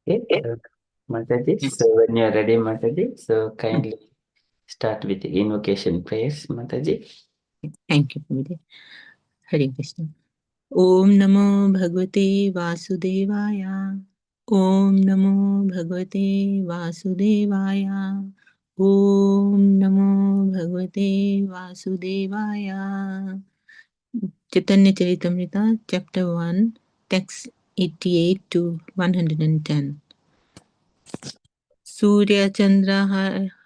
Okay, Mataji, so when you are ready, Mataji, so kindly start with the invocation prayers, Mataji. Thank you, Prabhudev. Hare Krishna. Om Namo Bhagavate Vasudevaya. Om Namo Bhagavate Vasudevaya. Om Namo Bhagavate Vasudevaya. Chaitanya Charitamrita, Chapter 1, Text 88 to 110. Surya Chandra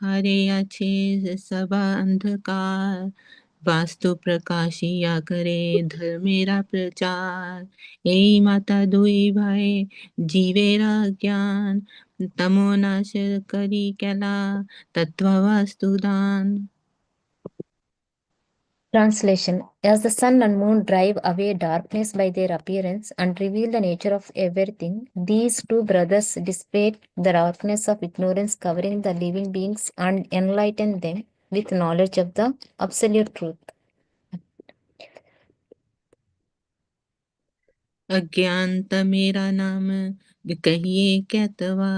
हरे अच्छे सबा अंधकार वास्तु प्रकाशिया करे धर्मेरा प्रचार ए माता दुई भाई जीवेरा ज्ञान तमो नाश करी कैला तत्व वास्तु दान. Translation. As the sun and moon drive away darkness by their appearance and reveal the nature of everything, these two brothers dissipate the darkness of ignorance covering the living beings and enlighten them with knowledge of the absolute truth. अज्ञानता मेरा नाम कहिए क्या तवा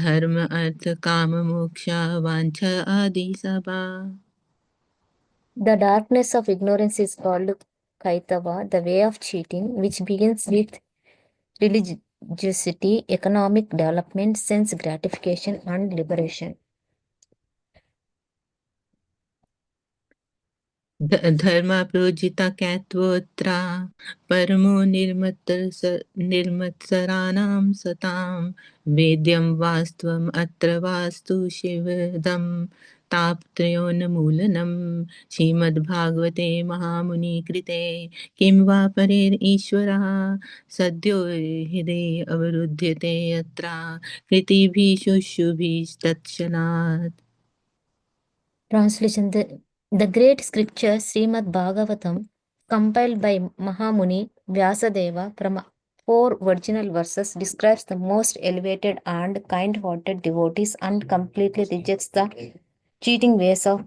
धर्म अर्थ काम मोक्षा वांछा आदि सबा. The darkness of ignorance is called Kaitava, the way of cheating, which begins with religiosity, economic development, sense gratification, and liberation. धर्म प्रोजिता कैत्वोत्रा परमो निर्मत्सराणां सतां वेद्यं वास्तवम् अत्र वास्तु शिवदं तापत्रयोन्मूलनं श्रीमद्भागवते महामुनिकृते किं वा परेरीश्वरः सद्यो हृदे अवरुध्यते यत्र कृतिभिः शुश्रूभिस्तत्क्षणात्. Translation. The great scripture Srimad Bhagavatam, compiled by Mahamuni Vyasadeva from 4 virginal verses, describes the most elevated and kind-hearted devotees and completely rejects the cheating ways of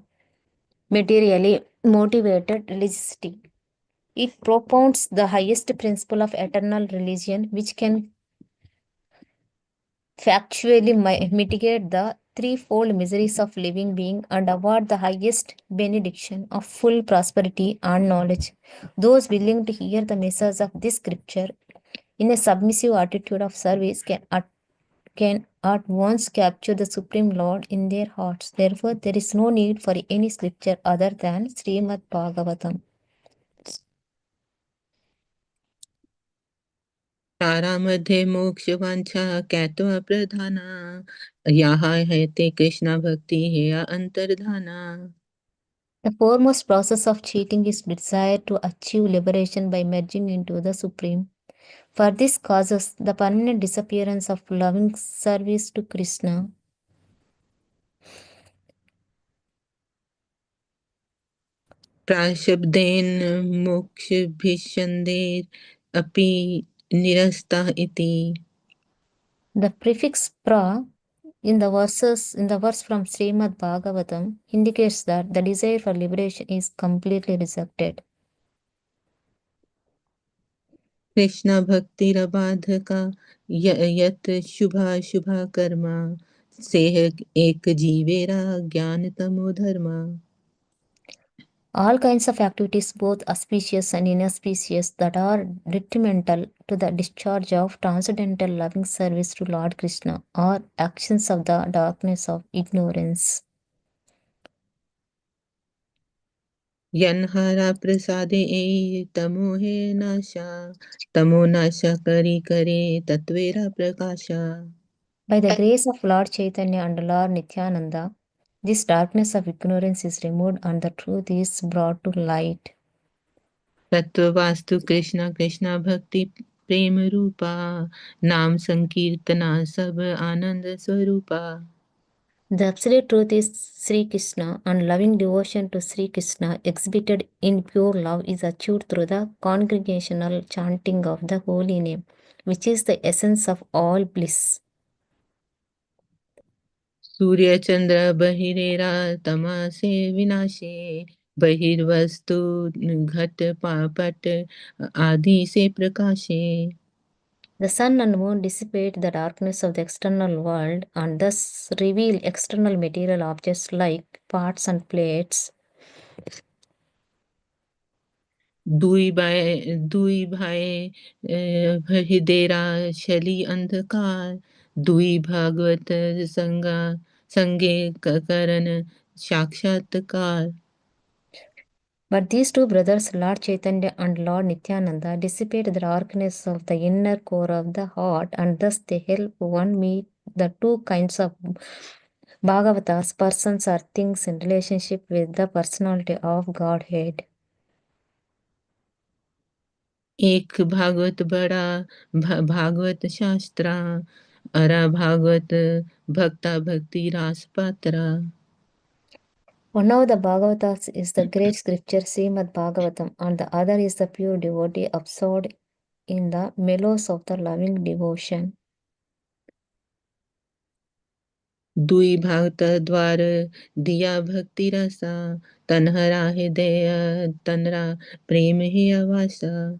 materially motivated religiosity. It propounds the highest principle of eternal religion, which can factually mitigate the threefold miseries of living being and award the highest benediction of full prosperity and knowledge. Those willing to hear the message of this scripture in a submissive attitude of service can at once capture the Supreme Lord in their hearts. Therefore, there is no need for any scripture other than Srimad Bhagavatam. तारामध्ये मोक्षवांछा कैत्व प्रधाना यहाँ है ते कृष्णा भक्ति है अंतर्धाना. The foremost process of cheating is desire to achieve liberation by merging into the Supreme. For this causes the permanent disappearance of loving service to Krishna. प्राशब्देन मोक्षभिषन्देर अपि निरस्ता इति. The prefix pra in the verse from Srimad Bhagavatam indicates that the desire for liberation is completely rejected. Krishna भक्तिरबाधका यत शुभा शुभा कर्मा सेह एक जीवेरा ज्ञान तमो धर्मा. All kinds of activities, both auspicious and inauspicious, that are detrimental to the discharge of transcendental loving service to Lord Krishna, are actions of the darkness of ignorance. यन्हारा प्रसादे ए तमोहे नाशा तमो नाशा करी करे तत्वेरा प्रकाशा. By the grace of Lord Chaitanya and Lord Nityananda, this darkness of ignorance is removed and the truth is brought to light. तत्ववास्तु Krishna Krishna भक्ति प्रेम रूपा नाम संकीर्तना सब आनंद स्वरूपा. The absolute truth is Sri Krishna, and loving devotion to Sri Krishna exhibited in pure love is achieved through the congregational chanting of the holy name, which is the essence of all bliss. Surya Chandra बहिरेरा तमसे विनाशे बहिर्वस्तु घट पापट आदि से प्रकाशे. The sun and moon dissipate the darkness of the external world and thus reveal external material objects like parts and plates. दुई भाई हिदेरा शली अंधकार दुई भागवत संगे करण साक्षात्कार. But these two brothers, Lord Chaitanya and Lord Nityananda, dissipate the darkness of the inner core of the heart and thus they help one meet the two kinds of Bhagavatas, persons or things in relationship with the personality of Godhead. एक भागवत बड़ा भागवत शास्त्रा अरा भागवत भक्ता भक्ति रास Patra. One of the Bhagavatas is the great scripture Srimad Bhagavatam and the other is the pure devotee absorbed in the mellows of the loving devotion. दुई भागवत द्वार दिया भक्ति रसा तनहरा हृदय तनरा प्रेम ही आवासा.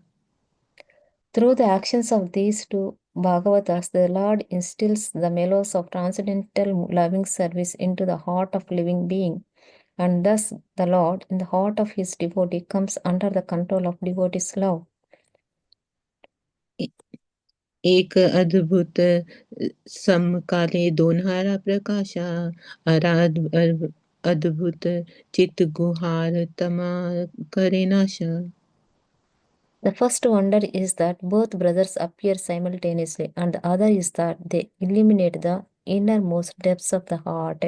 Through the actions of these two Bhagavatas, the Lord instills the mellows of transcendental loving service into the heart of living being. And thus the Lord, in the heart of his devotee, comes under the control of devotee's love. एक अद्भुत समकाले दोन्हारा प्रकाशा आराध अद्भुत चित गुहार तमा करे नाशा. The first wonder is that both brothers appear simultaneously, and the other is that they illuminate the innermost depths of the heart.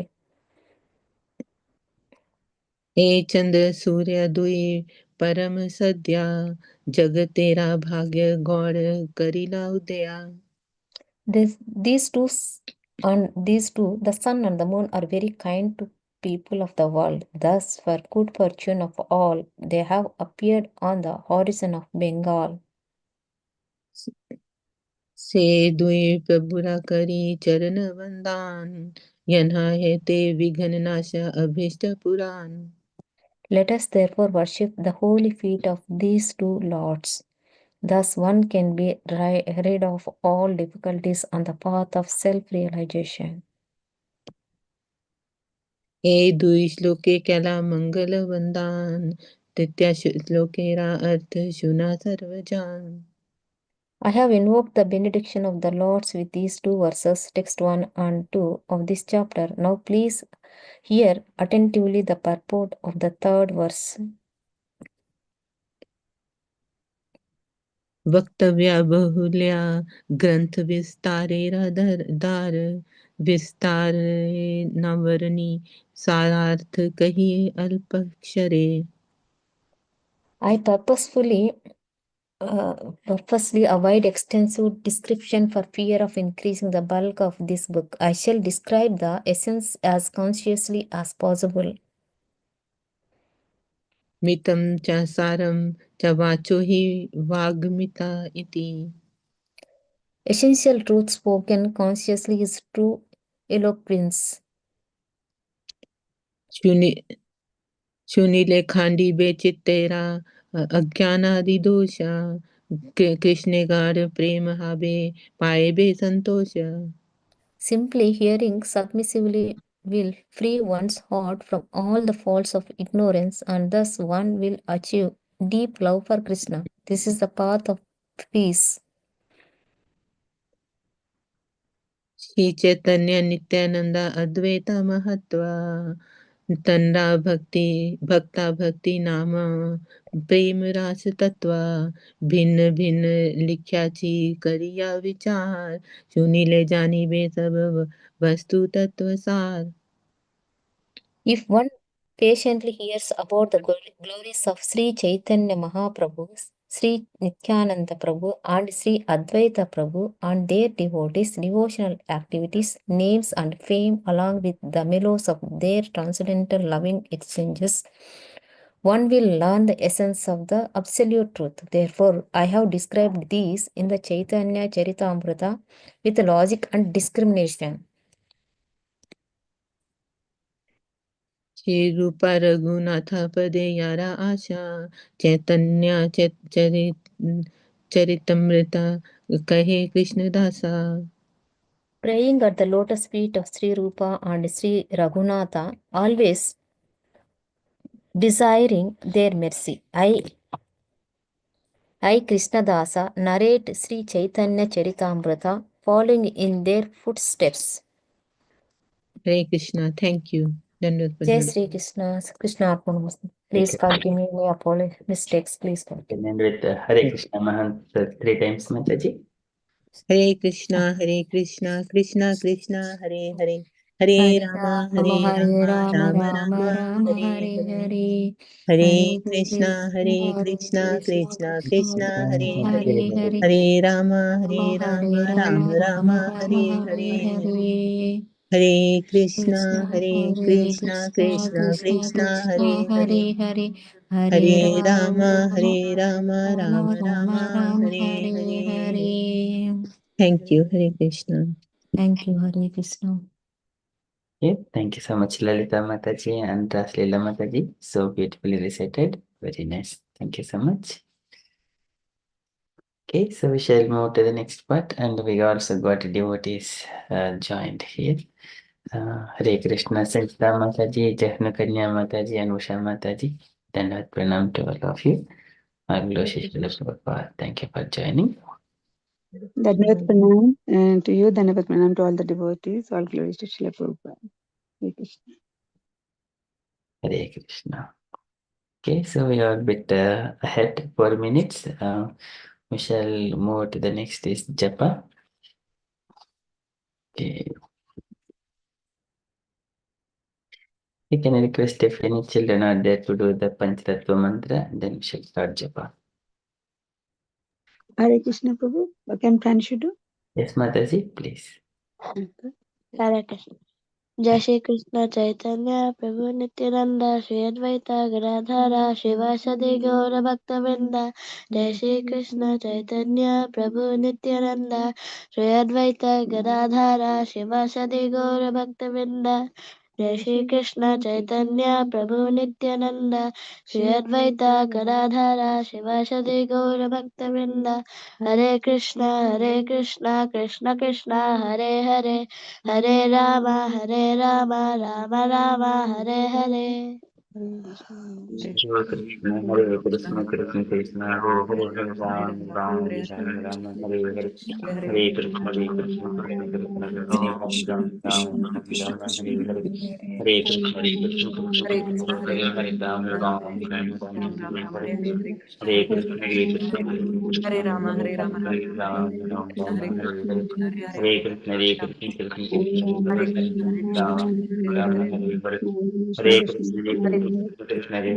ए चंद्र सूर्य दुई परम सद्या जग तेरा भाग्य गौर करिला उदया. These two, the sun and the moon, are very kind to people of the world. Thus, for good fortune of all, they have appeared on the horizon of Bengal. से दुई प्रभुरा करी चरण वंदान यन्हा है ते विघ्न नाश अभिष्ट पुराण. Let us therefore worship the holy feet of these two lords. Thus, one can be rid of all difficulties on the path of self-realization. ए दुई श्लोके कैला मंगल वंदान तृतीय श्लोकेरा अर्थ सुना सर्वजान. I have invoked the benediction of the Lords with these two verses, text 1 and 2 of this chapter. Now please hear attentively the purport of the third verse. वक्तव्य बहुल्या ग्रंथ विस्तारेरा दार विस्तार नवरणी सारार्थ कहिए अल्पक्षरे. I purposely avoid extensive description for fear of increasing the bulk of this book. I shall describe the essence as consciously as possible. मितं च सारं च वाचो हि वाग्मिता इति. Essential truth spoken consciously is true eloquence. सुनीले खांडी बेचितेरा अज्ञानादि दोषा कृष्णे गाढ़ प्रेम हाबे पाए बे संतोष. Simply hearing submissively will free one's heart from all the faults of ignorance and thus one will achieve deep love for Krishna. This is the path of peace. Shri Chaitanya Nityanand अद्वैत महत्वा तन्रा भक्ता भक्ति नाम प्रेम रास तत्वा भिन्न भिन्न लिख्याची करिया विचार सुनीले जानी बे सब वस्तु तत्व सार. If one patiently hears about the glories of Sri Chaitanya Mahaprabhu, Sri Nityananda Prabhu and Sri Advaita Prabhu and their devotees' devotional activities, names and fame along with the mellows of their transcendental loving exchanges, one will learn the essence of the absolute truth. Therefore, I have described these in the Chaitanya Charitamrita with logic and discrimination. Shri रूप रघुनाथ पदे यारा आशा चैतन्य चरित चरितमृता कहे कृष्णदासा। Praying at the lotus feet of Sri Rupa and Sri Raghunatha, always desiring their mercy. I Krishnadasa narrate Sri Chaitanya Charitamrita, following in their footsteps. Hare Krishna. Thank you. Dandavat Jai Pranam. Sri Krishna. Krishna Arpanamastu. Please forgive me my apology mistakes. Please forgive. Can end with Hare Krishna Mahant 3 times, Mataji. Hare Krishna, Krishna Krishna, Hare Hare, Hare Rama, Rama, Rama Rama, Hare Hare. Hare Krishna, Krishna Krishna, Hare Hare, Hare Rama, Rama Rama, Hare Hare. Hare Krishna, Krishna Krishna, Hare Hare, Hare Rama, Rama Rama, Hare Hare. Thank you, Hare Krishna. Thank you, Hare Krishna. Okay, thank you so much, Lalita Mataji and Raslila Mataji. So beautifully recited. Very nice. Thank you so much. Okay, so we shall move to the next part, and we also got devotees joined here. Hare Krishna, Sanchita Mataji, Jahna Kanya Mataji, and Usha Mataji. Dandavat Pranam to all of you. Thank you for joining. Dandavat Pranam to you, Dandavat Pranam to all the devotees. All glories to Srila Prabhupada. Hare Krishna. Hare Krishna. Okay, so we are a bit ahead, 4 minutes. We shall move to the next is Japa. Okay. We can request if any children are there to do the Panchatattva mantra, then we shall start Japa. Hare Krishna Prabhu. What can Pranshi do? Yes, Mataji, please. Hare Krishna. Jai Shri Krishna Chaitanya Prabhu Nityananda Shri Advaita Gadadhara Shivasadi Gaura Bhaktavinda. Jai Shri Krishna Chaitanya Prabhu Nityananda Shri Advaita Gadadhara Shivasadi Gaura Bhaktavinda. Jai Shri Krishna Chaitanya Prabhu Nityananda Shri Advaita Gadadhara Shivasadi Gaura Bhaktavinda. Hare Krishna Krishna Krishna Hare Hare, Hare Rama Rama Rama Hare Hare. Hare Krishna, Krishna Krishna, Hare Hare, Hare Ram, Ram Ram, Hare Hare, Hare Krishna, Krishna Krishna, Hare Ram, Ram Ram, Hare Hare, Hare Krishna, Krishna Krishna, Hare Hare, Ram Ram, Hare Hare, Hare Krishna, Krishna Hare Krishna, Rama, Hare Hare Rama, Rama Hare, Rama, Ram Hare Ram, Krishna, Hare Hare Krishna,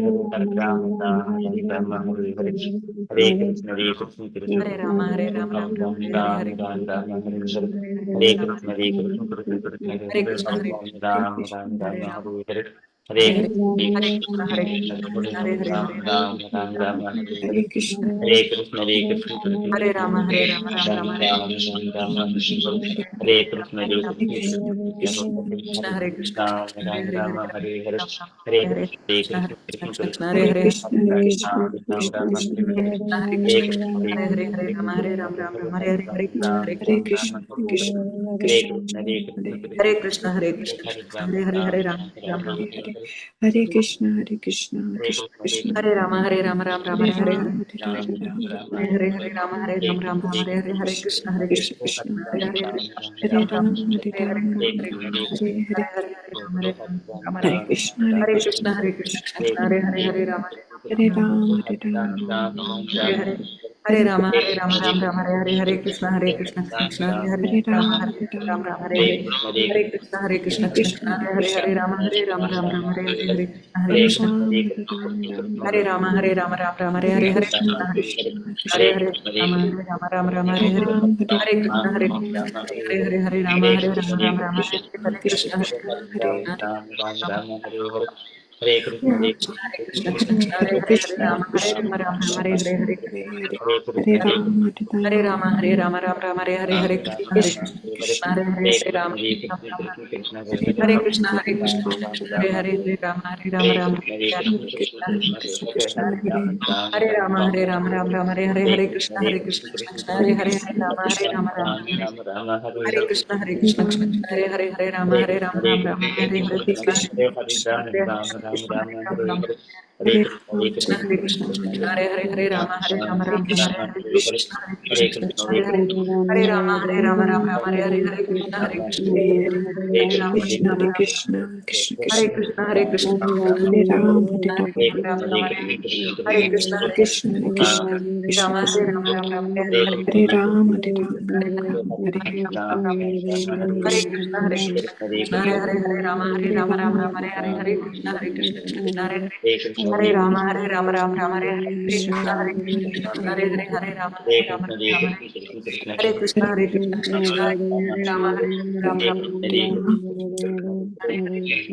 Hare, Krishna Hare Hare, Hare Krishna, Krishna Krishna, Hare Hare Krishna, Hare Hare, Krishna, Ram Krishna Hare Ram, Hare, Hare Hare, Hare Hare Krishna, Krishna, Hare Krishna Hare Hare, Ram Ram, Hare Hare, Hare Krishna, Krishna Krishna, Hare Rama, Hare Hare Rama, Rama Rama, Ram Hare Hare, Ram, Hare Ram Ram, Hare Hare, Hare Hare Krishna, Krishna, Krishna Krishna, Hare Hare Hare, Krishna, Hare Hare Ram Ram, Ram Hare Ram, Rama, Hare Hare, Hare Hare Krishna, Hare Krishna Krishna, Hare Krishna, Krishna Hare Hare Hare, Ram Ram, Ram Ram, Hare Hare, Hare Krishna, Hare Krishna, Krishna Hare Krishna, Rama, Hare Hare Rama, Rama Ram Rama, Hare Ram, Ram Ram, Hare Hare, Hare Krishna, Hare Rama, Krishna Krishna, Krishna, Hare Hare Hare, Krishna, Ram Krishna Ram, Hare Hare, Ram Hare Hare Hare, Rama, Hare Hare Krishna, Krishna, Krishna Krishna Krishna, Hare Hare Hare, Krishna, Hare Hare Krishna, Ram Hare Ram, Krishna, Ram Krishna Hare Hare Hare, Krishna, Hare Hare Krishna, Krishna, Krishna Hare Hare, Hare Krishna Rama, Hare Rama, Hare Rama Hare, Hare Hare, Hare Hare Krishna, Ram Hare Hare Ram, Krishna, Ram Krishna, Hare Hare Hare, Krishna, Hare Krishna, Krishna, Krishna Hare Hare Krishna, Krishna, Hare Krishna, Hare Krishna Ram Hare Hare, Ram, Hare Rama, Ram Rama Hare Hare Hare, Hare Krishna, Hare Krishna, Hare Krishna Krishna, Krishna, Hare Rama, Hare Rama, Rama Rama, Hare Hare Hare, Ram, Hare Hare Ram, Ram Ram, Hare Hare, Hare Rama, Hare Rama, Rama Rama, Hare Hare, Hare Krishna, Krishna, Hare Krishna Krishna, Krishna, Hare Hare, Hare Ram Ram, Ram, Hare Hare Ram, Hare, Ram Hare Ram, Krishna, Hare Hare, Hare Hare, Hare Rama, Hare Rama, Hare Rama Krishna, Hare Hare Krishna, Krishna, Hare Krishna, Krishna Hare Hare, Hare Rama, Hare Hare Ram, Rama, Hare Ram, Ram Ram, Hare Hare, Hare Rama, Hare Rama, Ram Ram, Hare Hare, Hare Krishna, Krishna Hare Hare, Hare Rama, Ram, Hare Hare Ram, Ram, Ram Ram Hare Hare, Ram, Hare Krishna, Hare Krishna Krishna, Hare Hare Hare, Hare Krishna, Rama, Hare Rama, Ram Ram, Hare Hare, Hare Hare Krishna, Ram, Hare Ram, Ram Hare Ram, Rama, Hare Rama, Ram Ram, Hare Hare Hare, Hare Krishna, Krishna, Krishna Hare Krishna, Hare, Rama, Hare Rama, Ram Ram, Hare Hare Hare, Ram, Hare Hare Ram, Krishna, Ram Hare Hare, Hare Rama, Hare Hare Rama, Krishna, Ram Ram, Hare Krishna Hare, Hare Krishna, Krishna, Hare Hare Hare Krishna, Hare Hare Krishna, Krishna, Krishna Krishna Krishna, Krishna, Hare Hare Hare Rama, Hare Rama, Rama Rama, Hare Hare, Hare Krishna, Krishna, Hare Hare Rama, Hare Rama, Rama Rama, Hare Hare, Hare Krishna, Hare Krishna, Krishna, Hare Hare, Hare Rama, Rama Rama, Hare Krishna, Hare Krishna, Krishna Krishna, Hare Hare, Hare Rama, Hare Rama, Rama Rama, Hare Krishna, Hare Rama, Hare Rama, Rama Rama, Hare Hare, Hare Krishna, Hare Krishna, Krishna Krishna, Hare Hare, Hare Rama, Hare Rama, Rama Rama, Hare Hare Krishna, Hare Krishna, Krishna Krishna, Hare Hare, Hare Rama, Hare Rama, Rama Rama, Hare Hare Krishna, Hare Krishna, Hare Rama, Rama Krishna, Hare Krishna, Krishna Krishna, Hare Hare, Hare Rama, Hare Rama, Rama Rama, Hare Hare Krishna, Hare Krishna, Krishna Krishna, Hare Hare, Hare Rama, Hare Rama, Rama Rama, Hare Hare, Hare Krishna, Hare Krishna, Hare Rama, Hare Rama, Rama Hare Krishna, Hare Krishna, Krishna Hare Rama, Rama Rama, Hare Krishna, Hare Krishna, Hare Rama, Hare Rama, Rama Rama, Hare Hare Krishna, Hare Hare, Rama Rama, Hare Krishna, Hare Krishna, Krishna Hare Hare,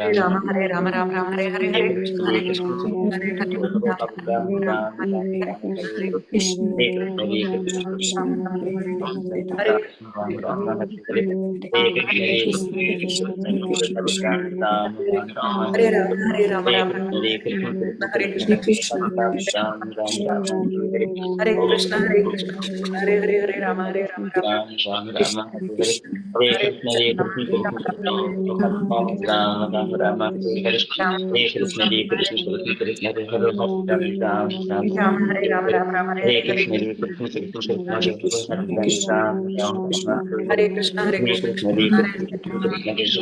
Hare Rama, Hare Rama, Rama Rama, Hare Hare, Hare Krishna, Hare Krishna, Krishna Hare Hare, Hare Rama, Hare Rama, Rama Rama, Hare Hare, Hare Krishna, Hare Krishna, Krishna Hare Hare, Hare Rama, Hare Rama, Rama Rama, Hare Krishna, Hare Krishna, Krishna Hare Hare Rama, Hare Rama, Rama Rama, Hare Hare, Hare Rama, Hare Rama, Rama Rama, Hare Hare, Hare Krishna, Hare Krishna, Hare Hare, Rama, Rama Rama, Hare Krishna, Hare Krishna, Rama Rama, Hare Krishna, Hare Krishna, Hare Rama, Hare Rama, Rama Rama, Hare Krishna, Krishna Hare Krishna, Hare Krishna, Krishna Hare Hare, Hare Rama, Hare Rama, Rama Rama, Hare Hare Krishna, Hare Krishna, Krishna, Hare Krishna Rama, Krishna, Rama Ram Ram, Hare Rama, Hare Krishna, Hare Krishna, Krishna Krishna, Hare Hare Ram Ram, Hare Rama, Hare Rama, Rama Rama, Hare Hare Hare, Hare Krishna, Hare Krishna, Krishna, Krishna Krishna, Hare Hare Ram Ram, Hare Krishna, Hare Hare Krishna, Krishna, Krishna Hare Hare Krishna, Hare, Krishna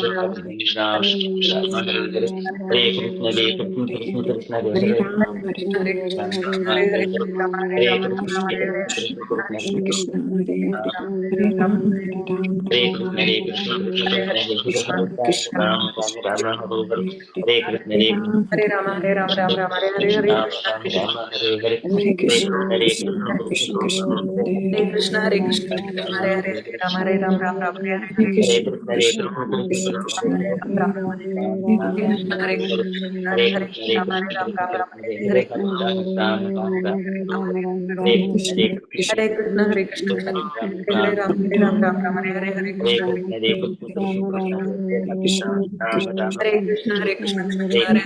Rama, Krishna, Hare Rama Rama, Ram Ram, Hare Krishna, Hare Krishna, Krishna Krishna, Hare Hare Hare Krishna, Hare Krishna, Ram Krishna Ram, Hare Hare, Rama, Hare Hare Rama, Rama Krishna, Rama, Hare Hare Hare, Krishna, Krishna Krishna Hare Krishna, Hare Rama, Hare Rama, Hare Krishna, Hare Krishna, Krishna Hare Krishna, Hare, Hare Krishna Hare Ram Ram, Hare Hare, Hare Krishna, Hare Hare Rama, Hare Rama, Rama Rama, Hare Hare, Hare Ram Krishna, Ram, Hare Krishna, Hare Hare, Hare Krishna, Hare Krishna, Krishna Krishna, Hare Krishna, Hare Krishna, Krishna Hare Hare, Hare Rama, Hare Rama, Rama Rama, Hare Hare, Hare Hare Krishna, Krishna, Hare Krishna, Krishna Rama, Hare Rama, Rama Rama, Hare Krishna, Hare Krishna, Krishna Hare Hare, Rama, Hare Rama, Rama Rama, Hare Hare, Hare Krishna, Hare Krishna, Krishna Hare Hare, Rama, Hare Rama, Rama Rama, Hare Hare, Krishna Hare Hare Krishna, Hare Krishna, Krishna Hare Hare, Rama, Hare Rama, Rama Rama, Hare Krishna, Hare Krishna, Hare Hare, Hare Rama, Hare Rama, Rama Hare Hare, Hare Krishna, Hare Hare Rama, Hare Rama, Hare Krishna, Hare Krishna, Hare Hare, Hare Rama, Hare Rama, Rama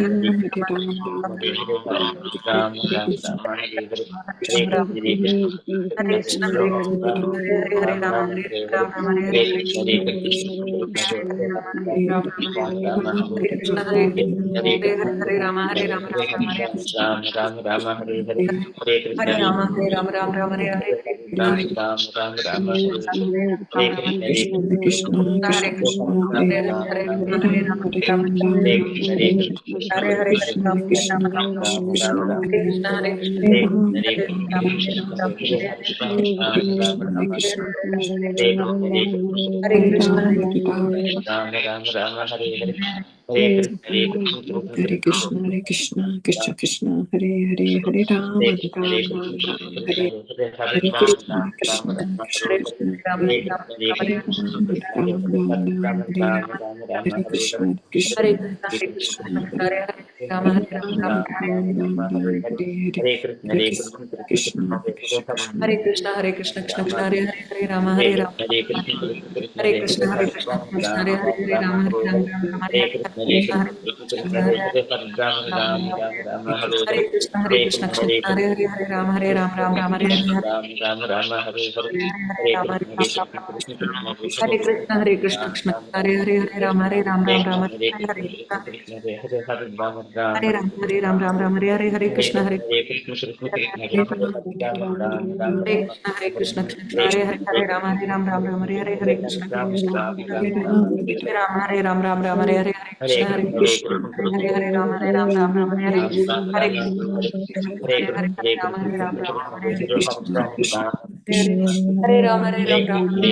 Hare Krishna, Ram, Hare Hare Krishna, Rama, Hare Rama, Rama Rama, Hare Hare, Hare Krishna, Hare Krishna, Rama Rama, Hare Krishna, Hare Hare, Hare Rama, Hare Rama, Rama Hare Hare, Hare Rama, Hare Rama, Rama Hare Krishna, Hare Krishna, Hare Rama, Hare Rama, Rama Hare Hare, Hare Hare Krishna, Hare Hare Rama, Hare Rama, Rama Hare Hare Krishna, Hare Krishna, Hare Hare, Rama, Hare Rama, Rama Hare Krishna, Hare Krishna, Krishna Krishna, Hare Krishna, Hare Krishna, Krishna Krishna, Hare Hare, Hare Rama, Hare Hare Rama, Krishna, Hare Krishna, Krishna Krishna, Hare Hare Krishna, Hare Hare Krishna, Ram Krishna, Ram, Hare Hare, Ram Hare Ram, Rama, Hare Hare Rama, Hare, Rama Rama, Hare Hare Krishna, Hare Krishna, Krishna, Hare Krishna Krishna, Krishna, Hare Hare Hare, Hare, Ram Rama Ram, Rama, Ram Ram, Hare Hare, Hare Krishna, Hare Hare Krishna, Krishna, Krishna, Hare Hare Krishna, Hare, Hare Rama, Hare Rama, Rama Rama, Hare Hare, Ram Ram, Ram Hare Hare, Hare Hare, Hare Rama, Krishna, Hare Hare Rama, Krishna, Krishna Krishna, Hare Hare Hare, Krishna, Hare Krishna, Ram Krishna, Ram, Hare Ram Hare, Hare Hare Hare, Rama, Hare Rama, Hare Rama Krishna, Rama, Hare Hare Krishna, Hare, Krishna Krishna, Hare Hare, Hare Ram Ram, Hare Rama, Hare Rama, Rama Rama, Hare Hare, Hare Hare Krishna, Krishna, Hare Hare Krishna, Krishna Hare Krishna, Hare, Hare Hare, Ram Ram, Hare Ram Krishna, Hare Hare Krishna, Hare, Krishna, Hare Hare Hare, Krishna, Hare Hare Rama, Hare Rama, Rama Rama, Hare Hare, Hare Krishna, Ram Ram, Ram Hare Hare Rama, Hare Rama, Rama Rama, Hare Hare Hare Krishna, Hare Krishna, Hare Krishna, Krishna, Hare Krishna Hare Krishna, Rama, Hare Rama, Rama Rama, Hare Ram Ram, Hare Ram Krishna, Hare Hare Hare, Hare, Hare Hare Rama, Krishna, Hare Rama, Krishna Rama Krishna, Rama, Hare Hare Krishna, Ram Hare Hare Rama, Hare Rama, Rama Rama, Hare Hare Hare Krishna, Hare Hare Hare, Hare, Ram Hare Hare Ram, Rama, Ram Ram Hare Hare Hare, Krishna, Hare Hare Krishna, Krishna, Krishna Krishna Krishna, Krishna, Hare Ram Ram, Ram Hare Ram Hare Hare,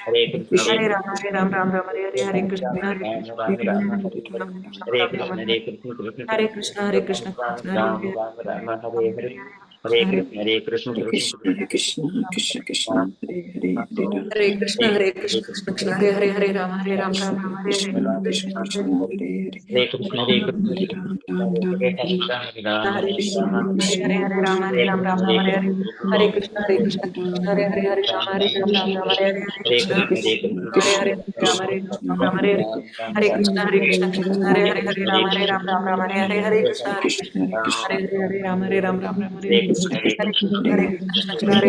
Hare Krishna, Hare Hare Rama, Hare Krishna, Ram, Ram Ram, Hare Hare, Hare Krishna, Hare Ram Krishna, Ram, Ram Hare Hare, Hare Ram Ram, Krishna, Hare Krishna, Krishna Hare Krishna, Krishna, Hare Hare Krishna, Ram Krishna, Hare Ram, Hare, Ram Ram Hare Hare, Hare Krishna, Hare Krishna, Hare Krishna Krishna, Hare Krishna, Krishna, Krishna Krishna, Hare Hare, Hare Ram, Hare Krishna, Hare Krishna, Krishna Krishna, Hare Hare, Hare Rama, Hare Rama, Rama Rama, Hare Hare, Krishna, Krishna Krishna Krishna, Krishna, Hare Hare, Hare Krishna, Hare Hare Ram, Hare Krishna, Ram, Ram Ram, Hare Hare Hare Hare Krishna, Krishna, Hare Krishna Hare Rama, Krishna, Hare Hare Rama, Rama Ram, Rama, Hare Hare Hare, Hare Krishna, Hare Krishna, Krishna Hare Hare, Hare Rama, Hare Rama, Rama Rama, Hare Hare, Hare Krishna, Hare Krishna, Krishna, Hare Krishna Hare, Hare Rama, Hare Rama, Rama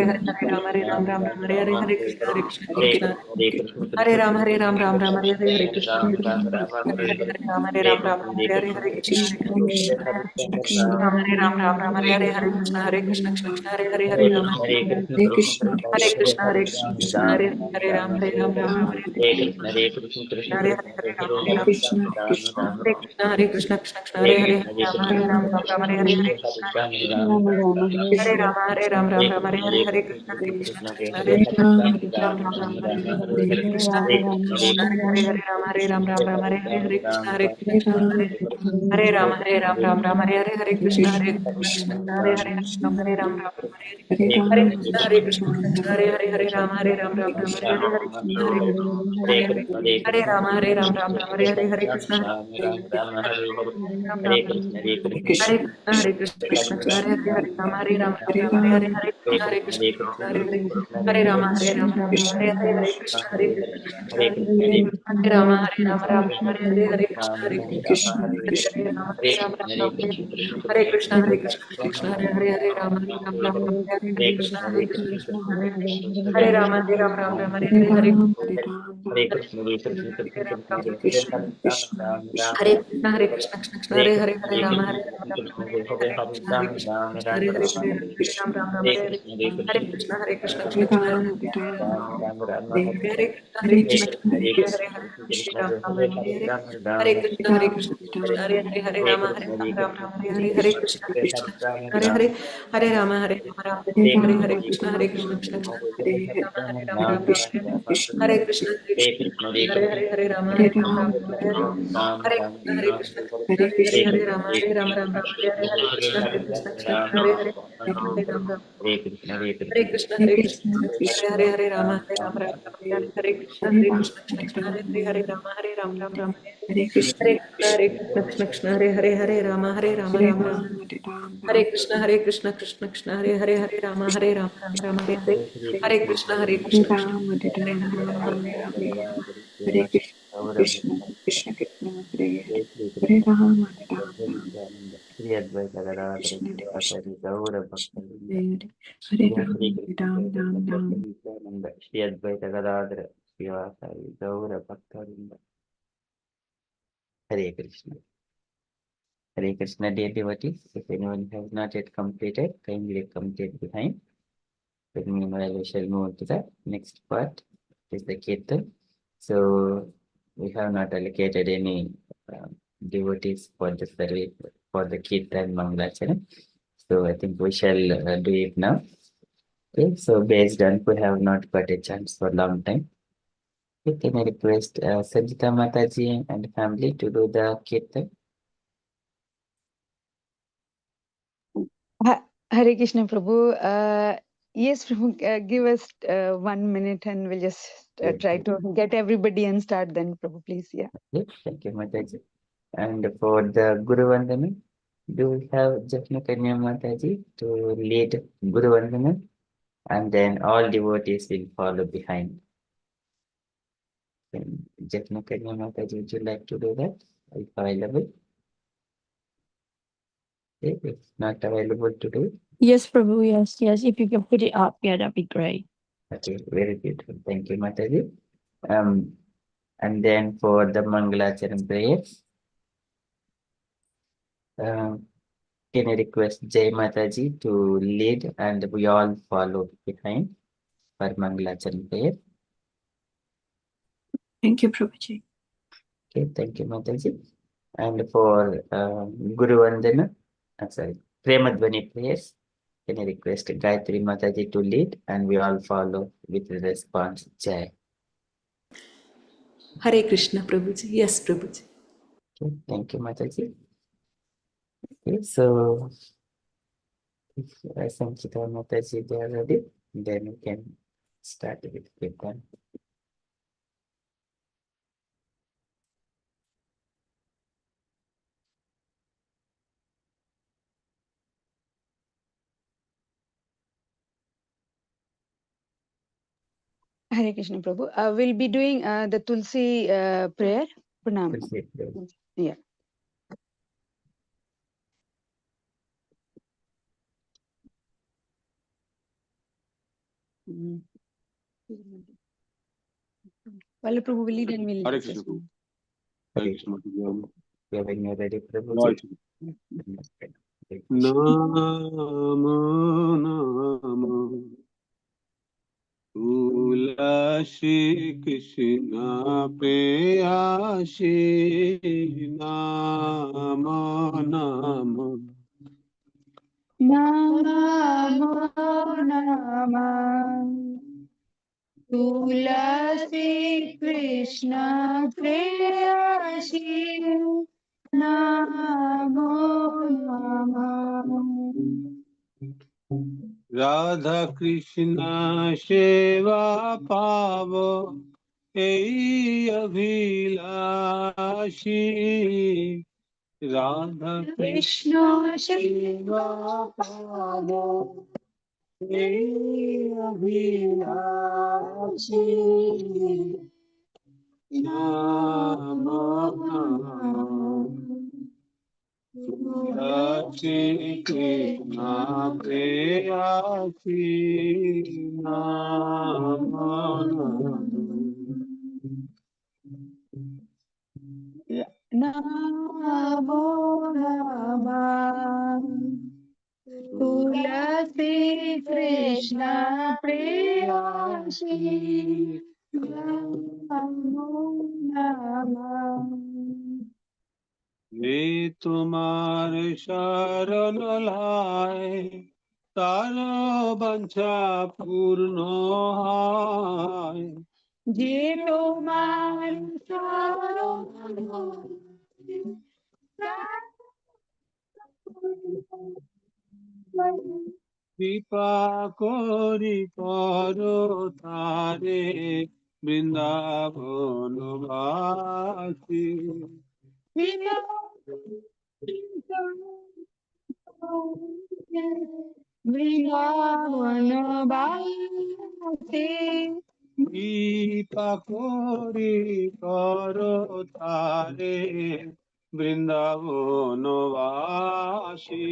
Rama, Hare Hare, Hare Krishna, Hare Krishna, Krishna Hare Hare, Hare Rama, Hare Rama, Rama Rama, Hare Hare, Hare Krishna, Hare Krishna, Hare Hare, Hare Rama, Hare Rama, Rama Rama, Hare Hare, Hare Krishna, Hare Krishna, Krishna Hare Hare, Hare Rama, Hare Rama, Rama Rama, Hare Hare, Hare Krishna, Hare Krishna, Krishna Hare Ram, Hare Ram, Ram Ram, Hare Hare, Hare Krishna, Hare Krishna, Hare Hare, Hare Ram, Hare Ram, Ram Ram, Hare Hare, Hare Krishna, Hare Krishna, Krishna Hare Hare, Ram, Hare Ram, Ram Ram, Hare Hare, Hare Krishna, Hare Krishna, Krishna Krishna Hare Hare, Hare Ram, Hare Ram, Ram Ram, Hare Krishna, Hare Krishna, Krishna Hare Hare, Hare Ram, Hare Ram, Ram Ram, Hare Hare, Hare Hare, Hare Ram, Hare Ram, Hare Krishna, Hare Krishna, Krishna Krishna Hare Hare, Hare Ram, Hare Ram, Ram Ram, Hare Hare, Hare Krishna, Hare Krishna, Hare Rama, Hare Ram, Ram Ram, Hare Hare, Hare Krishna, Hare Krishna, Krishna Hare Hare, Ram Ram Ram, Hare Hare, Hare Krishna, Hare Krishna, Hare Hare, Hare Ram, Hare Ram, Ram Ram, Hare Hare, Hare Krishna, Hare Krishna, Krishna Hare Hare, Hare Ram, Hare Ram, Ram Ram, Hare Hare, Hare Krishna, Hare Krishna, Krishna Hare Hare, Hare Ram, Hare Ram, Ram Ram, Hare Hare, Hare Krishna, Hare Krishna, Krishna Hare Hare, Hare Ram, Hare Ram, Ram Ram, Hare Hare, Hare Krishna, Hare Krishna, Hare Hare, Hare Ram, Hare Ram, Ram Ram, Hare Hare, Hare Krishna, Hare Ram, Ram Ram, Hare Krishna, Hare Krishna, Krishna Krishna, Hare Hare, Hare Rama, Hare Rama, Rama Rama, Hare Hare, Hare Krishna, Hare Krishna, Krishna Hare Hare, Hare Rama, Hare Rama, Rama Rama, Hare Hare, Hare Krishna, Hare Krishna, Krishna Hare Hare, Hare Rama, Hare Rama, Rama Rama, Hare Hare, Hare Krishna, Hare Krishna, Hare Hare Rama, Hare Rama, Rama Rama, Hare Hare Krishna, Hare Krishna, Krishna Hare Hare, Hare Rama, Hare Rama, Rama Rama, Hare Hare, Hare Krishna, Hare Krishna, Krishna Hare Hare, Hare Rama, Hare Rama, Rama Rama, Hare Hare, Hare Hare Krishna, Hare Krishna, Krishna Krishna, Hare Hare, Hare Ram, Ram, Hare Krishna, Hare Krishna, Krishna Krishna, Hare Hare Hare, Krishna, Hare Hare Rama, Krishna, Hare Rama, Krishna Rama Krishna, Rama, Hare Hare Hare, Krishna, Hare Ram, Krishna, Ram, Krishna Ram, Hare Hare, Ram, Hare Ram, Ram Ram, Hare Hare Hare, Krishna, Hare Hare Krishna, Krishna, Hare Krishna, Krishna Krishna Krishna, Hare Hare, Ram, Ram, Ram, Hare Hare Krishna, Hare Krishna, Krishna, Krishna Hare Hare Krishna, Hare, Hare Krishna, Ram, Ram Hare Ram, Hare, Hare Hare, Ram, Hare Ram, Krishna, Hare Krishna, Krishna Hare Hare, Hare Hare Rama, Hare Krishna, Rama, Hare Ram Krishna, Ram, Hare Krishna Hare, Hare Krishna, Krishna, Hare Hare Krishna, Hare, Ram, Hare Ram, Hare, Hare Rama, Hare Rama, Ram Hare Hare, Krishna, Hare Krishna, Krishna Krishna, Hare Rama, Hare Rama, Ram Ram, Hare Hare, Hare Krishna, Hare Hare Krishna, Krishna, Krishna Hare Hare Krishna, Hare, Hare Rama, Hare Rama, Ram Ram, Hare Hare, Ram, Hare Ram, Krishna, Hare Krishna, Krishna Hare Hare Hare, Hare, Hare Rama, Hare Rama, Ram Ram, Hare Hare, Hare Krishna, Hare Krishna, Krishna Krishna, Hare Hare, Hare Ram Ram, Hare Krishna, Hare Hare Krishna, Krishna, Hare Krishna, Krishna Hare Hare, Hare Rama, Hare Rama, Ram Ram, Hare Hare, Hare Krishna, Hare Krishna, Krishna Hare Hare, Hare Rama, Hare Ram, Ram Ram, Hare Hare, Hare Krishna, Hare Krishna, Krishna Krishna, Hare Hare, Hare Rama, Hare Rama, Ram Ram, Hare Krishna, Hare Krishna, Krishna Krishna, Hare Hare, Hare Rama, Hare Ram, Ram Ram, Hare Hare, Hare Krishna, Hare Krishna, Krishna Hare Hare, Rama, Hare Ram, Krishna, Krishna Krishna, Hare Ram, Hare Ram, Krishna, Hare Krishna, Hare Ram, Hare Ram, Ram Ram. Shri Advaita Gadadhara Srivasari Gaura Bhaktarinda. Hare Krishna. Hare Krishna, dear devotees. If anyone has not yet completed, kindly complete behind. But meanwhile, we shall move to the next part, is the Kirtan. So, we have not allocated any devotees for the service, for the Kirtan Mangalacharan. So, I think we shall do it now. Okay, so based on who have not got a chance for a long time, we can request Sanjita Mataji and family to do the Kirtan. Hare Krishna Prabhu. Yes, Prabhu, give us 1 minute and we'll just try to get everybody and start then, Prabhu, please. Yeah. Okay, thank you, Mataji. And for the Guru Vandana, do we have Jafna Kanya Mataji to lead Guru Vandana? And then all devotees will follow behind. Jafna Kanya Mataji, would you like to do that? If available? Okay, if not available to do. Yes, Prabhu, yes. If you can put it up, yeah, that'd be great. Okay, very beautiful. Thank you, Mataji. And then for the Mangalacharan prayers, can I request Jai Mataji to lead and we all follow behind for Mangalacharan prayer? Thank you, Prabhuji. Okay, thank you, Mataji. And for Guru Vandana, Premadvani prayers, can I request Gayatri Mataji to lead and we all follow with the response Jai. Hare Krishna, Prabhuji. Yes, Prabhuji. Okay, thank you, Mataji. Okay, so If Sanchita or Mataji, they are ready, then we can start with Kirtan. Hare Krishna Prabhu. We'll be doing the Tulsi prayer. Pranam. Appreciate them. Yeah. Valla Prabhu will lead and we'll Hare discuss. Krishna. Hare Krishna. When you're ready, Prabhu. Right. Nama Nama Tulasi Krishna Preyashi Nama Nama Namo Nama Tulasi Krishna Preyashi Namo Nama Radha Krishna Seva Pavo Ei Abhilashi Radha Krishna Shiva Pado Ei Abhilashi Namo Namo Tulasi Krishna Preyasi Namo Namo Nama Tulasi Krishna Preyashi Namo Nama वे तुम्हारे शरण लाए तारो बंछा पूर्ण हाय जे तुम्हार कृपा कोरि करो तारे वृंदावन वासी Vrindavan Bhakti कृपा कोरि करो तारे वृंदावन वासी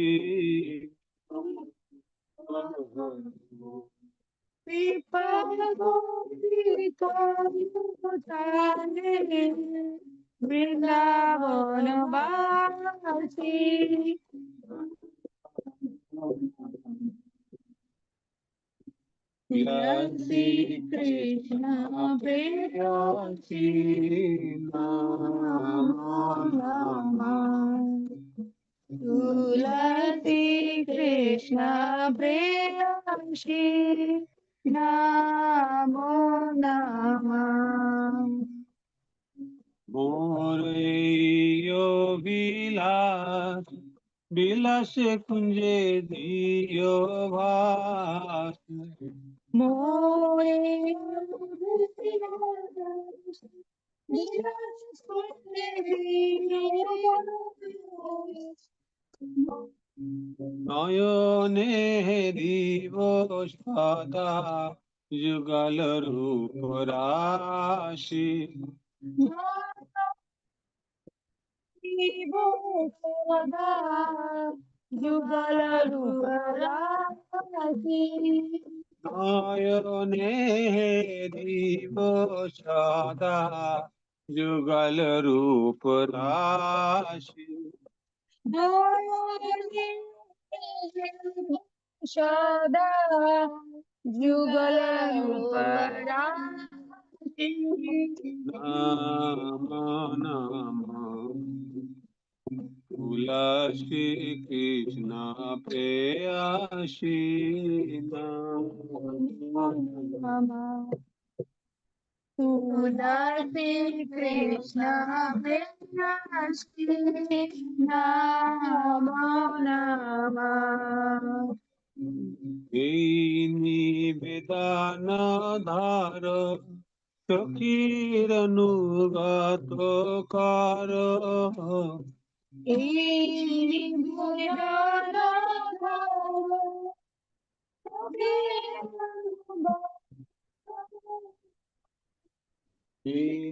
Vrindavan Bhakti Shri Krishna Prayasi Nama Tulasi Krishna Prayasi Namo Nama मोरयो विलास विलास कुंजे दियो भास নয়নে দিব সদা যুগল রূপ রাশি Yugal Ruparasi নয়নে দিব সদা যুগল রূপ রাশি Shada Yugal Ruparasi নাম নাম তুলসী Krishna প্রেয়াসী Mama Tulasi Krishna Prayasi Namo Nama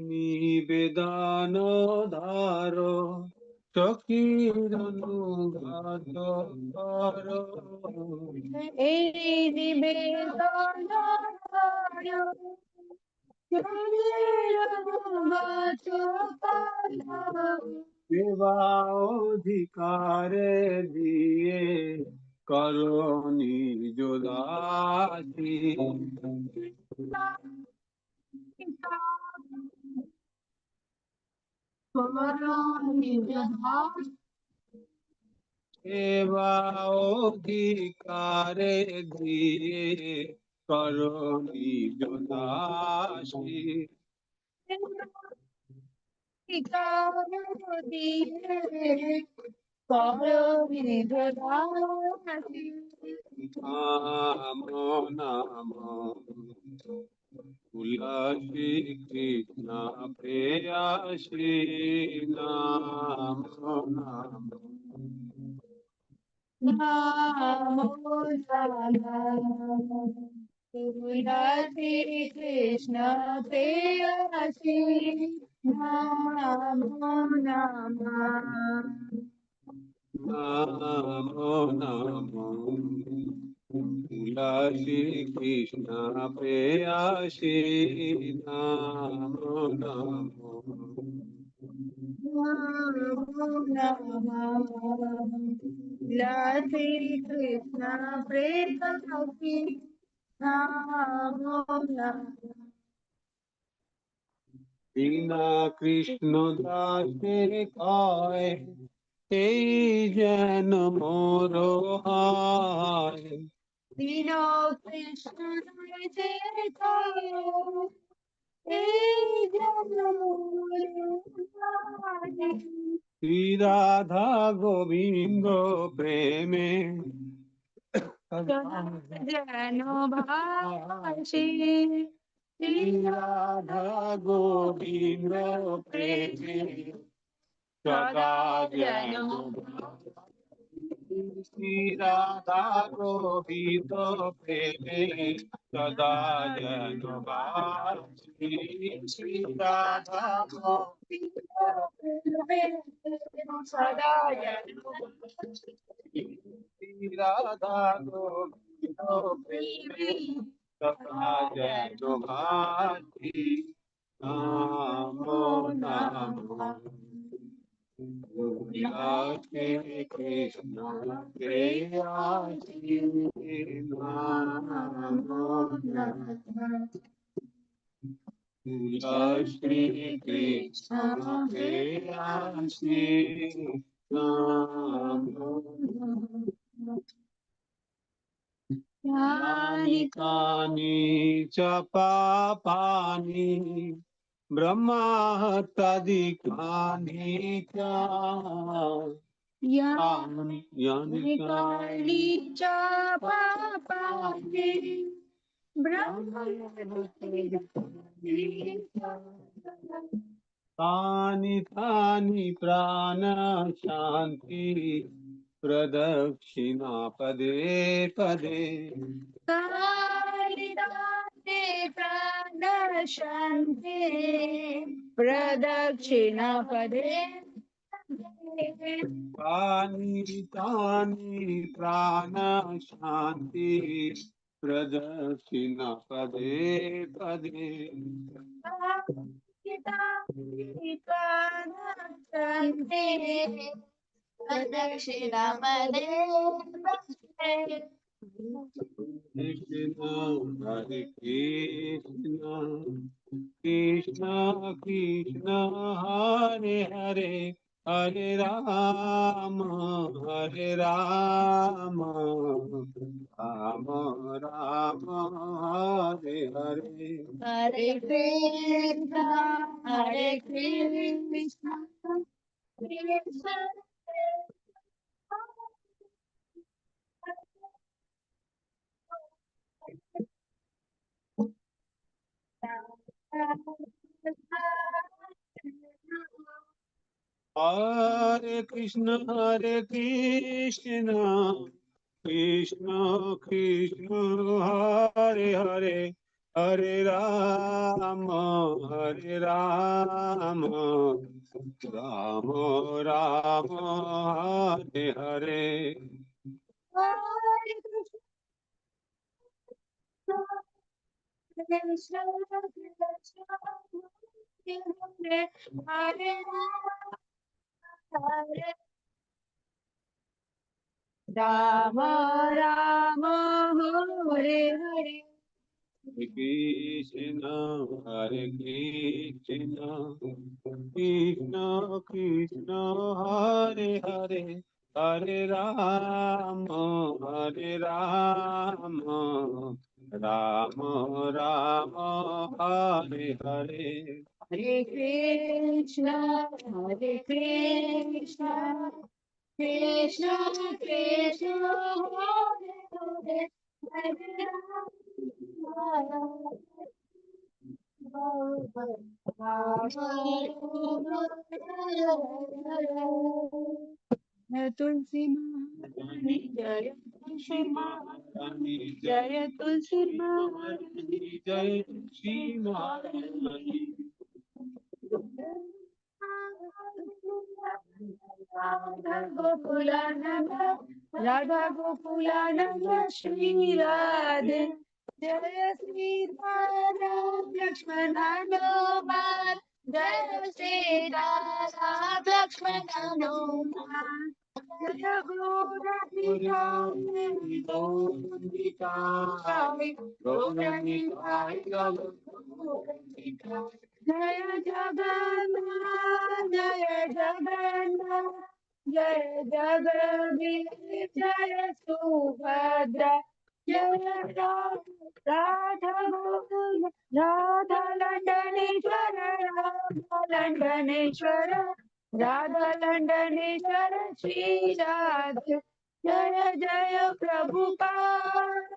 নিবেদন ধার সখীরনুগাত কর এই নিবেদন সেবা অধিকারে দিয়ে করণী যোদাসী সেবা অধিকারে দিয়ে করণী যোদাসী নাম নাম উল্লাসী কৃষ্ণ প্রেয়াসী নাম নাম কৃষ্ণ প্রেয়সী নমো নমঃ নামো নামো উল্লাসী কৃষ্ণ প্রেয়াসী নামো নামো লক্ষ্মী কৃষ্ণ প্রেয়সী নমো নমঃ বিনা কৃষ্ণ দাসের কয় এই যেন মোর হয় দীন কৃষ্ণ যে এই শ্রী রাধা গোবিন্দ প্রেমে যেন ভাসি শ্রী রাধা গোবিন্দ প্রেমে সদা যেন শ্রী রাধা গোবিন্দ প্রেমে সদা যেন বাসি শ্রী রাধা গোবিন্দ সদা যেন শ্রী রাধা গোবিন্দ প্রেমে সদা যেন বাসি নাম নাম Hare Krishna, Prayasi Namo Shri Krishna, Prayasi Namo Yani Kani Chapapani ब्रह्मात्मदिकानि यानि काली चापापानि तानि तानि प्राण शान्ति प्रदक्षिणा पदे पदे प्राण शान्ति प्रदक्षिणा पदे तानि तानि प्राण शान्ति प्रदक्षिणा पदे पदे प्रदक्षिणा पदे Krishna Hare Krishna Krishna Krishna Hare Hare Hare Rama Hare Rama Rama Rama Hare Hare Hare Krishna Hare Krishna Krishna Hare Krishna Krishna Krishna Hare Hare Hare Rama Rama Rama Hare Hare Hare Krishna Krishna Hare Hare Hare Rama Rama Hare Hare Krishna Krishna Krishna Hare Hare Hare Rama Rama Rama Hare Hare Hare Krishna Krishna Krishna Hare Hare Hare तुलसी महारानी जय तुलसी महारानी जय तुलसी महारानी जय श्री महारानी राधा गोकुलानंद श्री राधे जय श्री राधा लक्ष्मण हनुमान जय श्री राधा लक्ष्मण हनुमान जय जय जगन्नाथ जय जगदीश जय सुभद्रा जय राधा गोकुल राधा लंडनेश्वर राधा लंडनेश्वर श्री राधे जय जय प्रभुपाद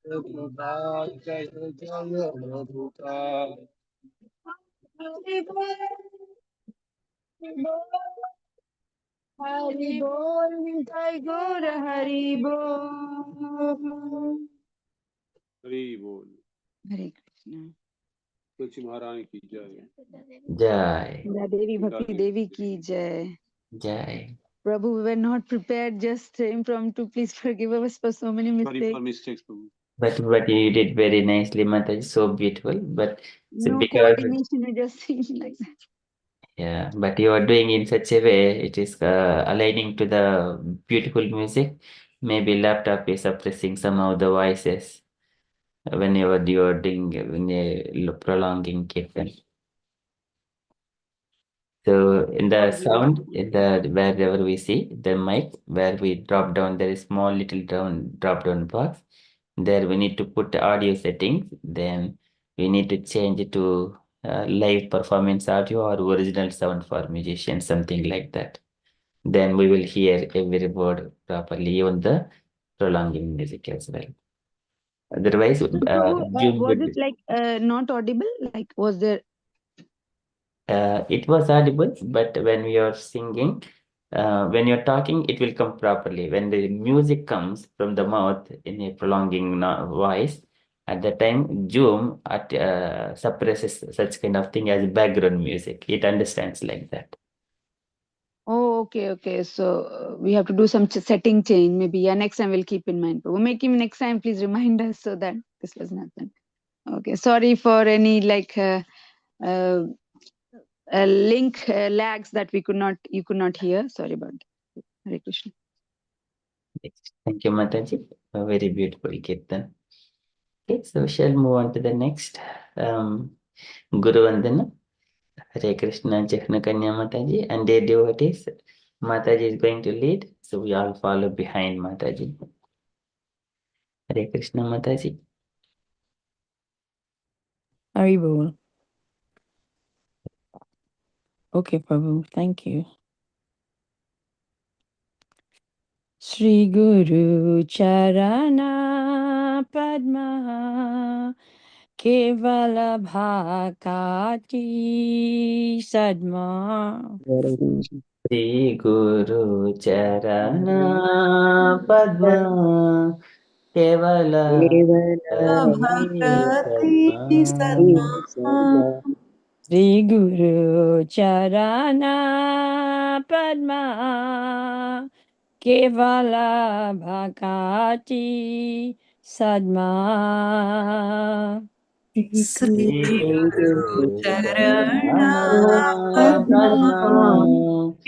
प्रभुपाद जय जय प्रभुपाद हरि बोल हरि बोल जय गौर हरि बोल हरि बोल Hare Krishna. तुलसी महारानी की जय Jai. Devi Bhakti Devi ki jai. Jai. Prabhu, we were not prepared, just impromptu. Please forgive us for so many Sorry mistakes. for mistakes, Prabhu. But you did very nicely, Mataji, so beautiful. But No because coordination, we just sing like that. yeah, but you are doing in such a way, it is aligning to the beautiful music. Maybe laptop is suppressing some of the voices whenever you are doing when you prolonging kirtan. So in the sound, in the wherever we see the mic, where we drop down, there is small little drop down box. There we need to put the audio settings. Then we need to change it to live performance audio or original sound for musicians, something like that. Then we will hear every word properly, even the prolonging music as well. Otherwise, So, Prabhu, Zoom was would it like not audible? Like, was there? it was audible, but when we are singing, when you're talking, it will come properly. When the music comes from the mouth in a prolonging voice, at the time, Zoom suppresses such kind of thing as background music. It understands like that. Oh, okay. So we have to do some setting change. Maybe yeah. Next time we'll keep in mind. Prabhu, make him next time. Please remind us so that this was not done. Okay. Sorry for any like link lags that you could not hear. Sorry about that. Hare Krishna. Thank you, Mataji. A very beautiful kirtan. Okay, so shall move on to the next. Guru Vandana. Hare Krishna, Jahna Kanya Mataji, and their devotees. Mataji is going to lead, so we all follow behind Mataji. Hare Krishna Mataji. Haribol. Okay, Prabhu. Thank you. Shri Guru Charana Padma Kevala bhakati sadma. Sri Guru Charana Padma Kevala भगति Sadma Sadma Sri Guru Charana Padma Kevala bhakati sadma. Shri गुरु चरण Padma Padma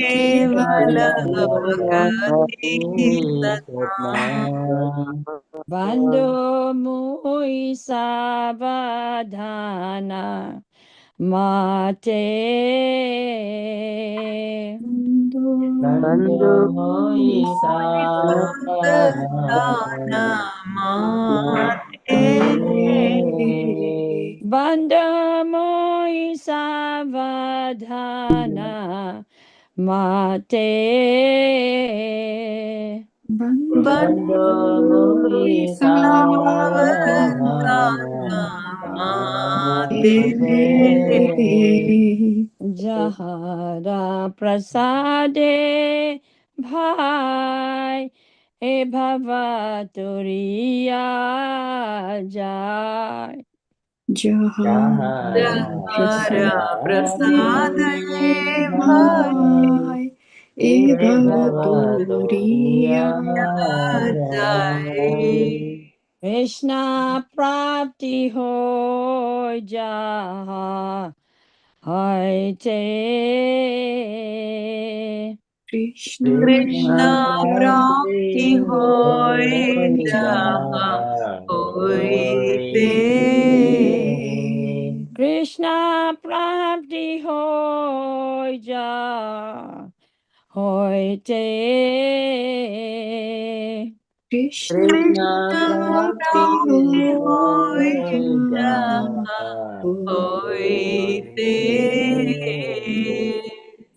केवल भगति Sadma Sadma Bando muy sabadhana mate. Bando Moi सावधान Sadhana माते Bando muy sabadhana mate. Bando बंधु Moi सावधान माते Sadhana Jahara prasade bhai e bhavaturiya jai. Jahara जहर Prasade प्रसाद Bhai भय Bhava Turiya जाए Jai Krishna prapti ho jaha hai te. Krishna Krishna प्राप्ति Prapti होए Hoy जहाँ Jaha होइते Hoy Te Krishna prapti ho ja hoi te. Krishna Krishna Prapti प्राप्ति होए Hoy जहाँ होइते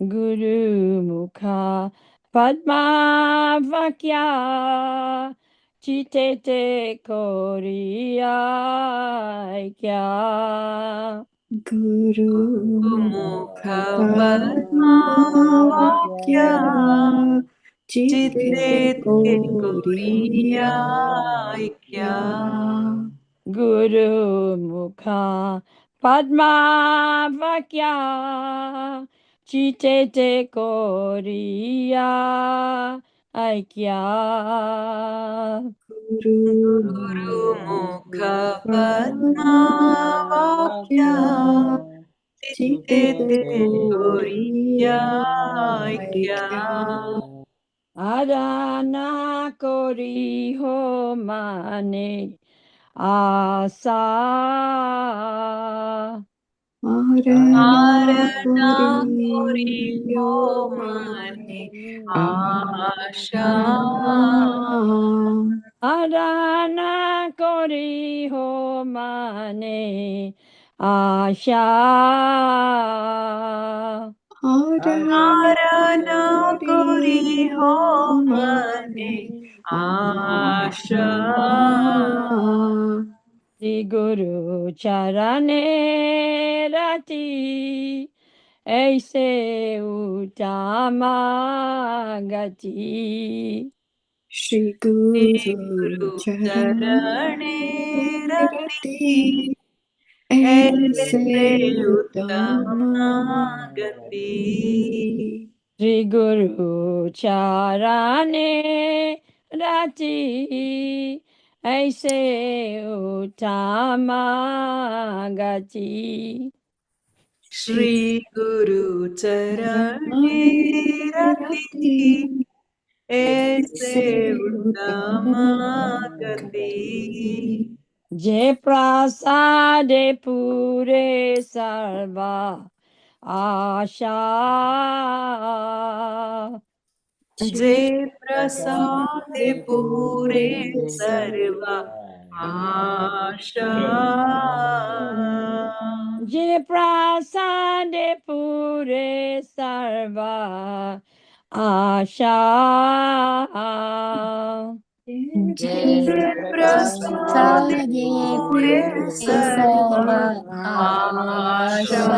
Jaha Guru Mukha Padma Vakya Chitete Koriya Kya. मुख पद्मावाक्या चित्ते ते कोरियाक्या Guru Mukha Padma Vakya Chitete Koriya Aikya. गुरु मुख पद्मावाक्या चित्ते ते कोरियाक्या Adana Kori Ho Mane Asa. Aarna कोरी हो मने आशा Adana Kori Ho Mane Asha. Aarna कोरी हो मने आशा Sri Guru Charane Rati Aise Uttama Gati. गुरु चरणे रति ऐसे उत्तम गति Sri Guru Charane Rati Aise Uttama Gati. Shri गुरु चरणे रति ऐसे उत्तम गति Je prasade pure sarva asha. जय प्रसाद पूरे सर्व आशा Je prasade pure sarva asha. प्रसादे सर्व आशा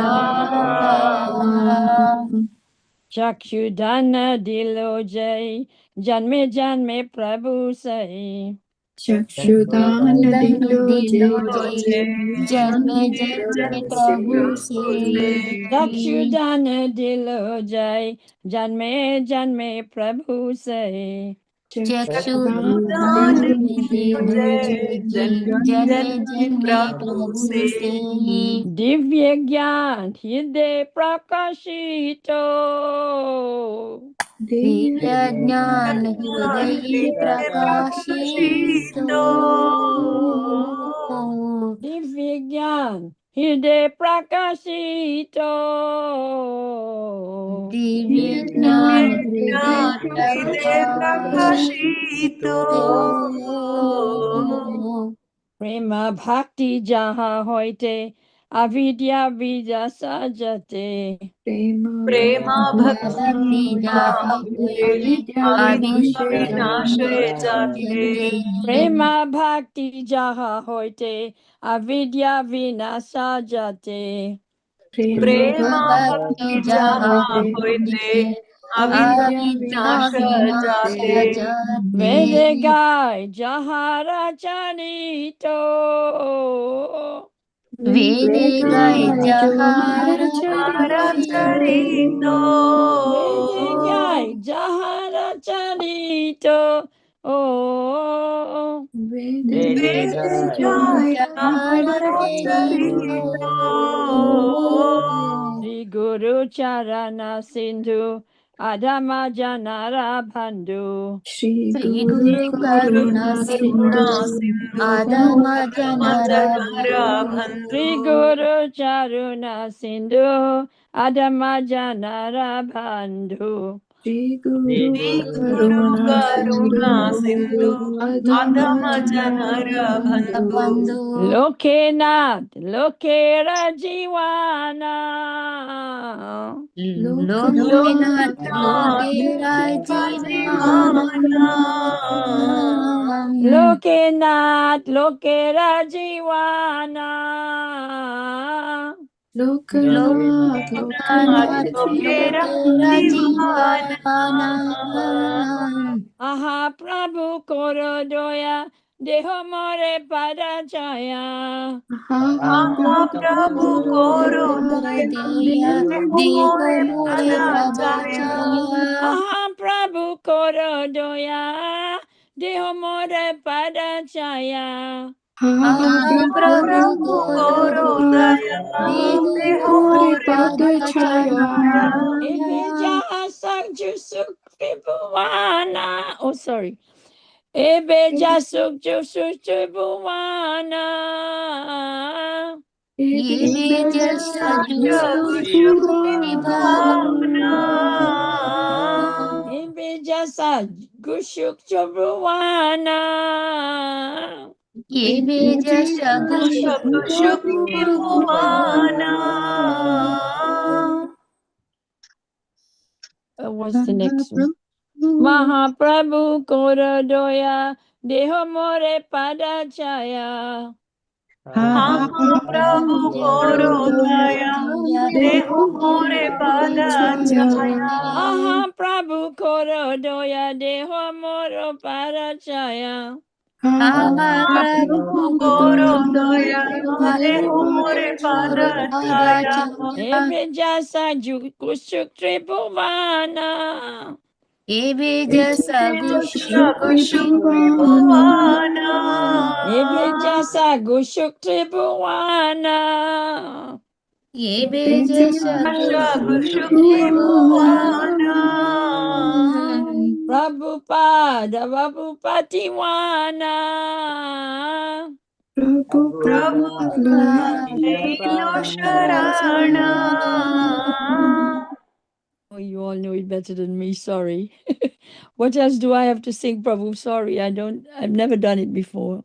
चक्षुधन दिलो जय जन्मे जन्मे प्रभु सही चक्षुदान दिलो जय जन्मे जन्मे प्रभु से चक्षुदान दिलो जय जन्मे जन्मे प्रभु सही चक्षुदान दिलो जय जन्मे जन्मे प्रभु से दिव्य ज्ञान हृदय प्रकाशितो दिव्य ज्ञान हृदय प्रकाशितो दिव्य ज्ञान हृदय प्रकाशितो दिव्य ज्ञान हृदय प्रकाशितो प्रेम भक्ति जहाँ होते अविद्या विनाश जाते प्रेम भक्ति जहाँ होते अविद्या विनाश जाते प्रेम भक्ति जहाँ होते अविद्या विनाश जाते प्रेम भक्ति जहाँ होते अविद्या विनाश जाते वेद गाय जहाँ रचनितो वेद गाय जहाँ रचनितो वेद गाय जहाँ रचनितो ओ वेद श्री गुरु चरण सिंधु अधम जनरा बंधु श्री श्री गुरु गुरु करुणा सिंधु आदम जनरा श्री गुरु चरण सिंधु अधम जनरा बंधु श्री गुरु करुणा सिंधु अधम जनर बंधु लोकेनाथ लोकेर जीवाना लोकेनाथ लोकेरा जीवाना लोकेनाथ लोकेर जीवाना लोकनाथ लोकेरा जीवाना महाप्रभु कोरो दोया देह मोरे पदा छाया महाप्रभु कोरो दया देहो मोरे पदाचाया महाप्रभु कोरो दोया देह मोरे पदा छाया महाप्रभु कोरो दया देहो मोरे पदाचाया Ebe jaha sakju sukribuana. Oh, sorry. Ebe jasukju sukribuana. Ebe jasukju sukribuana. Ebe jasa gushukribuana. Ebe jasa gushukribuana. What's the next one? Mahaprabhu Korodoya Deho More Padachaya. Mahaprabhu Korodaya Deho More Padachaya. Mahaprabhu Korodoya Deho More Padachaya. Mahaprabhu Korodaya Deho More Padachaya. Ebe jasa kushukribuvana. Ebe jasa gushukribuana. Ebe jasa gushukribuana. Ebe jasa gushukribuana. Prabhupada Prabhupatiwana. Oh, you all know it better than me, sorry. What else do I have to sing, Prabhu? Sorry, I've never done it before.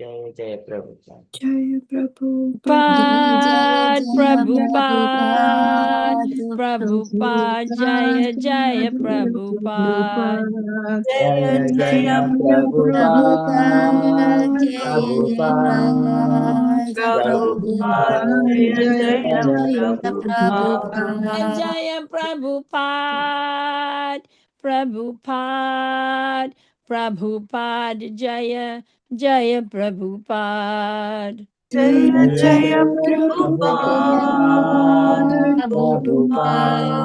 जय जय प्रभुपाद। जय Prabhupada. Prabhupada, Prabhupada, Jaya Jaya Prabhupada. जय जय Prabhupada, Prabhupada. Jai Prabhupada Prabhupada, जय Jai जय Prabhupada. Jaya Prabhupada, Prabhupada, Prabhupada, Jaya Jaya Prabhupada. जय जय Prabhupada. Prabhupada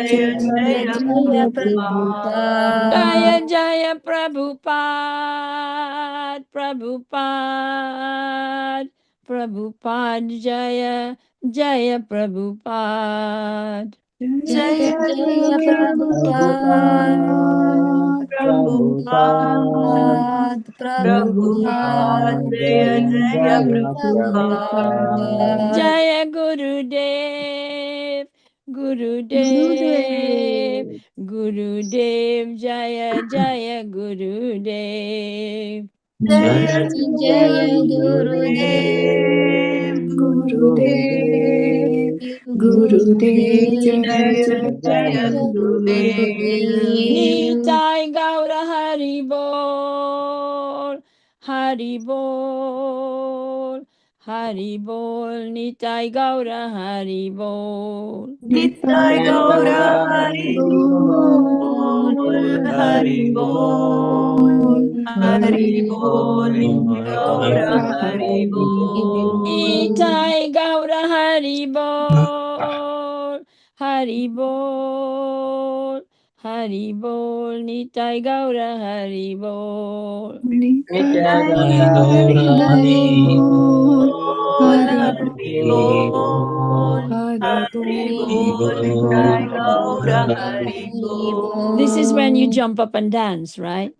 Jaya Prabhupada. Jaya Jaya Prabhupada, Prabhupada, Prabhupada, Jaya Jaya Prabhupada. Jaya Jaya Prabhupada Prabhupada, Prabhupada, जय जय Prabhupada. Jaya Gurudev, Gurudev, Gurudev, Jaya Jaya Gurudev. जय Jaya जय Gurudev, गुरुदेव गुरुदेव Gurudev, जय जय जय Gurudev. Nitai Gaura Haribol, Haribol, Haribol, Nitai Gaura Haribol. Nitai गौर हरि बोल हरि बोल हरि बोल गौर हरि बोल Nitai Gaura Haribol, Haribol, Haribol, Nitai Gaura Haribol. Nitai जय गौर हरि बोल हरि बोल बोल निताय गौर Hari This is when you jump up and dance, right?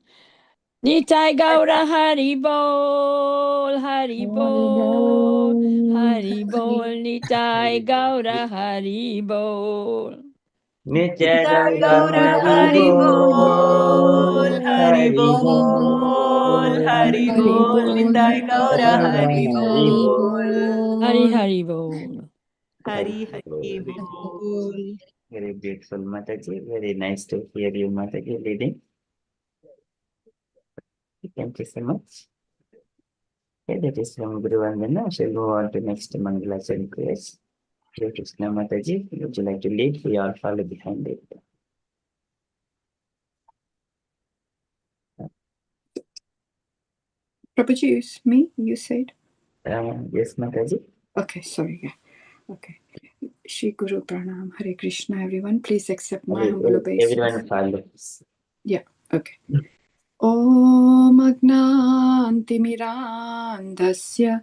Nitai Gaura Haribol, Haribol, Haribol, Nitai Gaura Haribol. नित्य गौर हरि बोल हरि बोल हरि बोल निताय गौर Hari Hari Hari Haribol. Hari Hari Bol. Very beautiful, Mataji. Very nice to hear you, Mataji, leading. Thank you so much. Okay, that is from Guru Vandana. Shall we move on to next Mangalachan prayers? Hare Krishna, Mataji. Would you like to lead? We all follow behind it. Prabhuji, it's me, you said? Yes, Mataji. Okay, sorry. Yeah. Okay. Shri Guru Pranam, Hare Krishna, everyone. Please accept my humble obeisance. Everyone follows. Yeah, okay. Om Agnantimirandhasya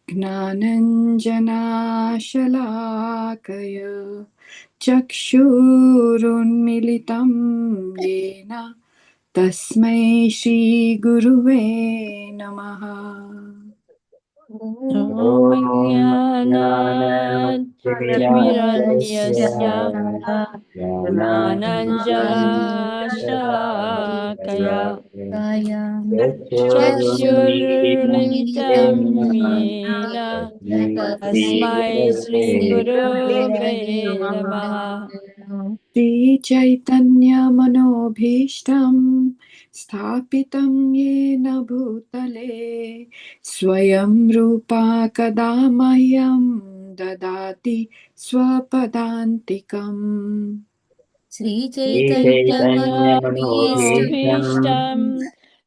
Gnananjanashalakaya Chakshurunmilitam Yena Tasmai Shri Guruve Namaha. Om Jnana Timiranyasya Ananjala Shalakaya Chakshurmilitam Yena Tasmai Sri Gurave Namaha. Sri Chaitanya Manobhishtam Sthapitam Yena Bhutale Swayam Rupa Kadamahyam Dadati Swapadantikam. Sri Chaitanya Chaitanya Manobhishtam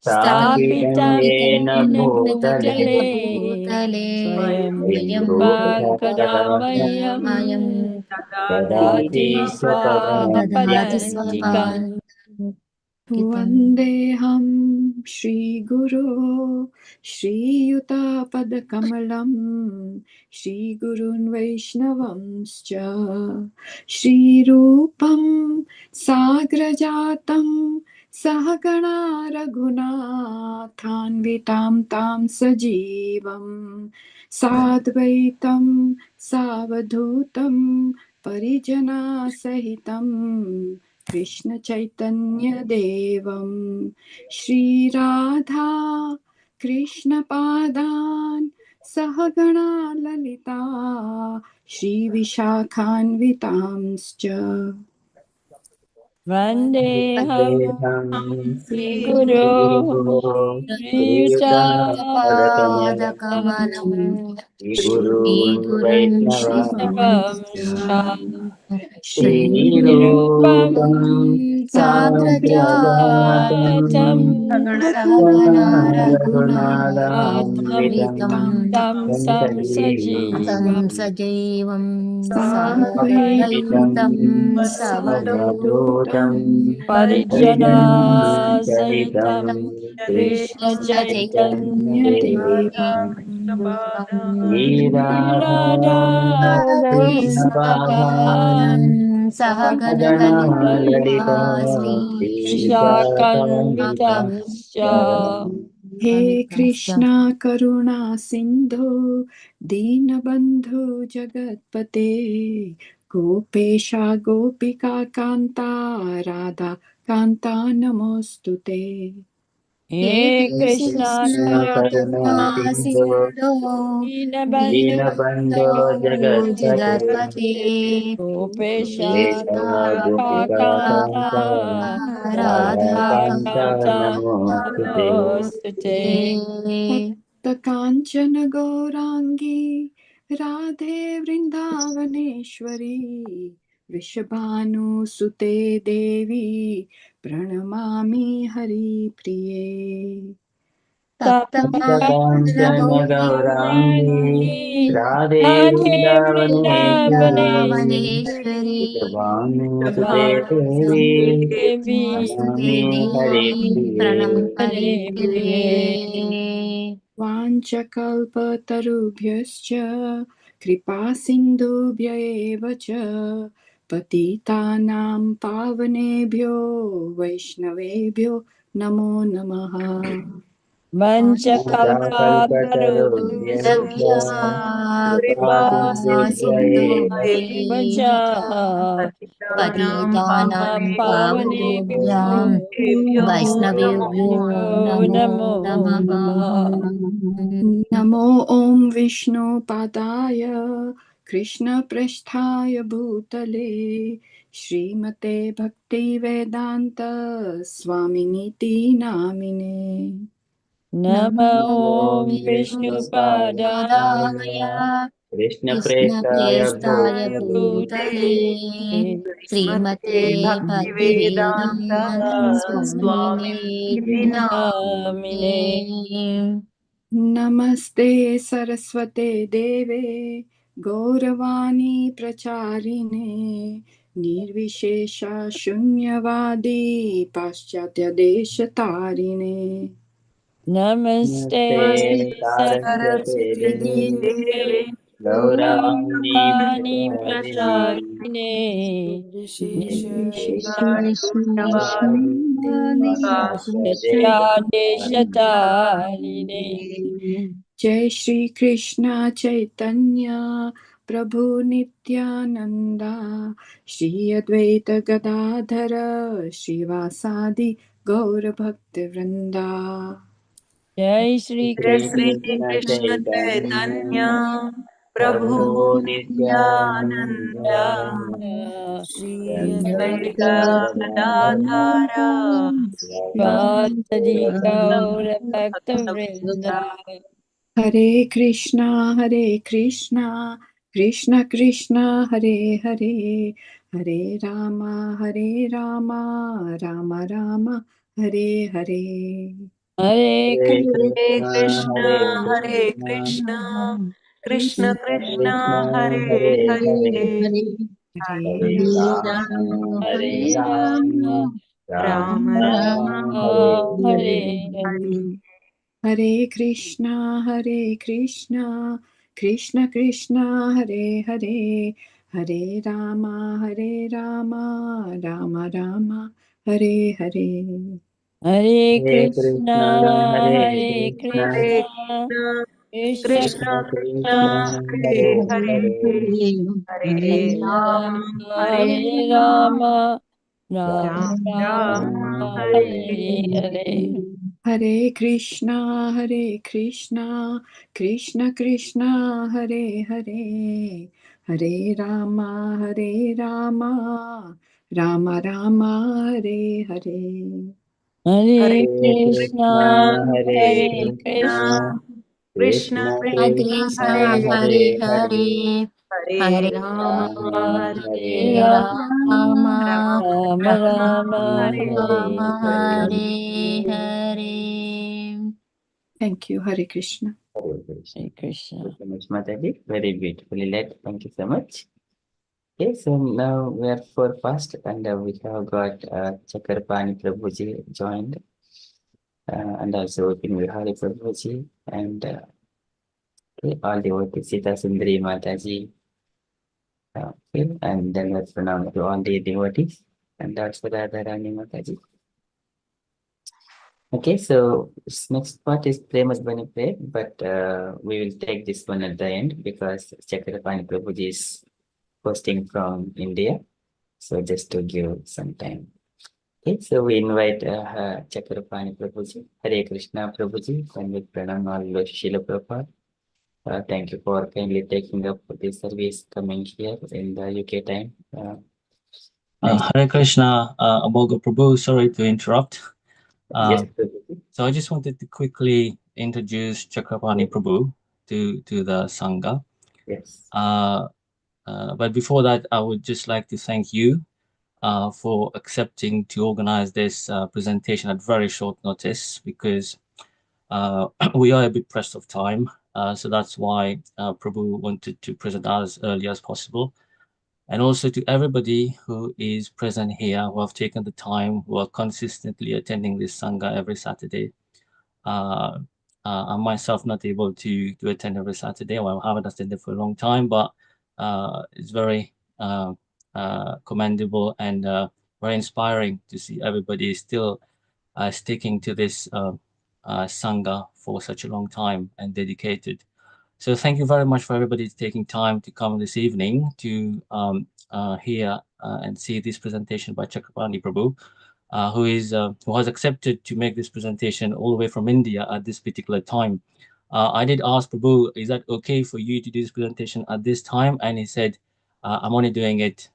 Sthapitam Sthapitam Yena Yena Bhutale Bhutale Swayam Rupa Rupa Kadamayam Dati Kadati Swapadantikam. Vandeham Shri Guru Shri Yuta Padakamalam Shri Gurun Vaishnavamscha Shri Rupam Sagrajatam Sahagana Raghunathanvitam Tam Sajivam Sadvaitam Savadhutam Parijana Sahitam Krishna Chaitanya देवं श्री राधा कृष्ण पादान् सहगणा ललिता श्री विशाखान्वितांश्च वन्देऽहं श्रीगुरो श्रीगुरो श्रीयुतापादकमलं श्रीगुरुं वैष्णवंश श्रीरूपं श्रीरूपं साग्रजातं साग्रजातं सहगणा रघुनाथान्वितं रघुनाथान्वितं तं तं सजीवम् सजीवं साद्वैतं साद्वैतं सवधूतं सवधूतं परिजनसहितं कृष्णचैतन्यदेवं कृष्णचैतन्यदेवं श्रीराधा कृष्णपादान् सहगणललिता ललिता श्रीविशाखान्वितांश्च विशाखान्वितंश्च हे कृष्णा करुणा सिंधु दीनबंधु जगतपते गोपेशा गोपिका कांता राधा कांता नमोस्तुते हे हे कृष्णा कृष्ण करुणा करुणा सिन्धो सिन्धो दीनबन्धो दीनबन्धो जगत्पते जगत्पते गोपेशा गोपेशा गोपिका कान्ता कान्ता राधा राधाकान्ता राधाकान्ता नमोऽस्तुते नमोऽस्तु ते तप्त कांचन गौरांगी राधे वृंदावनेश्वरी वृषभानुसुते देवी प्रणमामि हरिप्रिये तप्तकाञ्चन गौराङ्गी राधे राधे वृन्दावनेश्वरी वृन्दावनेश्वरी कृपाणुसुते देवी कृष्णभानुसुते देवी नमामि हरिप्रिये प्रणम हरे हरिप्रिये प्रिये वाञ्छकल्पतरुभ्यश्च कृपा सिन्धुभ्य एव च पतितानां पावनेभ्यो वैष्णवेभ्यो नमो नमः वंशकल्पातरुभ्यश्च कल्पतरुभ्यश्च कृपा कृपासिन्धुभ्य एव सिन्धुभ्ये वंशा पतितानां पावनेभ्यो पावनेभ्यां वैष्णवेभ्यो नमो नमो नमः नमः नमो ॐ विष्णुपादाय कृष्णप्रेष्ठाय भूतले श्रीमते भक्तिवेदान्त स्वामिनीति नामिने नमो ॐ विष्णुपादाय विष्णुपादाय कृष्णप्रेष्ठाय कृष्णप्रेष्ठाय भूतले भूतले श्रीमते भक्तिवेदान्त भक्तिवेदान्त स्वामिनीति स्वामिने नामिने नमः नमस्ते सरस्वते देवे गौरवाणी प्रचारिणे निर्विशेषा शून्यवादी पाश्चात्यदेशतारिणे नमस्ते नमस्ते सारस्वते सरस्वती देवे देवे गौरवाणी गौरवाणी प्रचारिणे प्रचारिणे निर्विशेषशून्यवादी पाश्चात्यादेशतारिणे जय श्री कृष्ण चैतन्य प्रभु नित्यानंदा श्री अद्वैत गदाधर श्रीवासादि गौर भक्त वृंदा जय श्री जय श्री श्री कृष्ण कृष्ण कृष्ण चैतन्य चैतन्य प्रभु प्रभु नित्यानंद नित्यानन्द श्री अद्वैत गदाधर गदाधर वासदि गौर भक्तवृंद भक्तवृंदा हरे कृष्णा कृष्णा कृष्ण हरे हरे हरे रामा राम राम हरे हरे हरे हरे हरे कृष्ण कृष्ण हरे हरे कृष्ण कृष्ण कृष्ण कृष्ण कृष्ण कृष्ण हरे हरे हरे हरे हरे हरे राम हरे हरे राम राम राम राम राम राम राम हरे हरे हरे हरे हरे कृष्णा कृष्ण कृष्ण हरे हरे हरे राम राम राम हरे हरे हरे हरे कृष्णा कृष्ण हरे हरे कृष्ण हरे Krishna Krishna Krishna Krishna Krishna Krishna Krishna Hare Hare Hare Hare Hare Hare Ram Ram Hare Hare Ram Ram Ram Ram Ram Ram Hare Hare. Hare Krishna, Krishna Krishna, Hare Hare, Hare Rama, Rama Rama, Hare Hare. Hare Hare Krishna, Krishna, Hare Hare Krishna, Krishna, Krishna Krishna Krishna Krishna, Hare Krishna Hare Hare Hare Hare, Hare Hare Hare Rama Rama, Hare Hare Hare Rama, Rama Rama Rama Rama Hare Hare Hare Rama Hare. Hare Hare. Thank you, Hare Krishna. Hare Krishna. Hare Krishna. Thank you so much, Mataji. Very beautifully led. Thank you so much. Okay, so now we are for fast, and we have got Chakrapani Prabhuji joined, and also Pinvihari Prabhuji, and okay, all devotees, Sita Sundari Mataji, okay, and then let's pronounce to all the devotees, and also Radharani Mataji. Okay, so this next part is Premas Bani Play, but we will take this one at the end because Chakrapani Prabhuji is hosting from India. So just to give some time. Okay, so we invite Chakrapani Prabhuji, Hare Krishna Prabhuji, and with Pranam all Srila Prabhupada. Thank you for kindly taking up this service coming here in the UK time. Hare Krishna, Abhoga Prabhu, sorry to interrupt. Yes, Prabhuji. So I just wanted to quickly introduce Chakrapani Prabhu to the Sangha. Yes. But before that, I would just like to thank you for accepting to organize this presentation at very short notice because we are a bit pressed of time. So that's why Prabhu wanted to present as early as possible. And also to everybody who is present here, who have taken the time, who are consistently attending this Sangha every Saturday. I'm myself not able to attend every Saturday. Well, I haven't attended for a long time, but it's very commendable and very inspiring to see everybody still sticking to this Sangha for such a long time and dedicated. So thank you very much for everybody taking time to come this evening to hear and see this presentation by Chakrapani Prabhu, who has accepted to make this presentation all the way from India at this particular time. I did ask Prabhu, is that okay for you to do this presentation at this time? And he said, I'm only doing it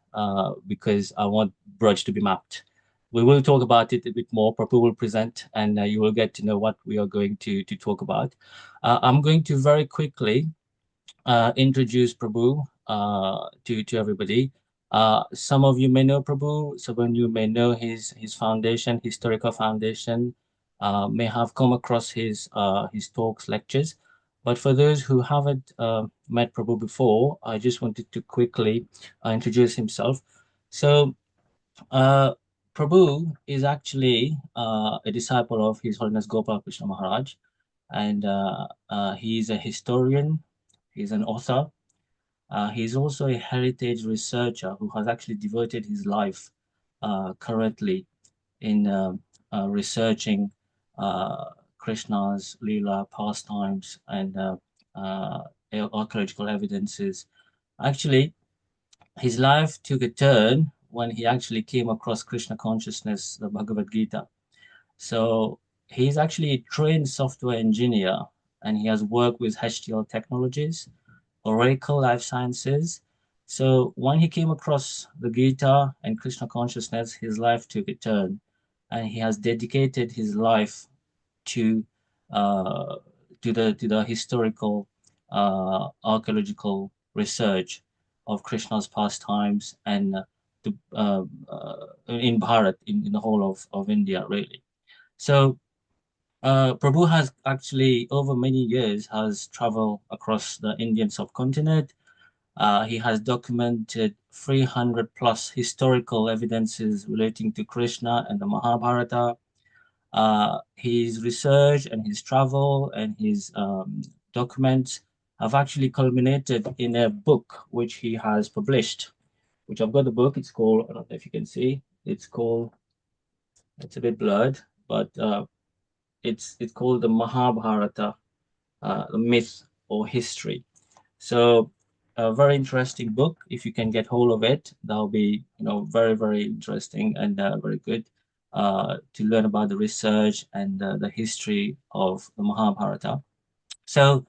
because I want Braj to be mapped. We will talk about it a bit more. Prabhu will present and you will get to know what we are going to talk about. I'm going to very quickly introduce Prabhu to everybody. Some of you may know Prabhu, some of you may know his foundation, Historica Foundation, may have come across his talks, lectures. But for those who haven't met Prabhu before, I just wanted to quickly introduce himself. So Prabhu is actually a disciple of His Holiness Gopal Krishna Maharaj, and he's a historian, he's an author, he's also a heritage researcher who has actually devoted his life currently in researching Krishna's Leela pastimes and archaeological evidences. Actually, his life took a turn when he actually came across Krishna consciousness, the Bhagavad Gita. So he's actually a trained software engineer and he has worked with HTL Technologies, Oracle Life Sciences. So when he came across the Gita and Krishna consciousness, his life took a turn and he has dedicated his life to the historical archaeological research of Krishna's pastimes and in Bharat, in the whole of India, really. So Prabhu has actually, over many years, has traveled across the Indian subcontinent. He has documented 300 plus historical evidences relating to Krishna and the Mahabharata. His research and his travel and his documents have actually culminated in a book which he has published, which I've got the book. It's called, I don't know if you can see, it's called, it's a bit blurred, but it's called the Mahabharata, the myth or history. So a very interesting book. If you can get hold of it, that'll be, very, very interesting and very good to learn about the research and the history of the Mahabharata. So,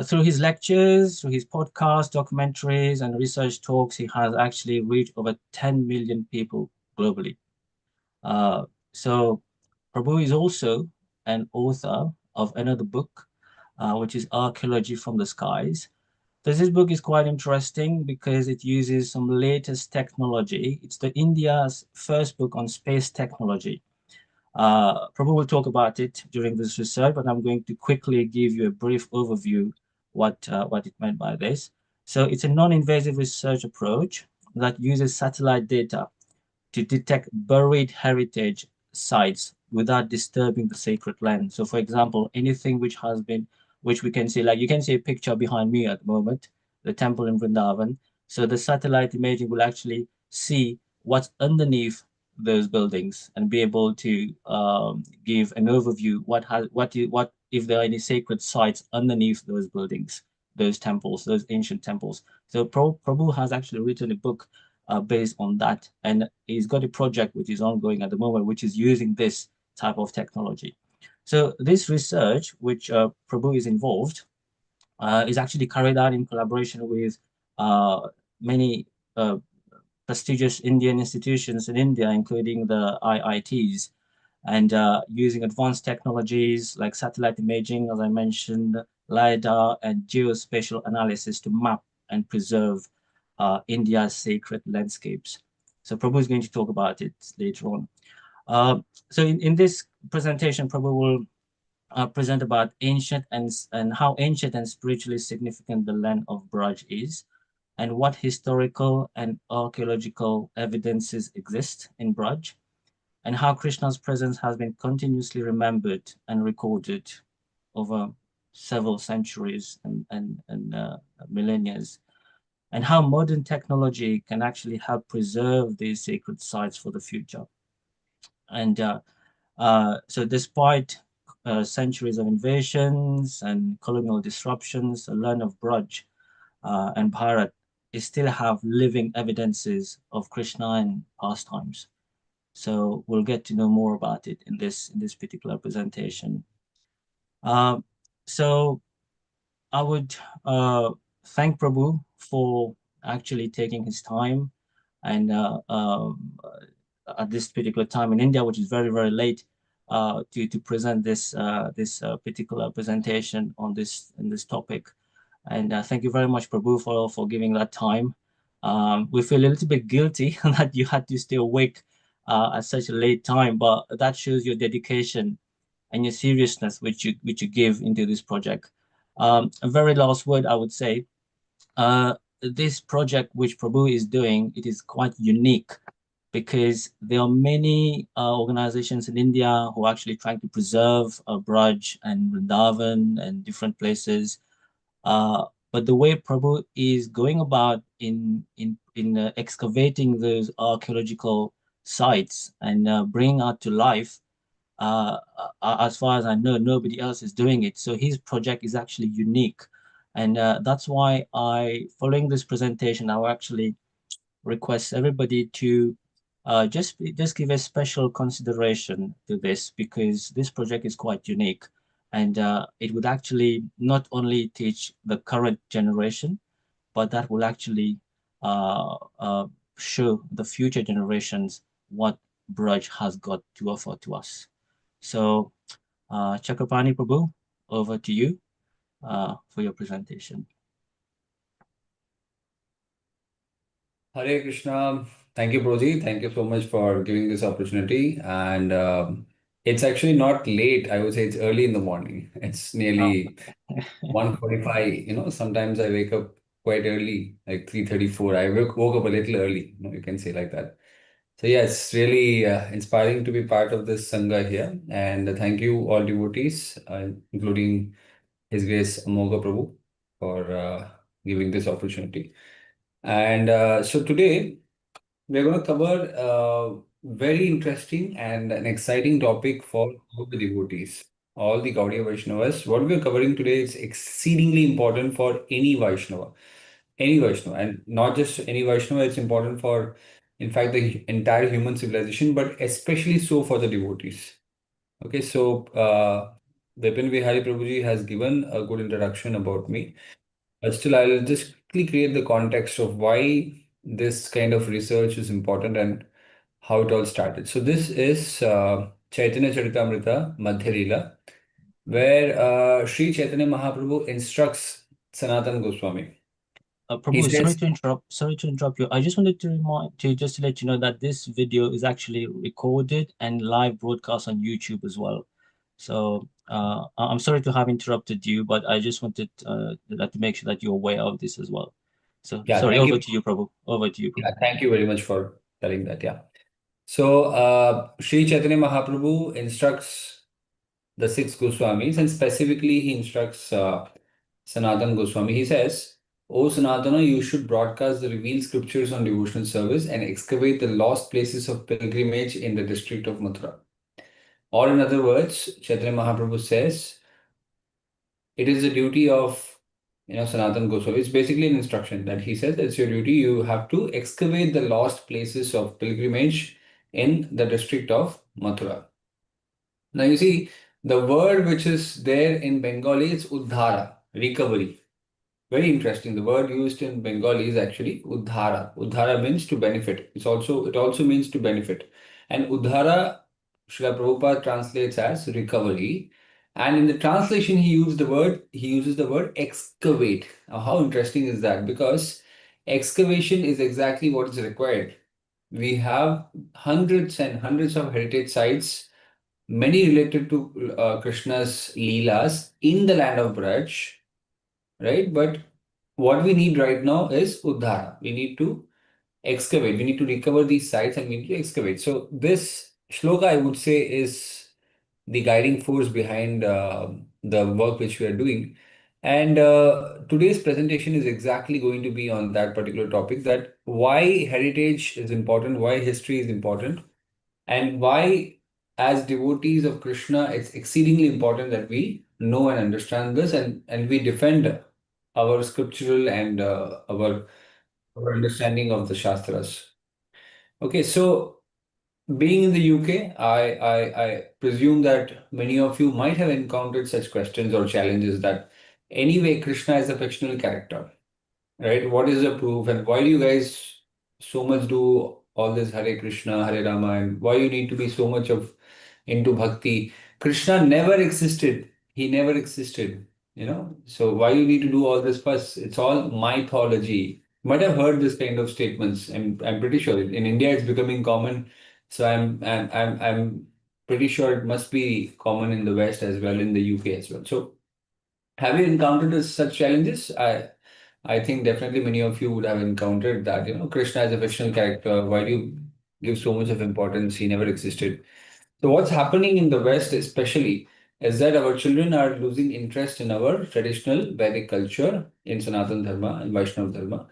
through his lectures, through his podcasts, documentaries, and research talks, he has actually reached over 10 million people globally. So, Prabhu is also an author of another book, which is Archaeology from the Skies. So this book is quite interesting because it uses some latest technology. It's the India's first book on space technology. Prabhu will talk about it during this research, but I'm going to quickly give you a brief overview what it meant by this. So it's a non-invasive research approach that uses satellite data to detect buried heritage sites without disturbing the sacred land. So, for example, anything which we can see, like you can see a picture behind me at the moment, the temple in Vrindavan. So the satellite imaging will actually see what's underneath those buildings and be able to give an overview what if there are any sacred sites underneath those buildings, those temples, those ancient temples. So Prabhu has actually written a book based on that. And he's got a project which is ongoing at the moment, which is using this type of technology. So this research, which Prabhu is involved, is actually carried out in collaboration with many prestigious Indian institutions in India, including the IITs, and using advanced technologies like satellite imaging, as I mentioned, LiDAR, and geospatial analysis to map and preserve India's sacred landscapes. So Prabhu is going to talk about it later on. So in this presentation, Prabhu will present about ancient and how ancient and spiritually significant the land of Braj is, and what historical and archaeological evidences exist in Braj, and how Krishna's presence has been continuously remembered and recorded over several centuries and millennia, and how modern technology can actually help preserve these sacred sites for the future. And so despite centuries of invasions and colonial disruptions, the land of Braj and Bharat still have living evidences of Krishna and pastimes. So we'll get to know more about it in this particular presentation. So I would thank Prabhu for actually taking his time and at this particular time in India, which is very, very late, to present this particular presentation on this topic. And thank you very much, Prabhu, for giving that time. We feel a little bit guilty that you had to stay awake at such a late time, but that shows your dedication and your seriousness which you give into this project. A very last word I would say, this project which Prabhu is doing, it is quite unique because there are many organizations in India who are actually trying to preserve Braj and Vrindavan and different places. But the way Prabhu is going about in excavating those archaeological sites and bringing out to life, as far as I know, nobody else is doing it. So his project is actually unique. And that's why following this presentation, I will actually request everybody to just give a special consideration to this, because this project is quite unique. And it would actually not only teach the current generation, but that will actually show the future generations what Braj has got to offer to us. So, Chakrapani Prabhu, over to you for your presentation. Hare Krishna. Thank you, Proji. Thank you so much for giving this opportunity. And it's actually not late. I would say it's early in the morning. It's nearly 1:45. Sometimes I wake up quite early, like 3:34. I woke up a little early, you can say like that. So yeah, it's really inspiring to be part of this Sangha here. And thank you all devotees, including His Grace Amoga Prabhu, for giving this opportunity. And so today we're going to cover a very interesting and an exciting topic for all the devotees, all the Gaudiya Vaishnavas. What we're covering today is exceedingly important for any Vaishnava. any Vaishnava, and not just any Vaishnava, it's important for, in fact, the entire human civilization, but especially so for the devotees. Okay, so Vipin Vihari Prabhuji has given a good introduction about me, but still I'll just quickly create the context of why this kind of research is important and how it all started. So this is Chaitanya Charitamrita Madhya Leela, where Sri Chaitanya Mahaprabhu instructs Sanatan Goswami. He Prabhu, says, sorry to interrupt you. I just wanted to just to let you know that this video is actually recorded and live broadcast on YouTube as well. So I'm sorry to have interrupted you, but I just wanted to make sure that you're aware of this as well. So yeah, sorry, thank over you. to you, Prabhu. Over to you, Prabhu. Yeah, thank you very much for telling that. Yeah. So Sri Chaitanya Mahaprabhu instructs the six Goswamis, and specifically he instructs Sanatan Goswami. He says, O Sanatana, you should broadcast the revealed scriptures on devotional service and excavate the lost places of pilgrimage in the district of Mathura. Or in other words, Chaitanya Mahaprabhu says, it is the duty of Sanatan Goswami. It's basically an instruction that he says it's your duty. You have to excavate the lost places of pilgrimage in the district of Mathura. Now you see the word which is there in Bengali is uddhara, recovery. Very interesting. The word used in Bengali is actually uddhara. Uddhara means to benefit. It also means to benefit. And uddhara, Srila Prabhupada translates as recovery. And in the translation, he uses the word excavate. Now, how interesting is that? Because excavation is exactly what is required. We have hundreds and hundreds of heritage sites, many related to Krishna's Leelas in the land of Braj, right? But what we need right now is uddhara. We need to excavate. We need to recover these sites and we need to excavate. So this shloka, I would say, is the guiding force behind the work which we are doing. And today's presentation is exactly going to be on that particular topic, that why heritage is important, why history is important, and why, as devotees of Krishna, it's exceedingly important that we know and understand this, and we defend our scriptural and our understanding of the Shastras. Okay, so being in the UK, I presume that many of you might have encountered such questions or challenges that anyway, Krishna is a fictional character, right? What is the proof, and why do you guys so much do all this Hare Krishna, Hare Rama, and why you need to be so much of into bhakti? Krishna never existed. He never existed. So why you need to do all this fuss? It's all mythology. You might have heard this kind of statements, and I'm pretty sure in India it's becoming common. So I'm pretty sure it must be common in the West as well, in the UK as well. So have you encountered such challenges? I think definitely many of you would have encountered that, Krishna is a fictional character. Why do you give so much of importance? He never existed. So what's happening in the West especially is that our children are losing interest in our traditional Vedic culture, in Sanatan Dharma and Vaishnava Dharma.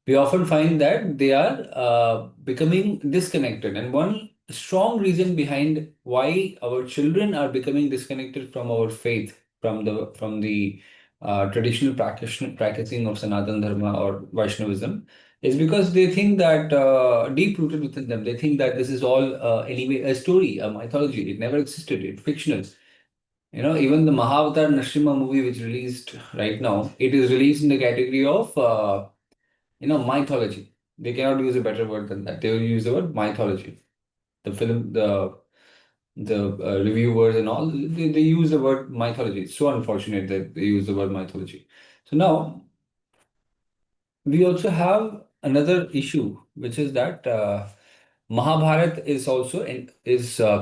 We often find that they are becoming disconnected. And one strong reason behind why our children are becoming disconnected from our faith, from the traditional practicing of Sanatan Dharma or Vaishnavism, is because they think that deep rooted within them, they think that this is all anyway a story, a mythology. It never existed. It's fictional. Even the Mahavatar Nrsimha movie, which released right now, it is released in the category of mythology. They cannot use a better word than that. They will use the word mythology. The film, the reviewers and all, they use the word mythology. It's so unfortunate that they use the word mythology. So now we also have another issue, which is that Mahabharat is also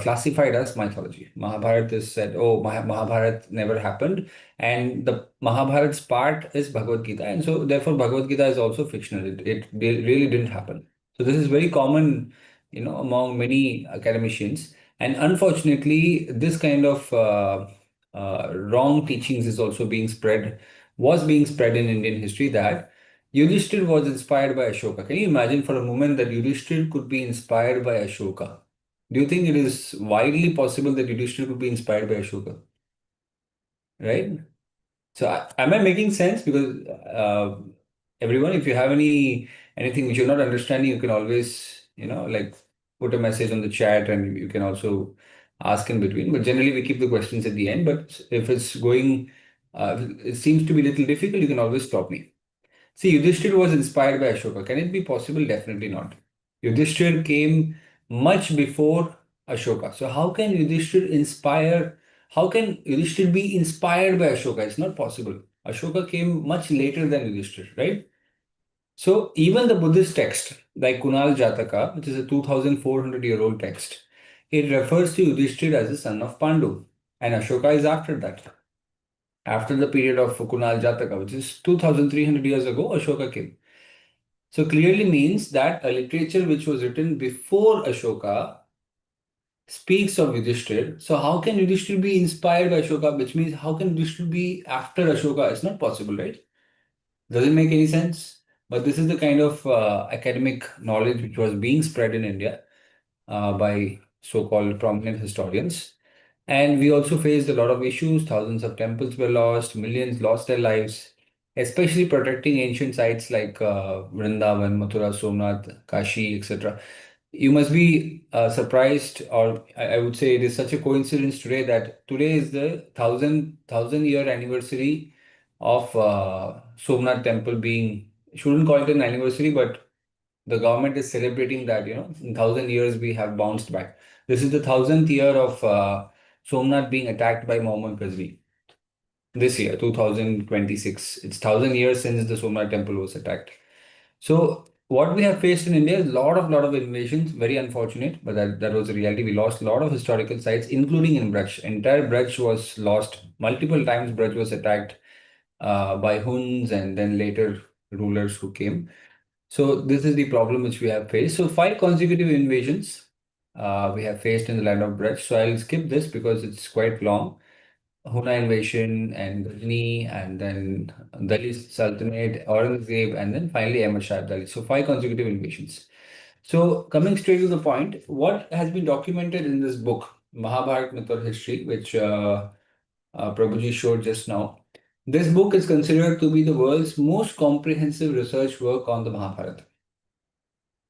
classified as mythology. Mahabharat is said, oh, Mahabharat never happened, and the Mahabharat's part is Bhagavad Gita, and so therefore Bhagavad Gita is also fictional. It really didn't happen. So this is very common, among many academicians, and unfortunately, this kind of wrong teachings is also was being spread in Indian history, that Yudhishthir was inspired by Ashoka. Can you imagine for a moment that Yudhishthir could be inspired by Ashoka? Do you think it is widely possible that Yudhishthir could be inspired by Ashoka? Right? So am I making sense? Because everyone, if you have anything which you're not understanding, you can always, like put a message on the chat, and you can also ask in between. But generally, we keep the questions at the end. But if it's going, it seems to be a little difficult, you can always stop me. See, Yudhishthir was inspired by Ashoka. Can it be possible? Definitely not. Yudhishthir came much before Ashoka. So how can Yudhishthir be inspired by Ashoka? It's not possible. Ashoka came much later than Yudhishthir, right? So even the Buddhist text, like Kunal Jataka, which is a 2,400-year-old text, it refers to Yudhishthir as the son of Pandu, and Ashoka is after that. After the period of Kunal Jataka, which is 2,300 years ago, Ashoka came. So clearly means that a literature which was written before Ashoka speaks of Yudhishthir. So how can Yudhishthir be inspired by Ashoka? Which means how can Yudhishthir be after Ashoka? It's not possible, right? Doesn't make any sense. But this is the kind of academic knowledge which was being spread in India by so-called prominent historians. And we also faced a lot of issues. Thousands of temples were lost, millions lost their lives, especially protecting ancient sites like Vrindavan, Mathura, Somnath, Kashi, etc. You must be surprised, or I would say it is such a coincidence today that today is the thousand-year anniversary of Somnath temple being, shouldn't call it an anniversary, but the government is celebrating that, in 1,000 years we have bounced back. This is the 1,000th year of Somnath being attacked by Muhammad Ghazvi. This year, 2026. It's 1,000 years since the Somnath temple was attacked. So what we have faced in India is a lot of invasions, very unfortunate, but that was the reality. We lost a lot of historical sites, including in Braj. Entire Braj was lost. Multiple times Braj was attacked by Huns and then later rulers who came. So this is the problem which we have faced. So 5 consecutive invasions we have faced in the land of Braj. So I'll skip this because it's quite long. Huna invasion and Ghazni, and then Delhi Sultanate, Aurangzeb, and then finally Ahmad Shah Delhi. So 5 consecutive invasions. So coming straight to the point, what has been documented in this book, Mahabharata Myth or History, which Prabhuji showed just now. This book is considered to be the world's most comprehensive research work on the Mahabharata.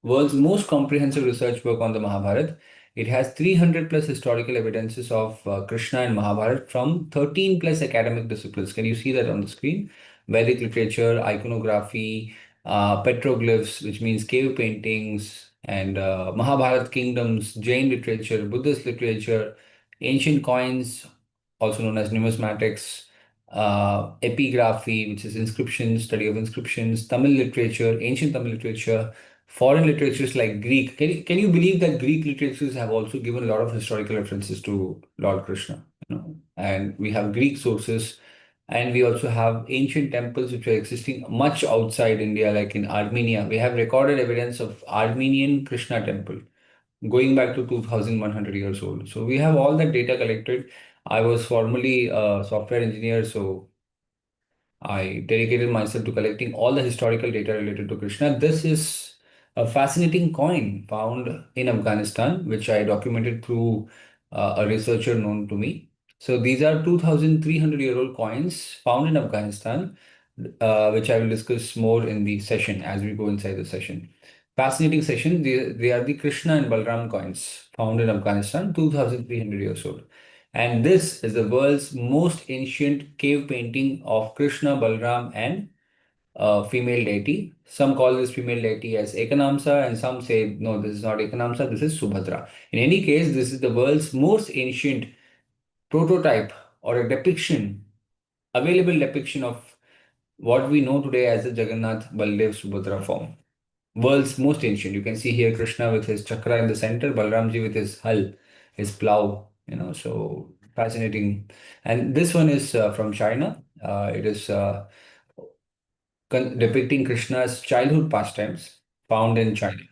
World's most comprehensive research work on the Mahabharata. It has 300 plus historical evidences of Krishna and Mahabharata from 13 plus academic disciplines. Can you see that on the screen? Vedic literature, iconography, petroglyphs, which means cave paintings, and Mahabharata kingdoms, Jain literature, Buddhist literature, ancient coins, also known as numismatics, epigraphy, which is inscriptions, study of inscriptions, Tamil literature, ancient Tamil literature, foreign literatures like Greek. Can you believe that Greek literatures have also given a lot of historical references to Lord Krishna? And we have Greek sources, and we also have ancient temples which are existing much outside India, like in Armenia. We have recorded evidence of Armenian Krishna temple going back to 2,100 years old. So we have all that data collected. I was formerly a software engineer, so I dedicated myself to collecting all the historical data related to Krishna. This is a fascinating coin found in Afghanistan, which I documented through a researcher known to me. So these are 2,300-year-old coins found in Afghanistan, which I will discuss more in the session as we go inside the session. Fascinating session. They are the Krishna and Balram coins found in Afghanistan, 2,300 years old. And this is the world's most ancient cave painting of Krishna, Balram, and female deity. Some call this female deity as Ekanamsa, and some say, no, this is not Ekanamsa, this is Subhadra. In any case, this is the world's most ancient prototype or a depiction, available depiction of what we know today as the Jagannath Baldev Subhadra form. World's most ancient. You can see here Krishna with his chakra in the center, Balramji with his hull, his plow, so fascinating. And this one is from China. It is depicting Krishna's childhood pastimes found in China.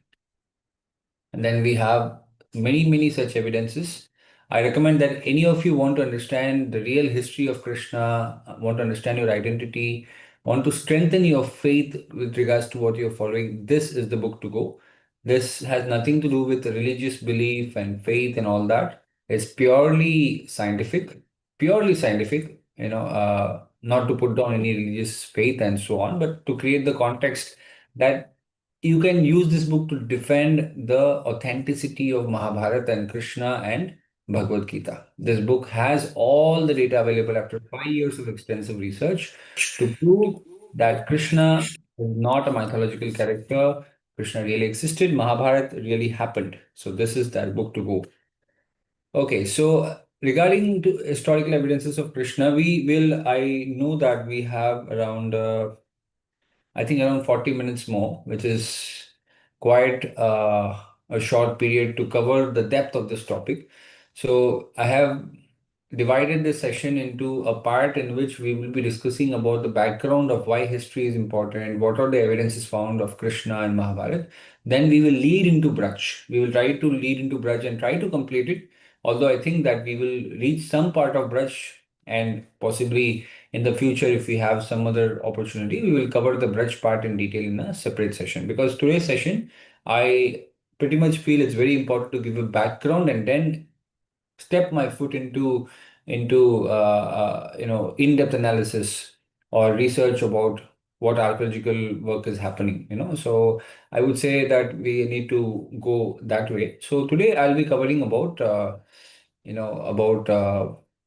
And then we have many such evidences. I recommend that any of you want to understand the real history of Krishna, want to understand your identity, want to strengthen your faith with regards to what you're following, this is the book to go. This has nothing to do with religious belief and faith and all that. It's purely scientific, not to put down any religious faith and so on, but to create the context that you can use this book to defend the authenticity of Mahabharata and Krishna and Bhagavad Gita. This book has all the data available after 5 years of extensive research to prove that Krishna is not a mythological character. Krishna really existed. Mahabharata really happened. So this is that book to go. Okay, so regarding to historical evidences of Krishna, I know that we have around, I think around 40 minutes more, which is quite a short period to cover the depth of this topic. So I have divided this session into a part in which we will be discussing about the background of why history is important, what are the evidences found of Krishna and Mahabharata. Then we will lead into Braj. We will try to lead into Braj and try to complete it. Although I think that we will reach some part of Braj, and possibly in the future, if we have some other opportunity, we will cover the Braj part in detail in a separate session. Because today's session, I pretty much feel it's very important to give a background and then step my foot into in-depth analysis or research about what archaeological work is happening. So I would say that we need to go that way. So today I'll be covering about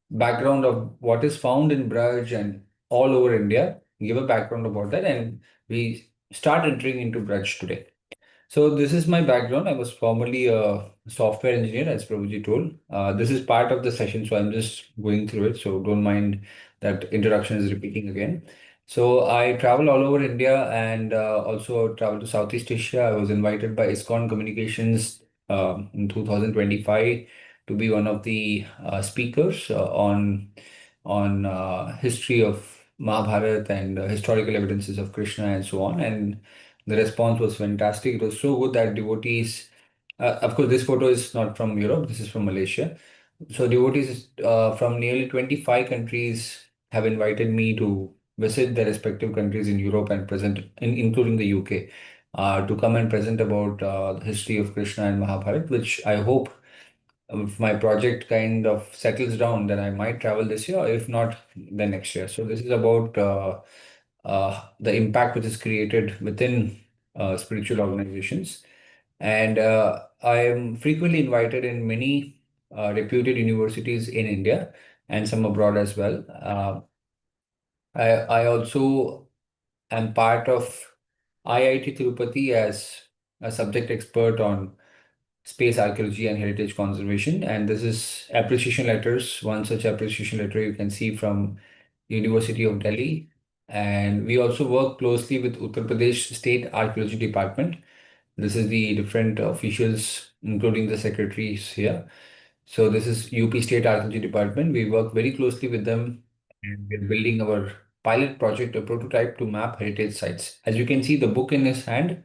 background of what is found in Braj and all over India, give a background about that, and we start entering into Braj today. So this is my background. I was formerly a software engineer, as Prabhuji told. This is part of the session, so I'm just going through it. So don't mind that introduction is repeating again. So I travel all over India and also travel to Southeast Asia. I was invited by ISKCON Communications in 2025 to be one of the speakers on history of Mahabharata and historical evidences of Krishna and so on. And the response was fantastic. It was so good that devotees, of course, this photo is not from Europe, this is from Malaysia. So devotees from nearly 25 countries have invited me to visit their respective countries in Europe and present, including the UK, to come and present about the history of Krishna and Mahabharata, which I hope if my project kind of settles down, then I might travel this year, or if not, then next year. So this is about the impact which is created within spiritual organizations. And I am frequently invited in many reputed universities in India and some abroad as well. I also am part of IIT Tirupati as a subject expert on space archaeology and heritage conservation. And this is appreciation letters. One such appreciation letter you can see from University of Delhi. And we also work closely with Uttar Pradesh State Archaeology Department. This is the different officials, including the secretaries here. So this is UP State Archaeology Department. We work very closely with them and we're building our pilot project, a prototype to map heritage sites. As you can see, the book in his hand,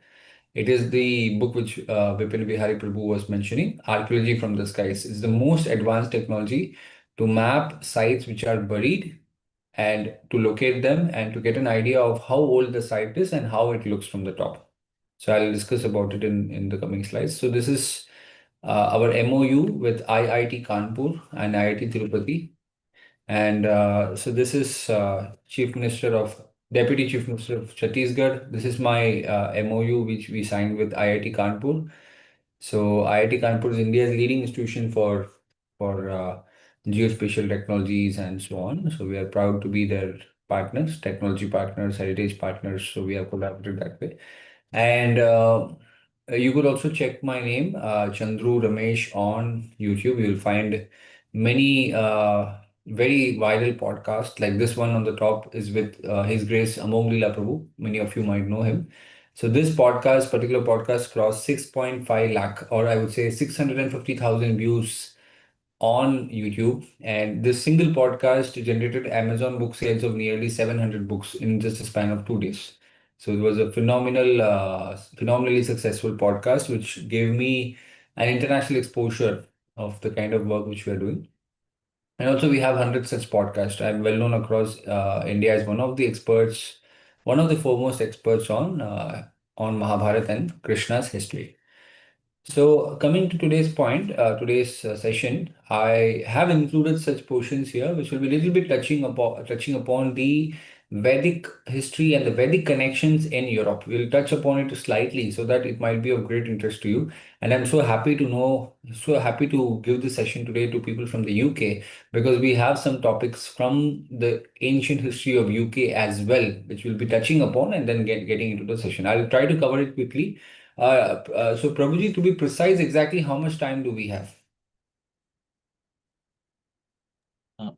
it is the book which Vipin Bihari Prabhu was mentioning, Archaeology from the Skies. It's the most advanced technology to map sites which are buried and to locate them and to get an idea of how old the site is and how it looks from the top. So I'll discuss about it in the coming slides. So this is our MOU with IIT Kanpur and IIT Tirupati. And so this is Deputy Chief Minister of Chhattisgarh. This is my MOU which we signed with IIT Kanpur. So IIT Kanpur is India's leading institution for geospatial technologies and so on. So we are proud to be their partners, technology partners, heritage partners. So we have collaborated that way. And you could also check my name, Chandru Ramesh, on YouTube. You will find many very viral podcasts. Like this one on the top is with His Grace Among Leela Prabhu. Many of you might know him. So this particular podcast crossed 6.5 lakh, or I would say 650,000 views on YouTube. And this single podcast generated Amazon book sales of nearly 700 books in just a span of 2 days. So it was a phenomenally successful podcast, which gave me an international exposure of the kind of work which we are doing. And also we have hundreds such podcasts. I'm well known across India as one of the experts, one of the foremost experts on Mahabharata and Krishna's history. So coming to today's point, today's session, I have included such portions here, which will be a little bit touching upon the Vedic history and the Vedic connections in Europe. We'll touch upon it slightly so that it might be of great interest to you. And I'm so happy to give this session today to people from the UK, because we have some topics from the ancient history of UK as well, which we'll be touching upon and then getting into the session. I'll try to cover it quickly. So Prabhuji, to be precise, exactly how much time do we have?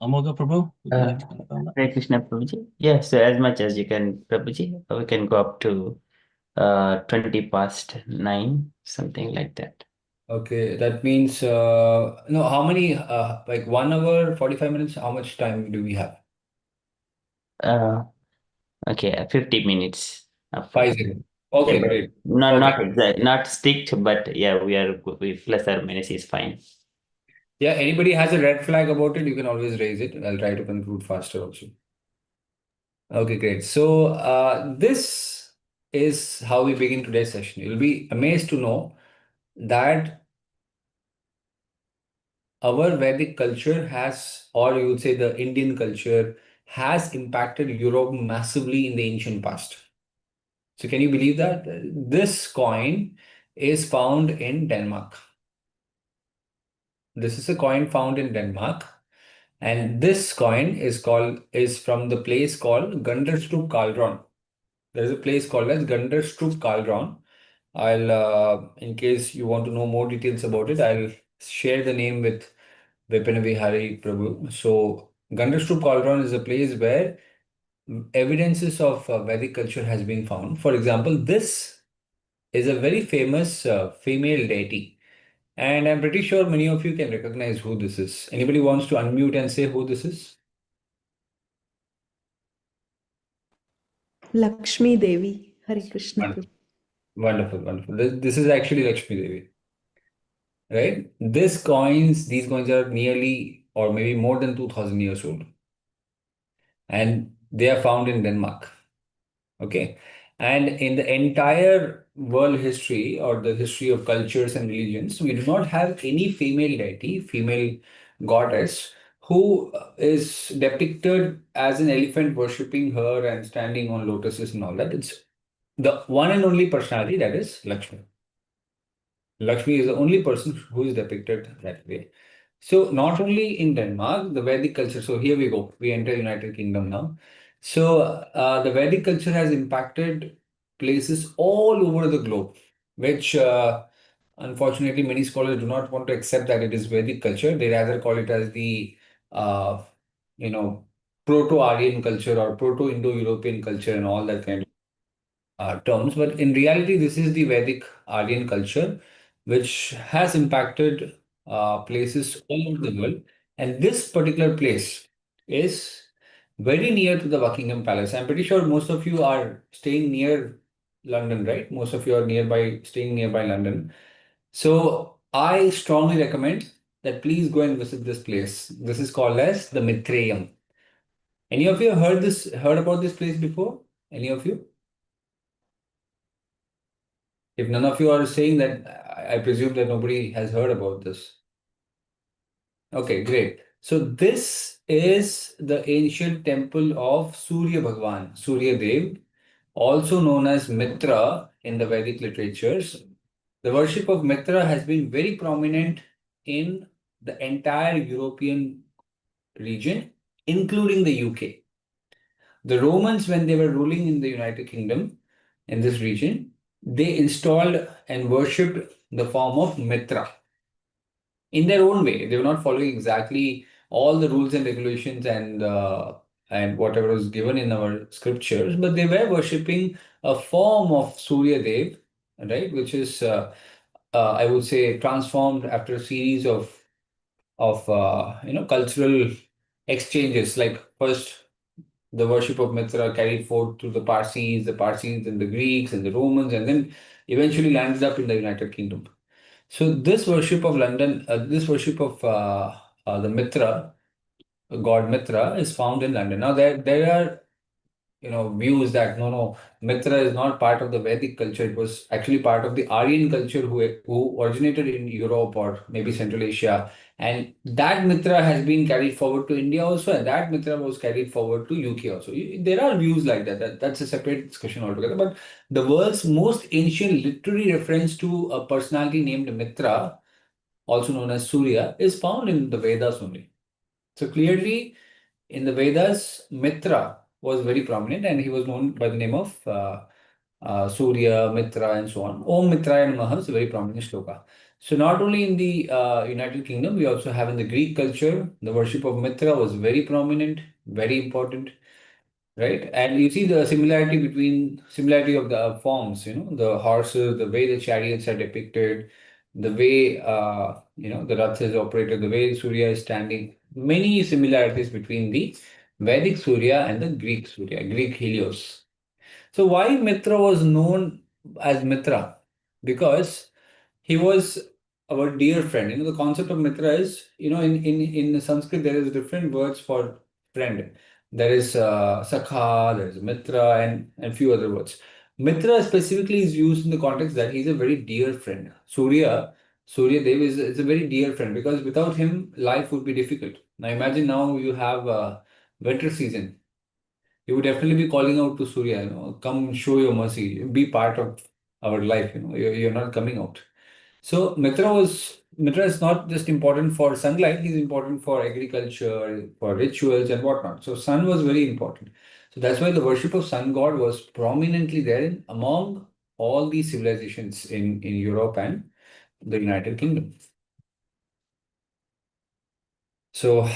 Amoga Prabhu, would you like to confirm that? Hare Krishna, Prabhuji. Yeah, so as much as you can, Prabhuji, we can go up to 20 past 9, something like that. Okay, that means no, how many like 1 hour, 45 minutes, how much time do we have? Okay, 50 minutes. After. 50. Okay, Yeah, but great. not Okay. exact, not strict, but yeah, we plus or minus is fine. Yeah, anybody has a red flag about it, you can always raise it. I'll try to conclude faster also. Okay, great. So this is how we begin today's session. You'll be amazed to know that our Vedic culture has, or you would say the Indian culture, has impacted Europe massively in the ancient past. So can you believe that? This coin is found in Denmark. This is a coin found in Denmark, and this coin is from the place called Gunderstrup Kaldron. There is a place called as Gunderstrup Kaldron. In case you want to know more details about it, I'll share the name with Vipin Vihari Prabhu. So Gunderstrup Cauldron is a place where evidences of Vedic culture has been found. For example, this is a very famous female deity, and I'm pretty sure many of you can recognize who this is. Anybody wants to unmute and say who this is? Lakshmi Devi. Hare Krishna. Wonderful, wonderful, wonderful. This is actually Lakshmi Devi, right? These coins are nearly or maybe more than 2000 years old, and they are found in Denmark. Okay. And in the entire world history or the history of cultures and religions, we do not have any female deity, female goddess, who is depicted as an elephant worshipping her and standing on lotuses and all that. It's the one and only personality, that is Lakshmi. Lakshmi is the only person who is depicted that way. So not only in Denmark, the Vedic culture. So here we go. We enter United Kingdom now. So the Vedic culture has impacted places all over the globe, which unfortunately many scholars do not want to accept that it is Vedic culture. They rather call it as the uh, Proto-Aryan culture or Proto-Indo-European culture and all that kind of terms, but in reality, this is the Vedic Aryan culture, which has impacted places all over the world. And this particular place is very near to the Buckingham Palace. I'm pretty sure most of you are staying near London, right? Most of you are staying nearby London. So I strongly recommend that please go and visit this place. This is called as the Mithraeum. Any of you heard about this place before? Any of you? If none of you are saying that, I presume that nobody has heard about this. Okay, great. So this is the ancient temple of Surya Bhagwan, Surya Dev, also known as Mitra in the Vedic literatures. The worship of Mitra has been very prominent in the entire European region, including the UK. The Romans, when they were ruling in the United Kingdom, in this region, they installed and worshipped the form of Mitra in their own way. They were not following exactly all the rules and regulations and whatever was given in our scriptures, but they were worshipping a form of Surya Dev, right, which is I would say transformed after a series of cultural exchanges. Like first the worship of Mitra carried forth through the Parsis and the Greeks and the Romans, and then eventually landed up in the United Kingdom. So this worship of this worship of the Mitra, god Mitra, is found in London. Now there are views that no, Mitra is not part of the Vedic culture. It was actually part of the Aryan culture who originated in Europe or maybe Central Asia. And that Mitra has been carried forward to India also, and that Mitra was carried forward to UK also. There are views like that. That's a separate discussion altogether. But the world's most ancient literary reference to a personality named Mitra, also known as Surya, is found in the Vedas only. So clearly, in the Vedas, Mitra was very prominent, and he was known by the name of Surya, Mitra, and so on. Om Mitraya Namaha is a very prominent shloka. So not only in the United Kingdom, we also have in the Greek culture, the worship of Mitra was very prominent, very important, right? And you see the similarity of the forms, the horses, the way the chariots are depicted, the way, the Rath is operated, the way Surya is standing, many similarities between the Vedic Surya and the Greek Surya, Greek Helios. So why Mitra was known as Mitra? Because he was our dear friend. The concept of Mitra is, in Sanskrit, there is different words for friend. There is Sakha, there is Mitra, and few other words. Mitra specifically is used in the context that he's a very dear friend. Surya Dev is a very dear friend because without him, life would be difficult. Now imagine now you have winter season. You would definitely be calling out to Surya, come show your mercy, be part of our life, you're not coming out. So Mitra is not just important for sunlight, he's important for agriculture, for rituals and whatnot. So sun was very important. So that's why the worship of sun god was prominently there among all these civilizations in Europe and the United Kingdom. So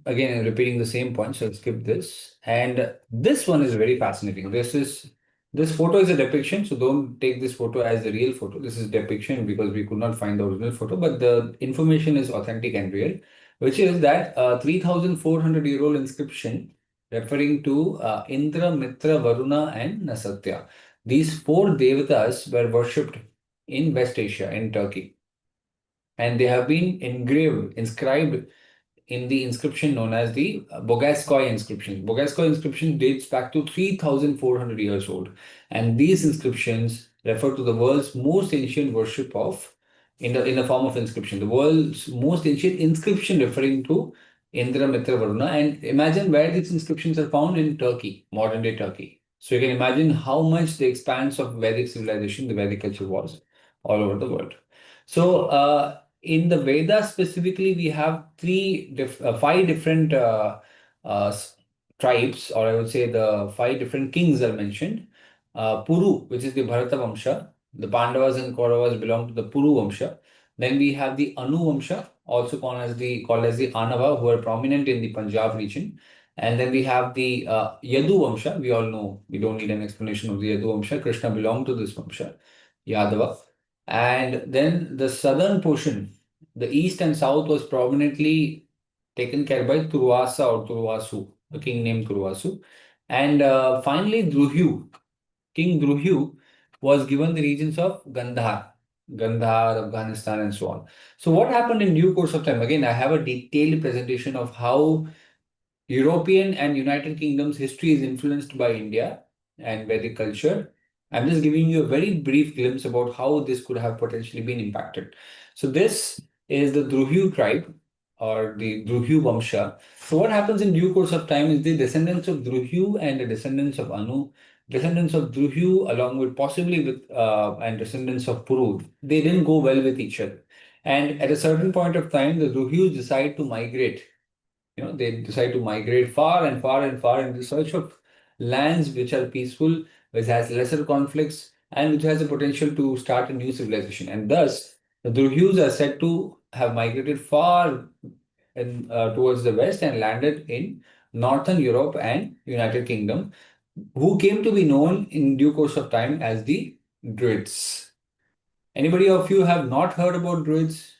again, I'm repeating the same point, so I'll skip this. And this one is very fascinating. This photo is a depiction, so don't take this photo as the real photo. This is depiction because we could not find the original photo, but the information is authentic and real, which is that 3,400-year-old inscription referring to Indra, Mitra, Varuna, and Nasatya. These four devatas were worshipped in West Asia, in Turkey. And they have been inscribed in the inscription known as the Bogaskoy inscription. Bogaskoy inscription dates back to 3,400 years old. And these inscriptions refer to the world's most ancient worship in the form of inscription. The world's most ancient inscription referring to Indra, Mitra, Varuna. And imagine where these inscriptions are found in Turkey, modern day Turkey. So you can imagine how much the expanse of Vedic civilization, the Vedic culture was all over the world. So, in the Vedas specifically, we have five different tribes, or I would say the five different kings are mentioned. Puru, which is the Bharata Vamsha. The Pandavas and Kauravas belong to the Puru Vamsha. Then we have the Anu Vamsha, also called as the Anava, who are prominent in the Punjab region. And then we have the Yadu Vamsha. We all know, we don't need an explanation of the Yadu Vamsha. Krishna belonged to this Vamsha, Yadava. And then the southern portion, the east and south, was prominently taken care by Turvasa or Turvasu, a king named Turvasu. And finally, King Druhyu was given the regions of Gandhar, Afghanistan, and so on. So what happened in due course of time? Again, I have a detailed presentation of how European and United Kingdom's history is influenced by India and Vedic culture. I'm just giving you a very brief glimpse about how this could have potentially been impacted. So this is the Druhyu tribe or the Druhyu Vamsha. So what happens in due course of time is the descendants of Druhyu and the descendants of Anu, descendants of Druhyu along with possibly with and descendants of Puru, they didn't go well with each other. And at a certain point of time, the Druhyus decide to migrate. They decide to migrate far and far and far in the search of lands which are peaceful, which has lesser conflicts, and which has the potential to start a new civilization. And thus, the Druhyus are said to have migrated far towards the west and landed in Northern Europe and United Kingdom, who came to be known in due course of time as the Druids. Anybody of you have not heard about Druids?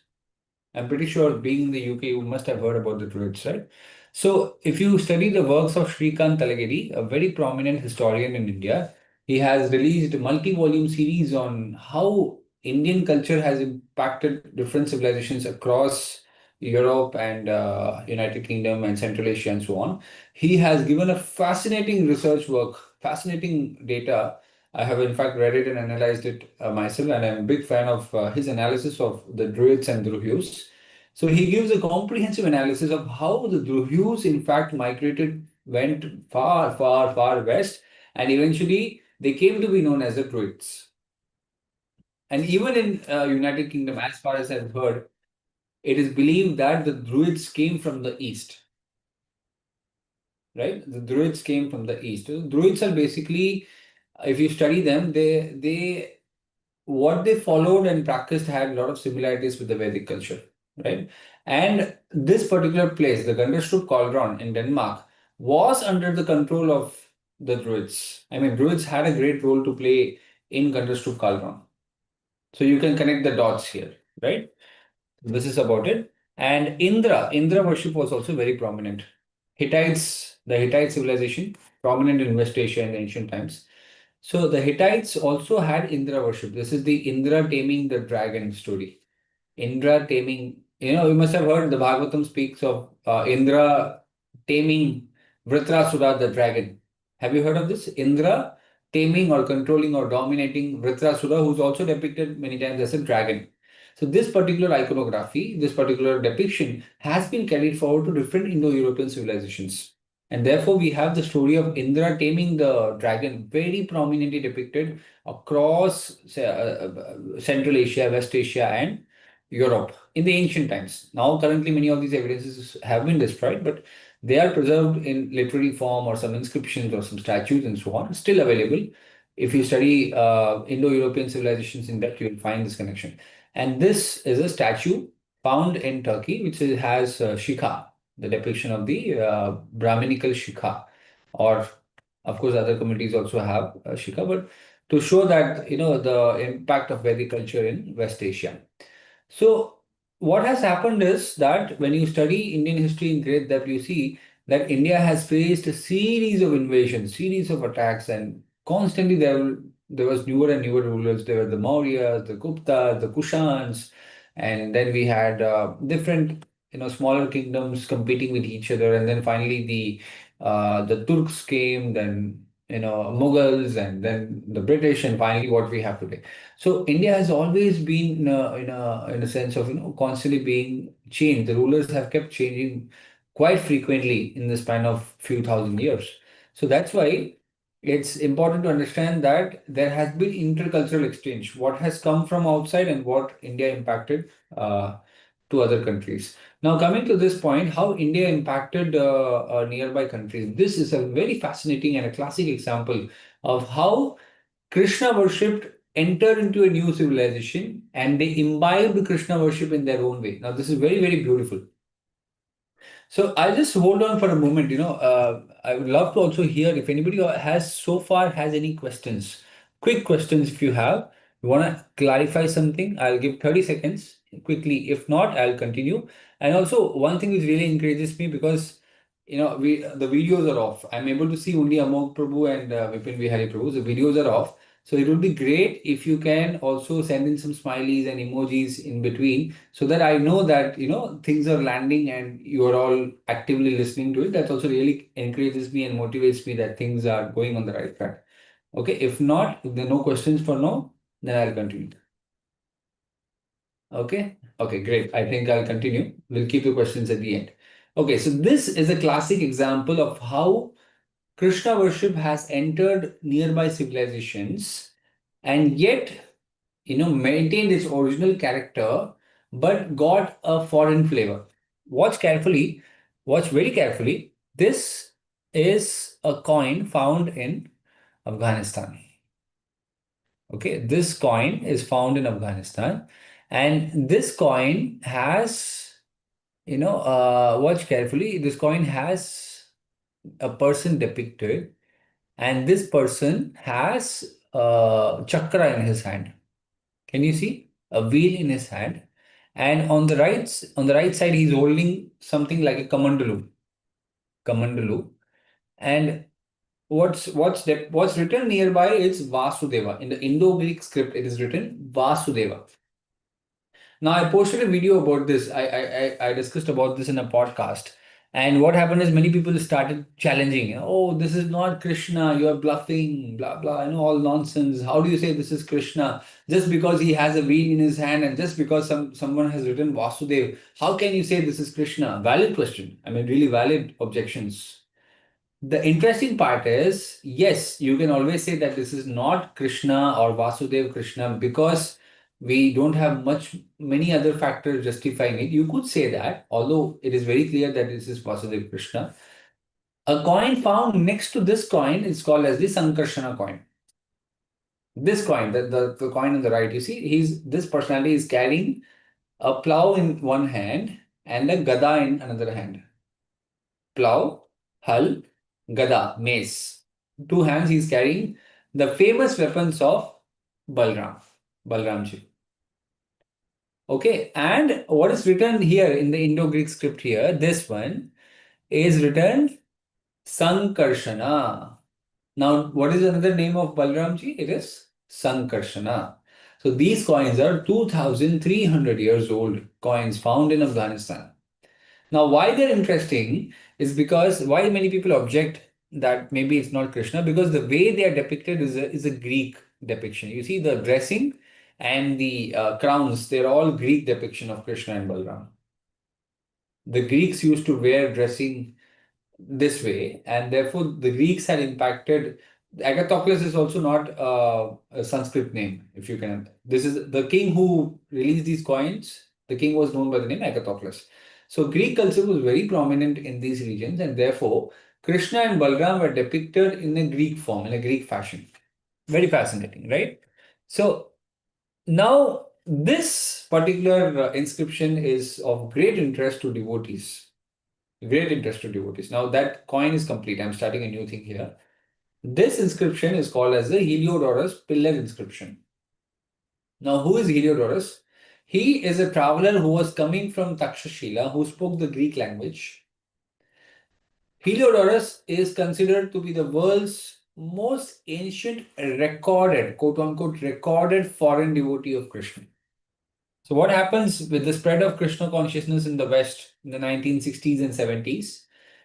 I'm pretty sure being in the UK, you must have heard about the Druids, right? So if you study the works of Shrikant Talagiri, a very prominent historian in India, he has released a multi-volume series on how Indian culture has impacted different civilizations across Europe and United Kingdom and Central Asia and so on. He has given a fascinating research work, fascinating data. I have in fact read it and analyzed it myself, and I'm a big fan of his analysis of the Druids and Druhyus. So he gives a comprehensive analysis of how the Druhyus in fact migrated, went far, far, far west, and eventually they came to be known as the Druids. And even in United Kingdom, as far as I've heard, it is believed that the Druids came from the east. Right? The Druids came from the east. The Druids are basically, if you study them, they what they followed and practiced had a lot of similarities with the Vedic culture, right? And this particular place, the Ganderstrup Cauldron in Denmark, was under the control of the Druids. I mean, Druids had a great role to play in Ganderstrup Cauldron. So you can connect the dots here, right? This is about it. And Indra worship was also very prominent. Hittites, the Hittite civilization, prominent in West Asia in ancient times. So the Hittites also had Indra worship. This is the Indra taming the dragon story. Indra taming, you must have heard the Bhagavatam speaks of Indra taming Vritrasura the dragon. Have you heard of this? Indra taming or controlling or dominating Vritrasura, who's also depicted many times as a dragon. So this particular iconography, this particular depiction has been carried forward to different Indo-European civilizations. And therefore, we have the story of Indra taming the dragon very prominently depicted across Central Asia, West Asia, and Europe in the ancient times. Now, currently, many of these evidences have been destroyed, but they are preserved in literary form or some inscriptions or some statues and so on, still available. If you study Indo-European civilizations in depth, you will find this connection. And this is a statue found in Turkey, which has Shikha, the depiction of the Brahminical Shikha, or of course, other communities also have Shikha, but to show that, the impact of Vedic culture in West Asia. So what has happened is that when you study Indian history in great depth, you see that India has faced a series of invasions, series of attacks, and constantly there was newer and newer rulers. There were the Mauryas, the Guptas, the Kushans, and then we had different smaller kingdoms competing with each other, and then finally the Turks came, then Mughals, and then the British, and finally what we have today. So India has always been in a sense of constantly being changed. The rulers have kept changing quite frequently in the span of few thousand years. So that's why it's important to understand that there has been intercultural exchange. What has come from outside and what India impacted to other countries. Now, coming to this point, how India impacted nearby countries. This is a very fascinating and a classic example of how Krishna worshipped entered into a new civilization and they imbibed Krishna worship in their own way. Now, this is very, very beautiful. So I'll just hold on for a moment. I would love to also hear if anybody has any questions, quick questions if you have. You want to clarify something, I'll give 30 seconds quickly. If not, I'll continue. And also one thing which really encourages me because the videos are off. I'm able to see only Amog Prabhu and Vipin Vihari Prabhu. The videos are off. So it would be great if you can also send in some smileys and emojis in between so that I know that, things are landing and you are all actively listening to it. That also really encourages me and motivates me that things are going on the right track. Okay. If not, if there are no questions for now, then I'll continue. Okay. Okay, great. I think I'll continue. We'll keep the questions at the end. Okay. So this is a classic example of how Krishna worship has entered nearby civilizations and yet, maintained its original character, but got a foreign flavor. Watch carefully, watch very carefully. This is a coin found in Afghanistan. Okay, this coin is found in Afghanistan, and this coin has, watch carefully, this coin has a person depicted, and this person has a chakra in his hand. Can you see a wheel in his hand? And on the right side, he's holding something like a kamandalu. And what's written nearby is Vasudeva. In the Indo-Greek script, it is written Vasudeva. Now, I posted a video about this. I discussed about this in a podcast. And what happened is many people started challenging, oh, this is not Krishna, you are bluffing, blah, blah, all nonsense. How do you say this is Krishna? Just because he has a wheel in his hand and just because someone has written Vasudev, how can you say this is Krishna? Valid question. I mean, really valid objections. The interesting part is, yes, you can always say that this is not Krishna or Vasudev Krishna because we don't have many other factors justifying it. You could say that, although it is very clear that this is Vasudev Krishna. A coin found next to this coin is called as the Sankarshana coin. This coin, the coin on the right, you see, this personality is carrying a plow in one hand and a gada in another hand. Plow, hull, gada, mace. Two hands he is carrying the famous weapons of Balramji. Okay, and what is written here in the Indo-Greek script here, this one is written Sankarshana. Now, what is another name of Balramji? It is Sankarshana. So these coins are 2,300 years old coins found in Afghanistan. Now, why they're interesting is because why many people object that maybe it's not Krishna, because the way they are depicted is a Greek depiction. You see the dressing and the crowns, they're all Greek depiction of Krishna and Balram. The Greeks used to wear dressing this way, and therefore the Greeks had impacted. Agathocles is also not a Sanskrit name, if you can. This is the king who released these coins. The king was known by the name Agathocles. So Greek culture was very prominent in these regions, and therefore Krishna and Balram were depicted in a Greek form, in a Greek fashion. Very fascinating, right? So now this particular inscription is of great interest to devotees. Great interest to devotees. Now that coin is complete. I'm starting a new thing here. This inscription is called as the Heliodorus pillar inscription. Now, who is Heliodorus? He is a traveler who was coming from Takshashila, who spoke the Greek language. Heliodorus is considered to be the world's most ancient recorded, quote unquote, recorded foreign devotee of Krishna. So what happens with the spread of Krishna consciousness in the West in the 1960s and 70s?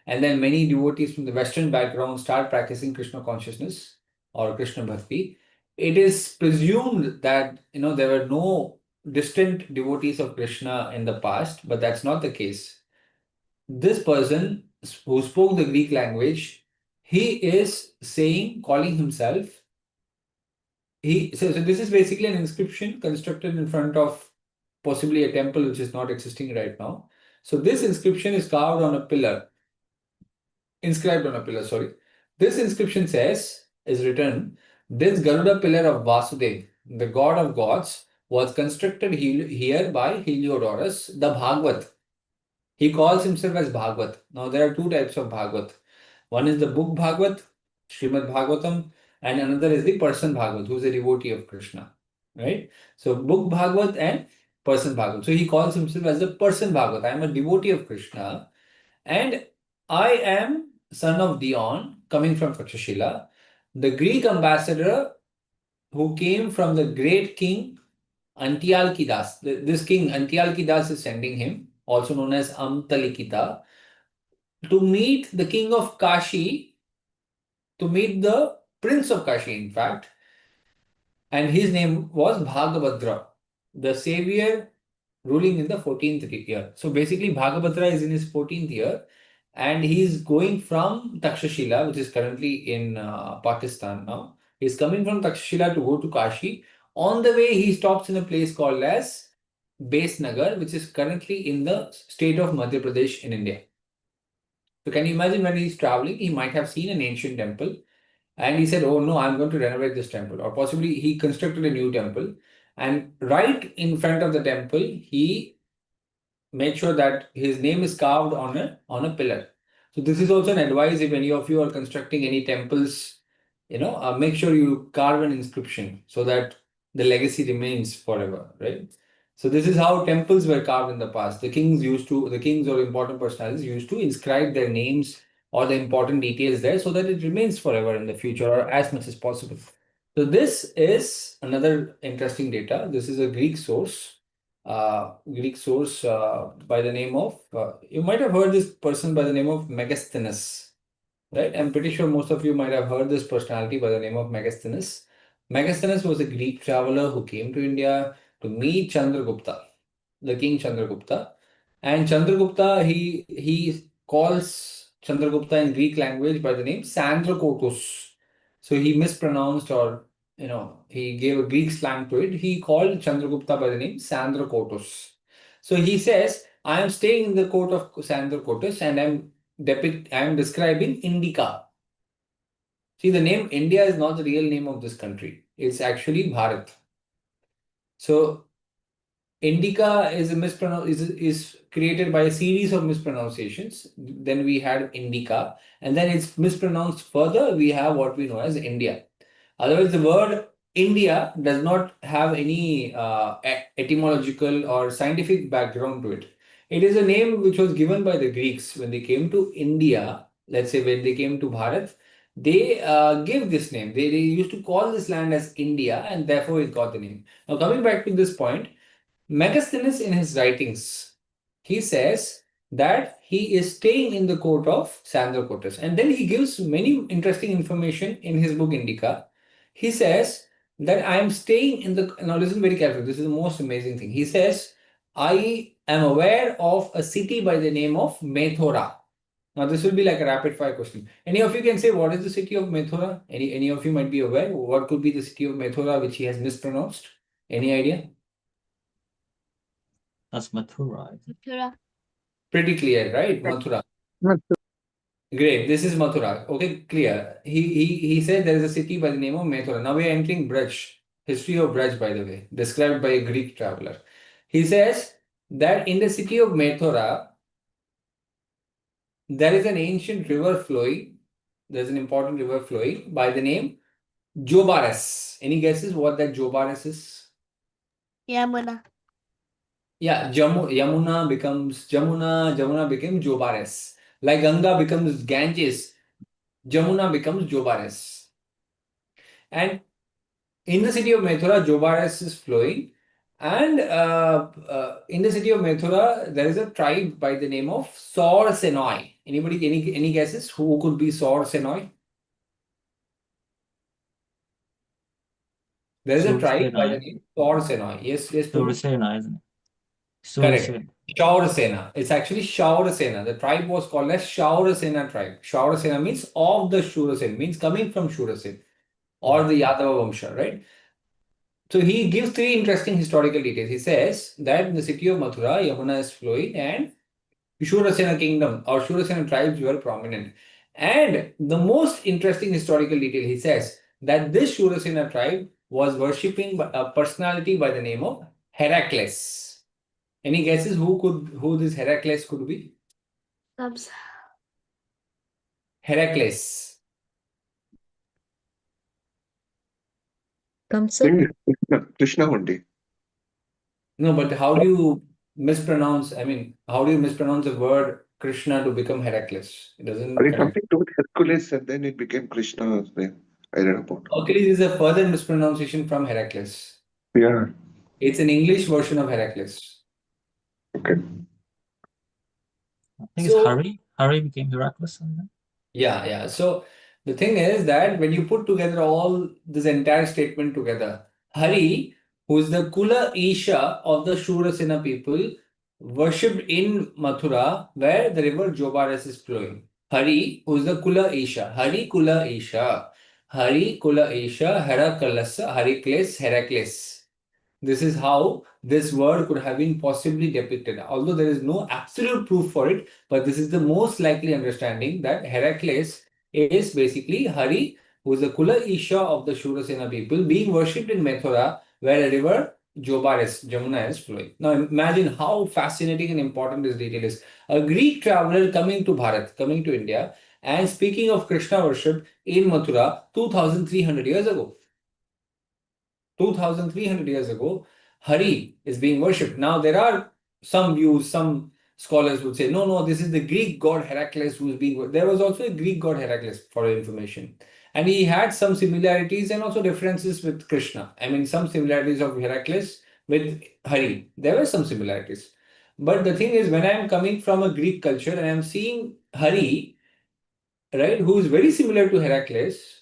And then many devotees from the Western background start practicing Krishna consciousness or Krishna Bhakti. It is presumed that there were no distant devotees of Krishna in the past, but that's not the case. This person who spoke the Greek language, he is calling himself. So this is basically an inscription constructed in front of possibly a temple which is not existing right now. So this inscription is carved on a pillar. Inscribed on a pillar, sorry. This inscription is written, this Garuda pillar of Vasudev, the god of gods, was constructed here by Heliodorus, the Bhagavad. He calls himself as Bhagavad. Now there are two types of Bhagavad. One is the book Bhagavad, Srimad Bhagavatam, and another is the person Bhagavad, who is a devotee of Krishna. Right? So book Bhagavad and person Bhagavad. So he calls himself as the person Bhagavad. I am a devotee of Krishna and I am son of Dion, coming from Takshashila, the Greek ambassador who came from the great king Antialkidas. This king Antialkidas is sending him, also known as Amtalikita, to meet the king of Kashi, to meet the prince of Kashi, in fact. And his name was Bhagabhadra, the savior ruling in the 14th year. So basically, Bhagabhadra is in his 14th year and he's going from Takshashila, which is currently in Pakistan now. He's coming from Takshashila to go to Kashi. On the way, he stops in a place called as Besnagar, which is currently in the state of Madhya Pradesh in India. So can you imagine when he's traveling, he might have seen an ancient temple and he said, oh no, I'm going to renovate this temple. Or possibly he constructed a new temple. And right in front of the temple, he made sure that his name is carved on a pillar. So this is also an advice if any of you are constructing any temples, make sure you carve an inscription so that the legacy remains forever, right? So this is how temples were carved in the past. The kings or important personalities used to inscribe their names or the important details there so that it remains forever in the future or as much as possible. So this is another interesting data. This is a Greek source. Greek source by the name of, you might have heard this person by the name of Megasthenes, right? I'm pretty sure most of you might have heard this personality by the name of Megasthenes. Megasthenes was a Greek traveler who came to India to meet Chandragupta, the king Chandragupta. And Chandragupta, he calls Chandragupta in Greek language by the name Sandrakotos. So he mispronounced, or he gave a Greek slang to it. He called Chandragupta by the name Sandrakotos. So he says, I am staying in the court of Sandrakotos and I am describing Indica. See, the name India is not the real name of this country. It's actually Bharat. So Indica is is created by a series of mispronunciations. Then we had Indica, and then it's mispronounced further. We have what we know as India. Otherwise, the word India does not have any etymological or scientific background to it. It is a name which was given by the Greeks when they came to India. Let's say when they came to Bharat, they gave this name. They used to call this land as India, and therefore it got the name. Now, coming back to this point, Megasthenes in his writings, he says that he is staying in the court of Sandrakotas. And then he gives many interesting information in his book Indica. He says that I am staying in the, now listen very carefully, this is the most amazing thing. He says, I am aware of a city by the name of Methora. Now this will be like a rapid fire question. Any of you can say what is the city of Methora? Any of you might be aware what could be the city of Methora which he has mispronounced? Any idea? That's Mathura. Mathura. Pretty clear, right? Mathura. Great. This is Mathura. Okay, clear. He said there is a city by the name of Mathura. Now we are entering Braj. History of Braj, by the way, described by a Greek traveler. He says that in the city of Mathura, there is an ancient river flowing. There's an important river flowing by the name Jobares. Any guesses what that Jobares is? Yamuna. Yeah, Yamuna becomes Jamuna, Jamuna became Jobares. Like Ganga becomes Ganges, Jamuna becomes Jobares. And in the city of Mathura, Jobares is flowing. And in the city of Mathura, there is a tribe by the name of Saur Senoi. Anybody, any guesses who could be Saur Senoi? There is a tribe by the name Saur Senoi. Yes, Surasena, isn't it? Correct. Shaurasena. It's actually Shaurasena. The tribe was called as Shaurasena tribe. Shaurasena means of the Shurasen, means coming from Shurasen or the Yadava Vamsha, right? So he gives three interesting historical details. He says that in the city of Mathura, Yamuna is flowing and Shurasena kingdom or Shurasena tribes were prominent. And the most interesting historical detail, he says that this Shurasena tribe was worshipping a personality by the name of Heracles. Any guesses who this Heracles could be? Kamsa. Heracles. Kamsa? Krishna Hundi. No, but how do you mispronounce? I mean, how do you mispronounce the word Krishna to become Heracles? It doesn't. It's something to do with Hercules, and then it became Krishna. I read about. Hercules is a further mispronunciation from Heracles. Yeah. It's an English version of Heracles. Okay. I think it's Hari. Hari became Heracles. Yeah. So the thing is that when you put together all this entire statement together, Hari, who is the Kula Isha of the Shurasena people, worshipped in Mathura where the river Jobares is flowing. Hari, who is the Kula Isha. Hari Kula Isha. Hari Kula Isha, Heracles, Heracles. This is how this word could have been possibly depicted. Although there is no absolute proof for it, but this is the most likely understanding that Heracles is basically Hari, who is the Kula Isha of the Shurasena people, being worshipped in Mathura, where a river Jobares, Jamuna, is flowing. Now imagine how fascinating and important this detail is. A Greek traveler coming to Bharat, coming to India, and speaking of Krishna worship in Mathura 2,300 years ago. 2,300 years ago, Hari is being worshipped. Now, there are some views, some scholars would say, no, this is the Greek god Heracles who is being worshipped. There was also a Greek god Heracles, for your information. And he had some similarities and also differences with Krishna. I mean, some similarities of Heracles with Hari. There were some similarities. But the thing is, when I'm coming from a Greek culture and I'm seeing Hari, right, who is very similar to Heracles,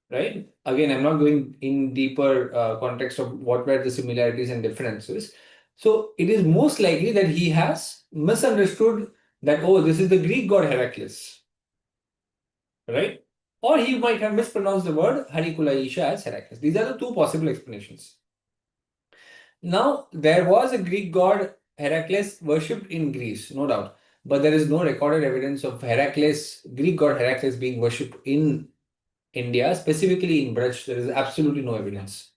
right? Again, I'm not going in deeper context of what were the similarities and differences. So it is most likely that he has misunderstood that, oh, this is the Greek god Heracles, right? Or he might have mispronounced the word Harikulaisha as Heracles. These are the two possible explanations. Now, there was a Greek god Heracles worshipped in Greece, no doubt, but there is no recorded evidence of Heracles, Greek god Heracles being worshipped in India, specifically in Braj. There is absolutely no evidence.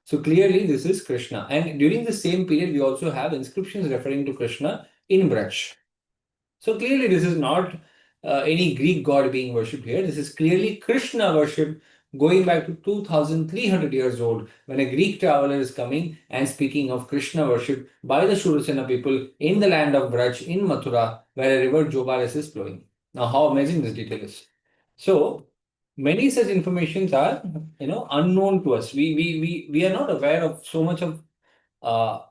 So clearly, this is Krishna. And during the same period, we also have inscriptions referring to Krishna in Braj. So clearly, this is not any Greek god being worshipped here. This is clearly Krishna worship going back to 2300 years old when a Greek traveler is coming and speaking of Krishna worship by the Shurasena people in the land of Braj in Mathura, where a river Jobalis is flowing. Now, how amazing this detail is. So, many such informations are unknown to us. We are not aware of so much of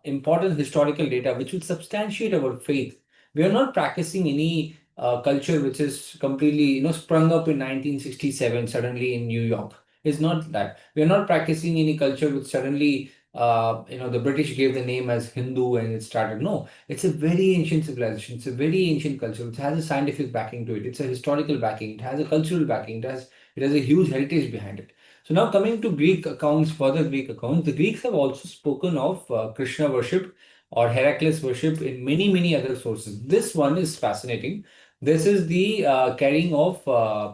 important historical data which would substantiate our faith. We are not practicing any culture which is completely sprung up in 1967 suddenly in New York. It's not that. We are not practicing any culture which suddenly the British gave the name as Hindu and it started. No, it's a very ancient civilization. It's a very ancient culture which has a scientific backing to it. It's a historical backing. It has a cultural backing. It has a huge heritage behind it. So now coming to Greek accounts, further Greek accounts, the Greeks have also spoken of Krishna worship or Heracles worship in many, many other sources. This one is fascinating. This is the carrying of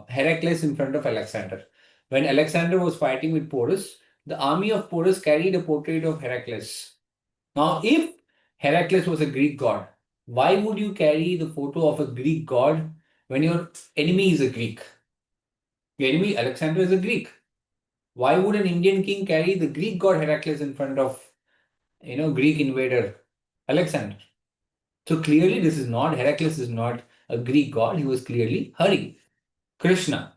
Heracles in front of Alexander. When Alexander was fighting with Porus, the army of Porus carried a portrait of Heracles. Now, if Heracles was a Greek god, why would you carry the photo of a Greek god when your enemy is a Greek? Your enemy, Alexander, is a Greek. Why would an Indian king carry the Greek god Heracles in front of, Greek invader Alexander? So clearly, this is not Heracles is not a Greek god. He was clearly Hari, Krishna.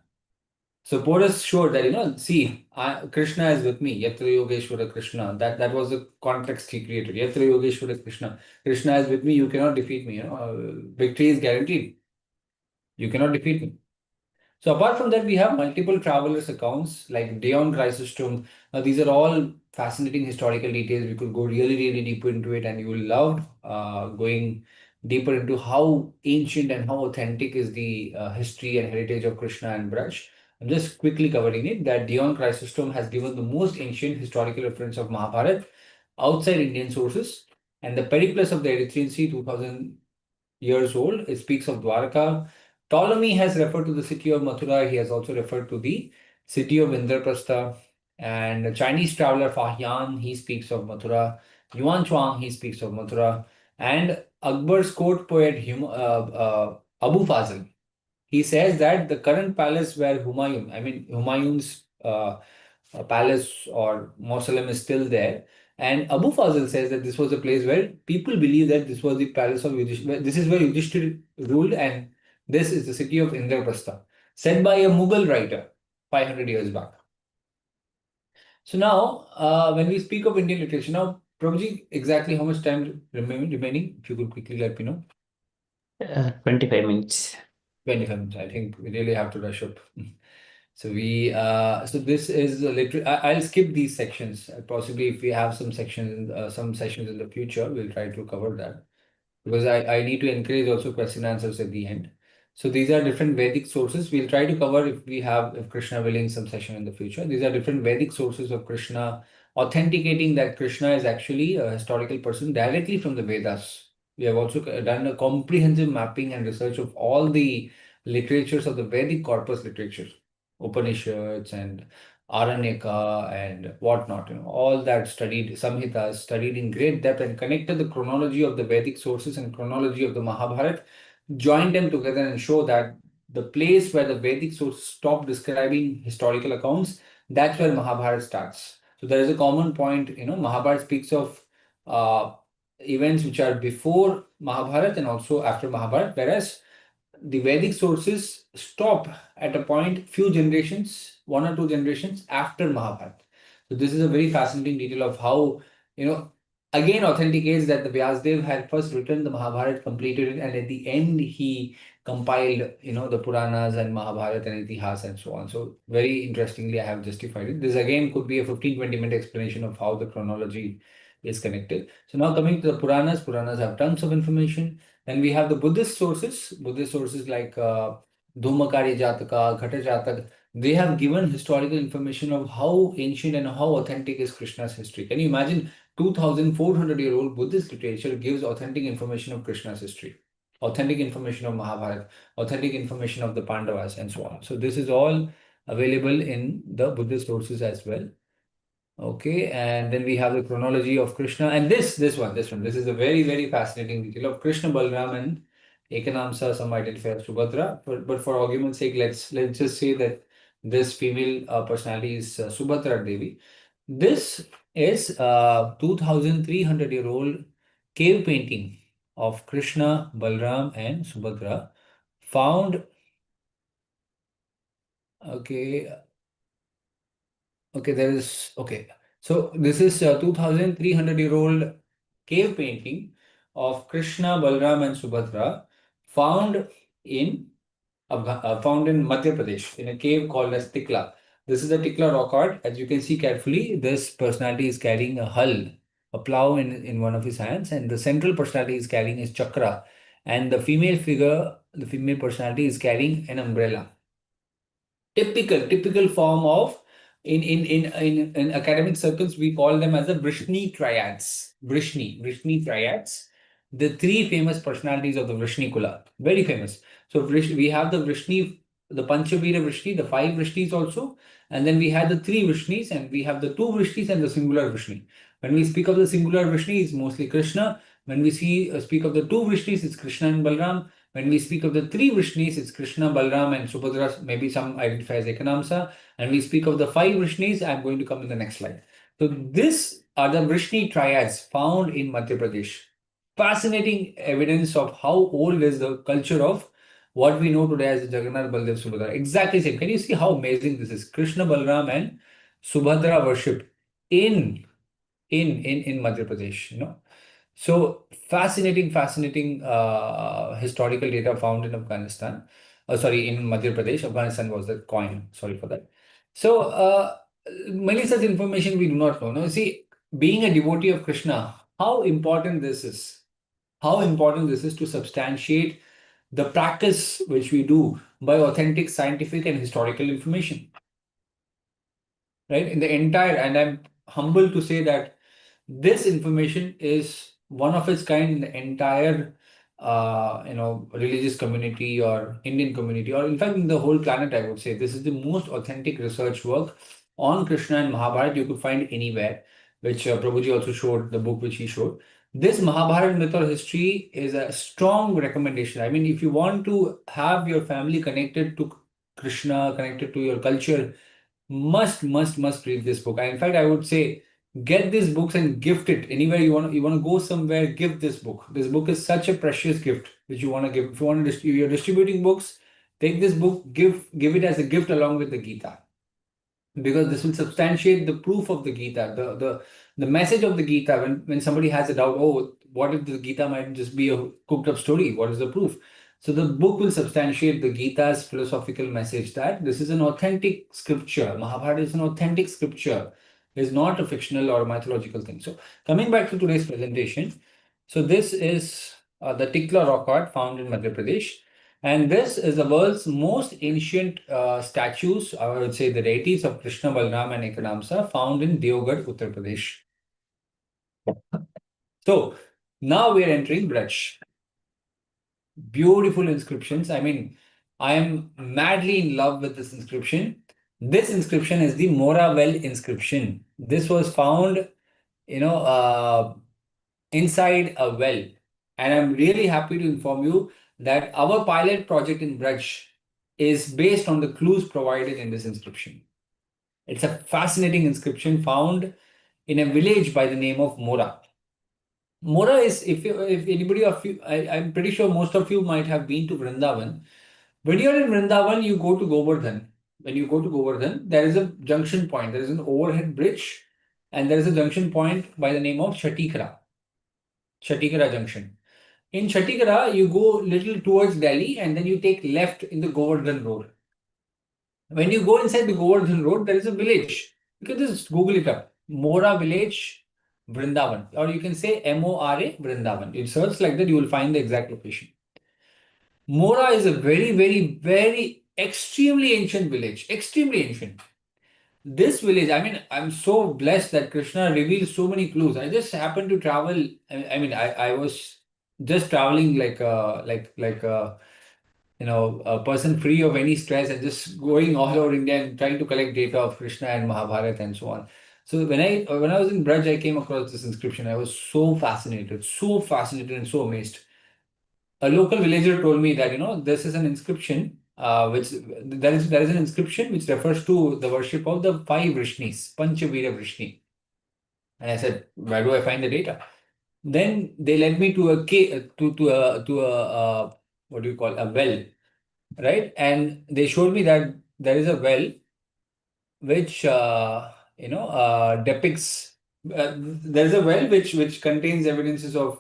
So Porus showed that Krishna is with me. Yatra Yogeshwara Krishna. That was the context he created. Yatra Yogeshwara Krishna. Krishna is with me. You cannot defeat me. Victory is guaranteed. You cannot defeat me. So apart from that, we have multiple travelers' accounts like Dion Chrysostom. Now, these are all fascinating historical details. We could go really, really deep into it, and you will love going deeper into how ancient and how authentic is the history and heritage of Krishna and Braj. I'm just quickly covering it that Dion Chrysostom has given the most ancient historical reference of Mahabharata outside Indian sources, and the Periplus of the Erythraean Sea, 2000 years old. It speaks of Dwarka. Ptolemy has referred to the city of Mathura. He has also referred to the city of Indraprastha. And the Chinese traveler Fahian, he speaks of Mathura. Yuan Chuang, he speaks of Mathura. And Akbar's court poet Abu Fazl, he says that the current palace where Humayun's palace or mausoleum is still there. And Abu Fazl says that this was a place where people believe that this was the palace of Yudhishthira. This is where Yudhishthira ruled, and this is the city of Indraprastha, said by a Mughal writer 500 years back. So now, when we speak of Indian literature, now, Prabhuji, exactly how much time remaining? If you could quickly let me know. 25 minutes. 25 minutes. I think we really have to rush up. So this is I'll skip these sections. Possibly if we have some sessions in the future, we'll try to cover that because I need to encourage also question answers at the end. So these are different Vedic sources. We'll try to cover if Krishna willing some session in the future. These are different Vedic sources of Krishna authenticating that Krishna is actually a historical person directly from the Vedas. We have also done a comprehensive mapping and research of all the literatures of the Vedic corpus literature. Upanishads and Aranyaka and whatnot, all that studied, Samhitas, studied in great depth and connected the chronology of the Vedic sources and chronology of the Mahabharata, joined them together and show that the place where the Vedic sources stop describing historical accounts, that's where Mahabharata starts. So there is a common point, Mahabharata speaks of events which are before Mahabharata and also after Mahabharata, whereas the Vedic sources stop at a point, few generations, one or two generations after Mahabharata. So this is a very fascinating detail of how, again authenticates that the Vyasdev had first written the Mahabharata, completed it, and at the end he compiled, the Puranas and Mahabharata and Itihas and so on. So very interestingly, I have justified it. This again could be a 15-20 minute explanation of how the chronology is connected. So now coming to the Puranas, Puranas have tons of information. Then we have the Buddhist sources like Dhomakari Jataka, Ghata Jataka. They have given historical information of how ancient and how authentic is Krishna's history. Can you imagine 2,400-year-old Buddhist literature gives authentic information of Krishna's history, authentic information of Mahabharata, authentic information of the Pandavas, and so on. So this is all available in the Buddhist sources as well. Okay, and then we have the chronology of Krishna, and this is a very, very fascinating detail of Krishna, Balram, and Ekanamsa. Some identify as Subhadra, but for argument's sake, let's just say that this female personality is Subhadra Devi. This is a 2,300-year-old cave painting of Krishna, Balram, and Subhadra found. Okay, there is. Okay, so this is a 2,300-year-old cave painting of Krishna, Balram, and Subhadra found in Madhya Pradesh in a cave called as Tikla. This is a Tikla rock art. As you can see carefully, this personality is carrying a hull, a plow in one of his hands, and the central personality is carrying his chakra, and the female figure, the female personality, is carrying an umbrella. Typical form of in academic circles we call them as the Vrishni triads. Vrishni triads. The three famous personalities of the Vrishni Kula, very famous. So we have the Vrishni, the Panchavira Vrishni, the five Vrishnis also, and then we have the three Vrishnis, and we have the two Vrishnis and the singular Vrishni. When we speak of the singular Vrishni, it's mostly Krishna. When we speak of the two Vrishnis, it's Krishna and Balram. When we speak of the three Vrishnis, it's Krishna, Balram, and Subhadra, maybe some identify as Ekanamsa. And we speak of the five Vrishnis, I'm going to come in the next slide. So these are the Vrishni triads found in Madhya Pradesh. Fascinating evidence of how old is the culture of what we know today as the Jagannath, Baldev, Subhadra. Exactly same. Can you see how amazing this is? Krishna, Balram, and Subhadra worship in Madhya Pradesh, So fascinating historical data found in Afghanistan. In Madhya Pradesh. Afghanistan was the coin. Sorry for that. So many such information we do not know. Now, see, being a devotee of Krishna, how important this is. How important this is to substantiate the practice which we do by authentic scientific and historical information. Right? In the entire, and I'm humbled to say that this information is one of its kind in the entire religious community or Indian community, or in fact in the whole planet. I would say this is the most authentic research work on Krishna and Mahabharata you could find anywhere, which Prabhuji also showed, the book which he showed. This Mahabharata myth or history is a strong recommendation. I mean, if you want to have your family connected to Krishna, connected to your culture, must read this book. In fact, I would say get these books and gift it anywhere you want to go somewhere. Give this book. This book is such a precious gift which you want to give. If you want to you're distributing books, take this book, give it as a gift along with the Gita, because this will substantiate the proof of the Gita, the message of the Gita. When somebody has a doubt, oh, what if the Gita might just be a cooked up story? What is the proof? So the book will substantiate the Gita's philosophical message that this is an authentic scripture. Mahabharata is an authentic scripture. It's not a fictional or mythological thing. So coming back to today's presentation, so this is the Tikla rock art found in Madhya Pradesh. And this is the world's most ancient statues, I would say the deities of Krishna, Balram, and Ekanamsa, found in Deoghar, Uttar Pradesh. So now we are entering Braj. Beautiful inscriptions. I mean, I am madly in love with this inscription. This inscription is the Mora well inscription. This was found, inside a well. And I'm really happy to inform you that our pilot project in Braj is based on the clues provided in this inscription. It's a fascinating inscription found in a village by the name of Mora. Mora is, if anybody of you, I'm pretty sure most of you might have been to Vrindavan. When you're in Vrindavan, you go to Govardhan. When you go to Govardhan, there is a junction point. There is an overhead bridge, and there is a junction point by the name of Shatikra. Chatikara Junction. In Chatikara, you go little towards Delhi and then you take left in the Govardhan Road. When you go inside the Govardhan Road, there is a village. You can just Google it up. Mora village, Vrindavan. Or you can say Mora Vrindavan. You search like that, you will find the exact location. Mora is a very, very, very extremely ancient village. Extremely ancient. This village, I mean, I'm so blessed that Krishna reveals so many clues. I just happened to travel. I was just traveling like a person free of any stress and just going all over India and trying to collect data of Krishna and Mahabharata and so on. So when I was in Braj, I came across this inscription. I was so fascinated and so amazed. A local villager told me that this is an inscription which there is an inscription which refers to the worship of the five Vrishnis, Panchavira Vrishni. And I said, where do I find the data? Then they led me to a cave, to a what do you call, a well, right? And they showed me that there is a well which depicts. There is a well which contains evidences of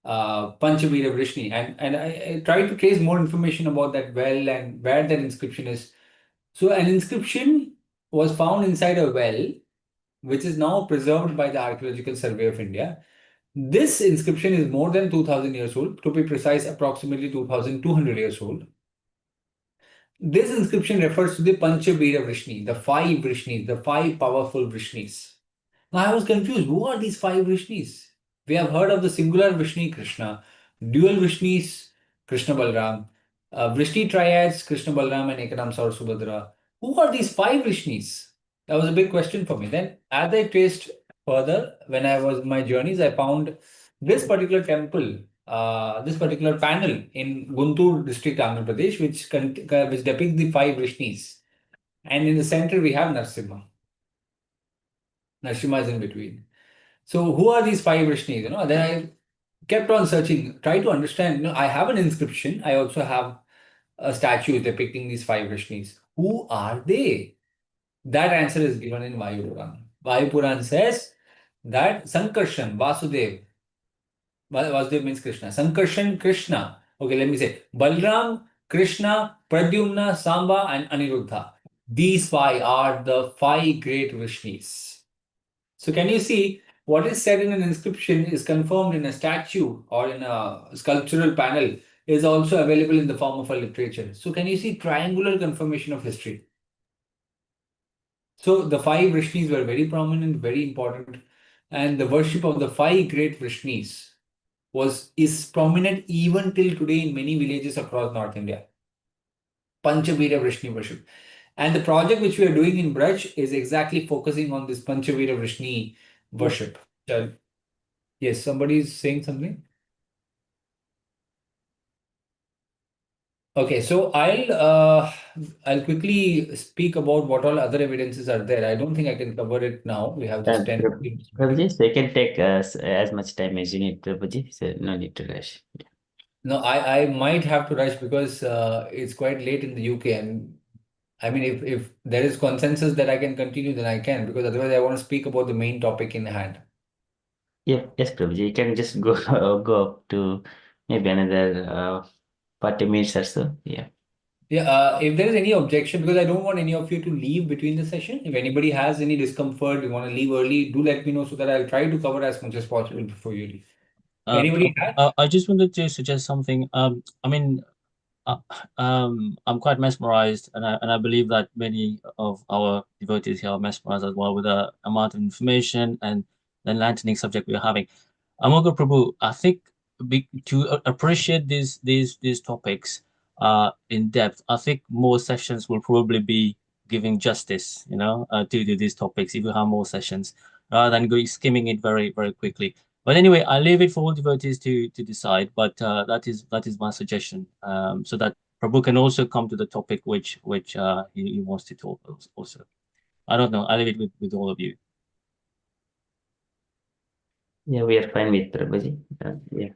Panchavira Vrishni, and I tried to trace more information about that well and where that inscription is. So an inscription was found inside a well, which is now preserved by the Archaeological Survey of India. This inscription is more than 2,000 years old, to be precise, approximately 2,200 years old. This inscription refers to the Panchavira Vrishni, the five Vrishnis, the five powerful Vrishnis. Now I was confused. Who are these five Vrishnis? We have heard of the singular Vrishni Krishna, dual Vrishnis Krishna Balram, Vrishni triads Krishna Balram and Ekadam Saur Subhadra. Who are these five Vrishnis? That was a big question for me. Then, as I traced further, when I was my journeys, I found this particular temple, this particular panel in Guntur district, Andhra Pradesh, which depicts the five Vrishnis. And in the center, we have Narsimha. Narsimha is in between. So who are these five Vrishnis? Then I kept on searching, try to understand. I have an inscription. I also have a statue depicting these five Vrishnis. Who are they? That answer is given in Vayu Puran. Vayu Puran says that Sankarshan, Vasudev means Krishna. Sankarshan, Krishna. Okay, let me say Balram, Krishna, Pradyumna, Samba, and Aniruddha. These five are the five great Vrishnis. So can you see what is said in an inscription is confirmed in a statue or in a sculptural panel is also available in the form of a literature. So can you see triangular confirmation of history? So the five Vrishnis were very prominent, very important, and the worship of the five great Vrishnis is prominent even till today in many villages across North India. Panchavira Vrishni worship. And the project which we are doing in Braj is exactly focusing on this Panchavira Vrishni worship. Yes, somebody is saying something. Okay, so I'll quickly speak about what all other evidences are there. I don't think I can cover it now. We have just 10 minutes. Prabhuji, so you can take as much time as you need, Prabhuji. So no need to rush. No, I might have to rush because it's quite late in the UK, and I mean, if there is consensus that I can continue, then I can, because otherwise I want to speak about the main topic in hand. Yeah, yes, Prabhuji. You can just go up to maybe another 40 minutes or so. Yeah. Yeah, if there is any objection, because I don't want any of you to leave between the session. If anybody has any discomfort, you want to leave early, do let me know so that I'll try to cover as much as possible before you leave. Anybody has? I just wanted to suggest something. I'm quite mesmerized, and I believe that many of our devotees here are mesmerized as well with the amount of information and the enlightening subject we're having. Amoga Prabhu, I think to appreciate these topics in depth, I think more sessions will probably be giving justice, to these topics if you have more sessions rather than skimming it very, very quickly. But anyway, I leave it for all devotees to decide. But that is my suggestion, so that Prabhu can also come to the topic which he wants to talk also. I don't know. I leave it with all of you. Yeah, we are fine with Prabhuji. Yeah.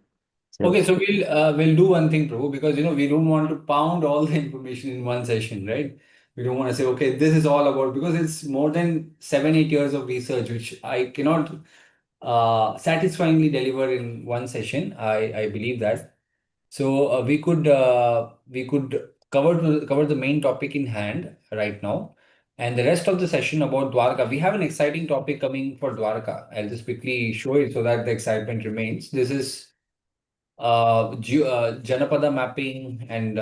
So, Okay, so we'll do one thing, Prabhu, because we don't want to pound all the information in one session, right? We don't want to say, okay, this is all about, because it's more than 7-8 years of research, which I cannot satisfyingly deliver in one session. I believe that. So we could cover the main topic in hand right now, and the rest of the session about Dwarka. We have an exciting topic coming for Dwarka. I'll just quickly show it so that the excitement remains. This is Janapada mapping and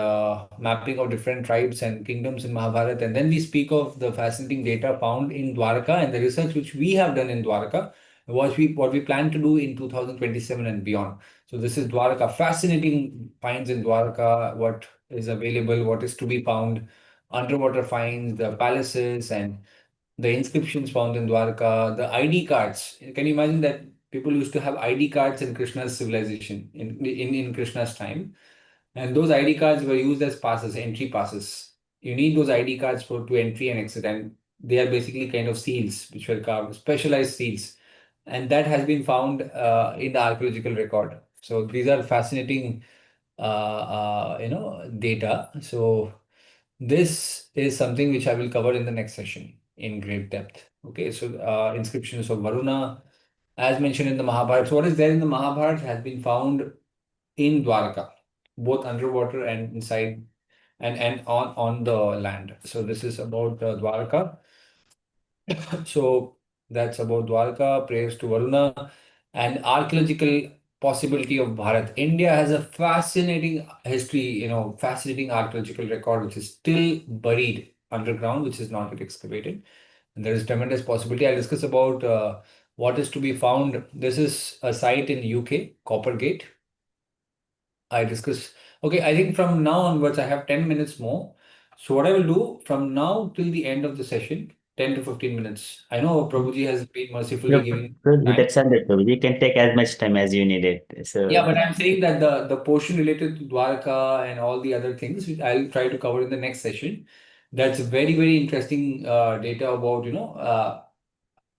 mapping of different tribes and kingdoms in Mahabharata. And then we speak of the fascinating data found in Dwarka and the research which we have done in Dwarka, what we plan to do in 2027 and beyond. So this is Dwarka, fascinating finds in Dwarka, what is available, what is to be found, underwater finds, the palaces and the inscriptions found in Dwarka, the ID cards. Can you imagine that people used to have ID cards in Krishna's civilization in Krishna's time, and those ID cards were used as passes, entry passes. You need those ID cards for to entry and exit, and they are basically kind of seals which were carved, specialized seals, and that has been found in the archaeological record. So these are fascinating, data. So this is something which I will cover in the next session in great depth. Okay, so inscriptions of Varuna, as mentioned in the Mahabharata. So what is there in the Mahabharata has been found in Dwarka, both underwater and inside and on the land. So this is about Dwarka. So that's about Dwarka, prayers to Varuna, and archaeological possibility of Bharat. India has a fascinating history, fascinating archaeological record, which is still buried underground, which is not yet excavated. And there is tremendous possibility. I'll discuss about what is to be found. This is a site in UK, Coppergate. I discuss. Okay, I think from now onwards, I have 10 minutes more. So what I will do from now till the end of the session, 10 to 15 minutes. I know Prabhuji has been mercifully giving time. That's understood. You can take as much time as you need it. So Yeah, but I'm saying that the portion related to Dwarka and all the other things, which I'll try to cover in the next session. That's very, very interesting data about,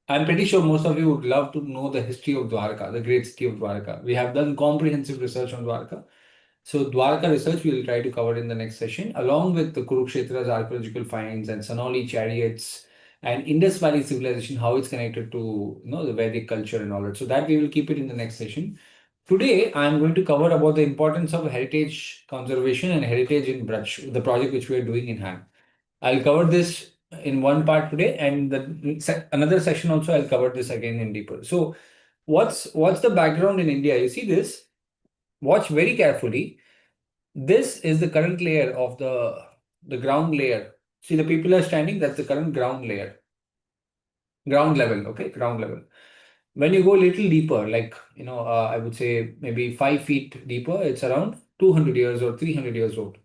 I'm pretty sure most of you would love to know the history of Dwarka, the great city of Dwarka. We have done comprehensive research on Dwarka. So Dwarka research we will try to cover in the next session, along with the Kurukshetra's archaeological finds and Sonauli chariots and Indus Valley civilization, how it's connected to the Vedic culture and all that. So that we will keep it in the next session. Today, I'm going to cover about the importance of heritage conservation and heritage in Braj, the project which we are doing in hand. I'll cover this in one part today, and another session also I'll cover this again in deeper. So what's the background in India? You see this? Watch very carefully. This is the current layer of the ground layer. See, the people are standing, that's the current ground layer. Ground level, okay? Ground level. When you go a little deeper, like, I would say maybe 5 feet deeper, it's around 200 years or 300 years old.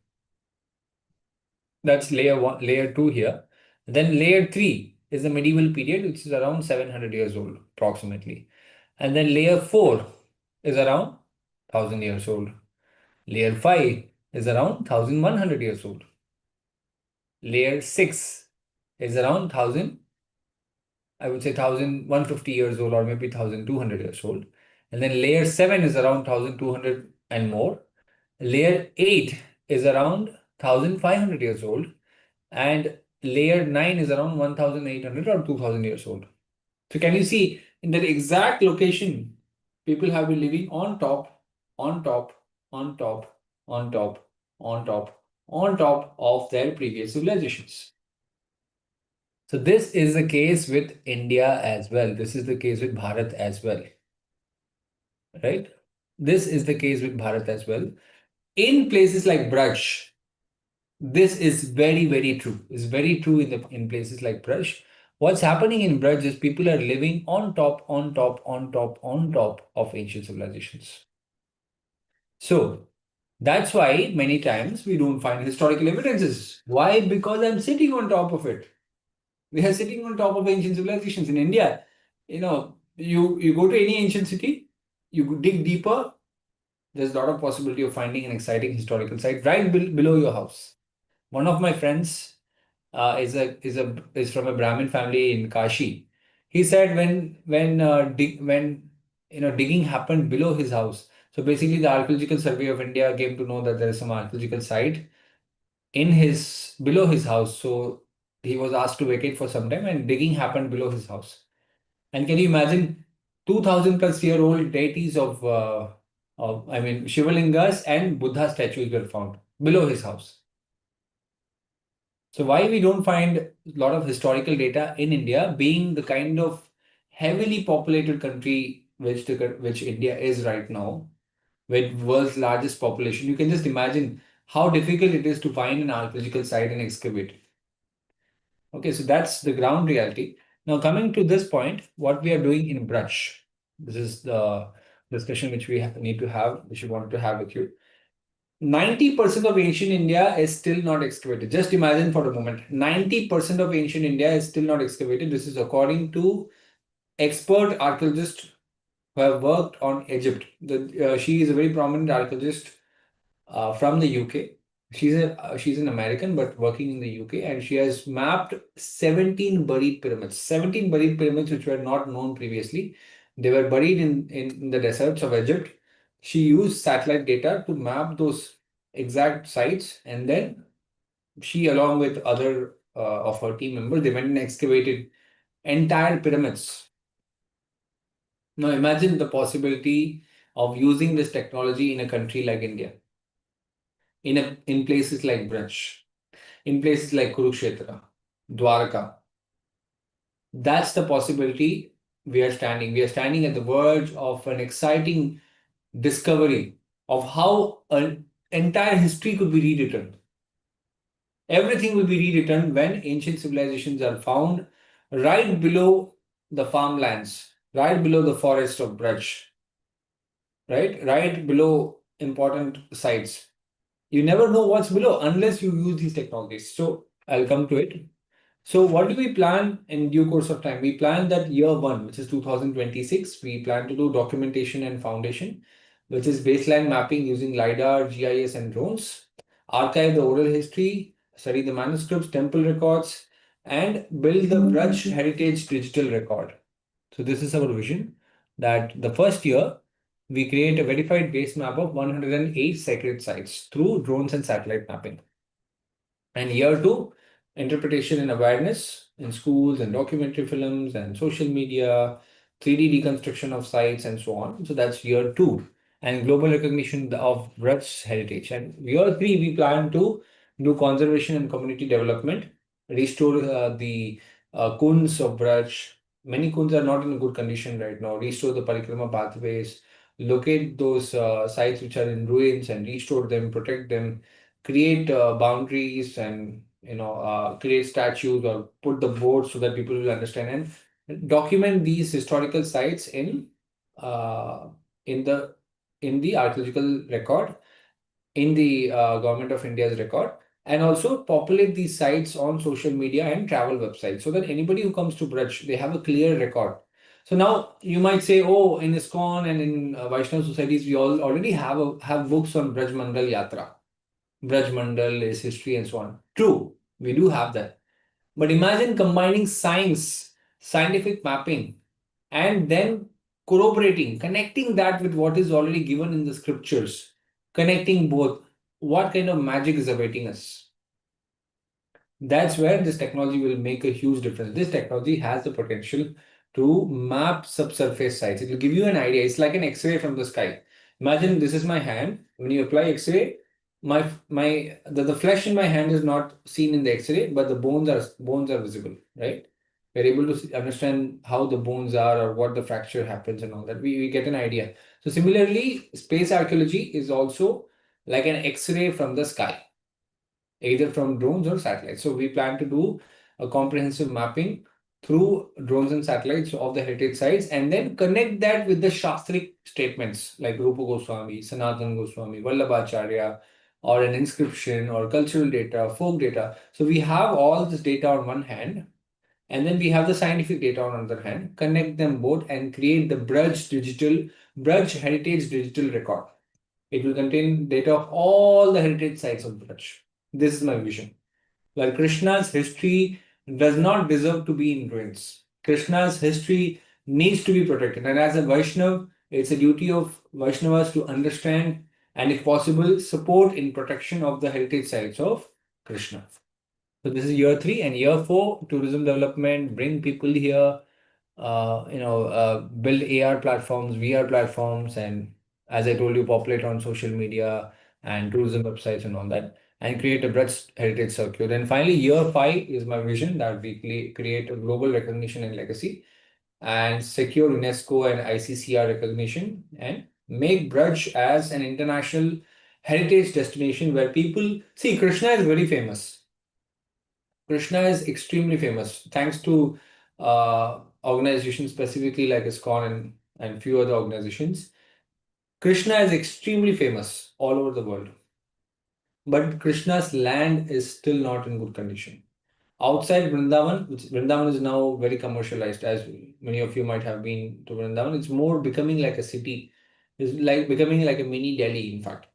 That's layer 1, layer 2 here. Then layer 3 is the medieval period, which is around 700 years old, approximately. And then layer 4 is around 1000 years old. Layer 5 is around 1100 years old. Layer 6 is around 1000, I would say 1150 years old or maybe 1200 years old. And then layer 7 is around 1200 and more. Layer 8 is around 1500 years old. And layer 9 is around 1800 or 2000 years old. So can you see in that exact location, people have been living on top, on top, on top, on top, on top, on top of their previous civilizations. So this is the case with India as well. This is the case with Bharat as well. Right? This is the case with Bharat as well. In places like Braj, this is very, very true. It's very true in places like Braj. What's happening in Braj is people are living on top, on top, on top, on top of ancient civilizations. So that's why many times we don't find historical evidences. Why? Because I'm sitting on top of it. We are sitting on top of ancient civilizations in India. You go to any ancient city, you dig deeper, there's a lot of possibility of finding an exciting historical site right below your house. One of my friends is from a Brahmin family in Kashi. He said when digging happened below his house. So basically, the Archaeological Survey of India came to know that there is some archaeological site below his house. So he was asked to vacate for some time, and digging happened below his house. And can you imagine 2,000 plus year old deities of Shivalingas and Buddha statues were found below his house. So why we don't find a lot of historical data in India, being the kind of heavily populated country which India is right now, with world's largest population? You can just imagine how difficult it is to find an archaeological site and excavate it. Okay, so that's the ground reality. Now coming to this point, what we are doing in Brush. This is the discussion which we need to have, which we wanted to have with you. 90% of ancient India is still not excavated. Just imagine for a moment, 90% of ancient India is still not excavated. This is according to expert archaeologists who have worked on Egypt. She is a very prominent archaeologist from the UK. She's an American but working in the UK, and she has mapped 17 buried pyramids. 17 buried pyramids which were not known previously. They were buried in the deserts of Egypt. She used satellite data to map those exact sites, and then she, along with other of her team members, they went and excavated entire pyramids. Now imagine the possibility of using this technology in a country like India, in places like Braj, in places like Kurukshetra, Dwarka. That's the possibility we are standing. We are standing at the verge of an exciting discovery of how an entire history could be rewritten. Everything will be rewritten when ancient civilizations are found right below the farmlands, right below the forest of Braj, right below important sites. You never know what's below unless you use these technologies. So I'll come to it. So what do we plan in due course of time? We plan that year 1, which is 2026, we plan to do documentation and foundation, which is baseline mapping using LiDAR, GIS, and drones, archive the oral history, study the manuscripts, temple records, and build the Braj Heritage Digital Record. So this is our vision, that the first year, we create a verified base map of 108 sacred sites through drones and satellite mapping. And year 2, interpretation and awareness in schools and documentary films and social media, 3D reconstruction of sites and so on. So that's year 2. And global recognition of Braj's heritage. And year 3, we plan to do conservation and community development, restore the kunds of Braj. Many kunds are not in a good condition right now. Restore the parikrama pathways, locate those sites which are in ruins and restore them, protect them, create boundaries, and create statues or put the boards so that people will understand, and document these historical sites in the archaeological record, in the government of India's record, and also populate these sites on social media and travel websites so that anybody who comes to Braj, they have a clear record. So now you might say, oh, in ISKCON and in Vaishnava societies, we already have books on Braj Mandal Yatra. Braj Mandal is history and so on. True, we do have that. But imagine combining science, scientific mapping, and then corroborating, connecting that with what is already given in the scriptures, connecting both. What kind of magic is awaiting us? That's where this technology will make a huge difference. This technology has the potential to map subsurface sites. It will give you an idea. It's like an X-ray from the sky. Imagine this is my hand. When you apply X-ray, the flesh in my hand is not seen in the X-ray, but the bones are visible, right? We're able to understand how the bones are or what the fracture happens and all that. We get an idea. So similarly, space archaeology is also like an X-ray from the sky, either from drones or satellites. So we plan to do a comprehensive mapping through drones and satellites of the heritage sites, and then connect that with the Shastric statements like Rupa Goswami, Sanatan Goswami, Vallabhacharya, or an inscription or cultural data, folk data. So we have all this data on one hand, and then we have the scientific data on the other hand, connect them both and create the Braj Heritage Digital Record. It will contain data of all the heritage sites of Braj. This is my vision. While Krishna's history does not deserve to be in ruins, Krishna's history needs to be protected. And as a Vaishnav, it's a duty of Vaishnavas to understand and, if possible, support in protection of the heritage sites of Krishna. So this is year 3, and year 4, tourism development, bring people here, build AR platforms, VR platforms, and as I told you, populate on social media and tourism websites and all that, and create a Braj heritage circuit. And finally, year 5 is my vision that we create a global recognition and legacy and secure UNESCO and ICCR recognition and make Braj as an international heritage destination where people see Krishna is very famous. Krishna is extremely famous thanks to organizations specifically like ISKCON and few other organizations. Krishna is extremely famous all over the world, but Krishna's land is still not in good condition. Outside Vrindavan, which Vrindavan is now very commercialized, as many of you might have been to Vrindavan, it's more becoming like a city. It's like becoming like a mini Delhi, in fact.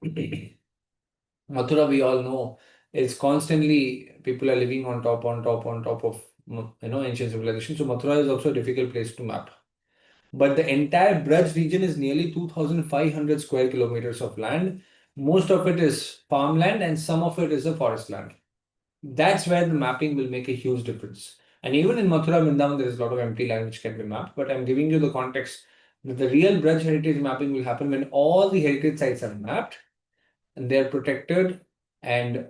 Mathura, we all know, it's constantly people are living on top of ancient civilization. So Mathura is also a difficult place to map. But the entire Braj region is nearly 2,500 square kilometers of land. Most of it is farmland and some of it is a forest land. That's where the mapping will make a huge difference. And even in Mathura, Vrindavan, there is a lot of empty land which can be mapped. But I'm giving you the context that the real Braj heritage mapping will happen when all the heritage sites are mapped and they're protected, and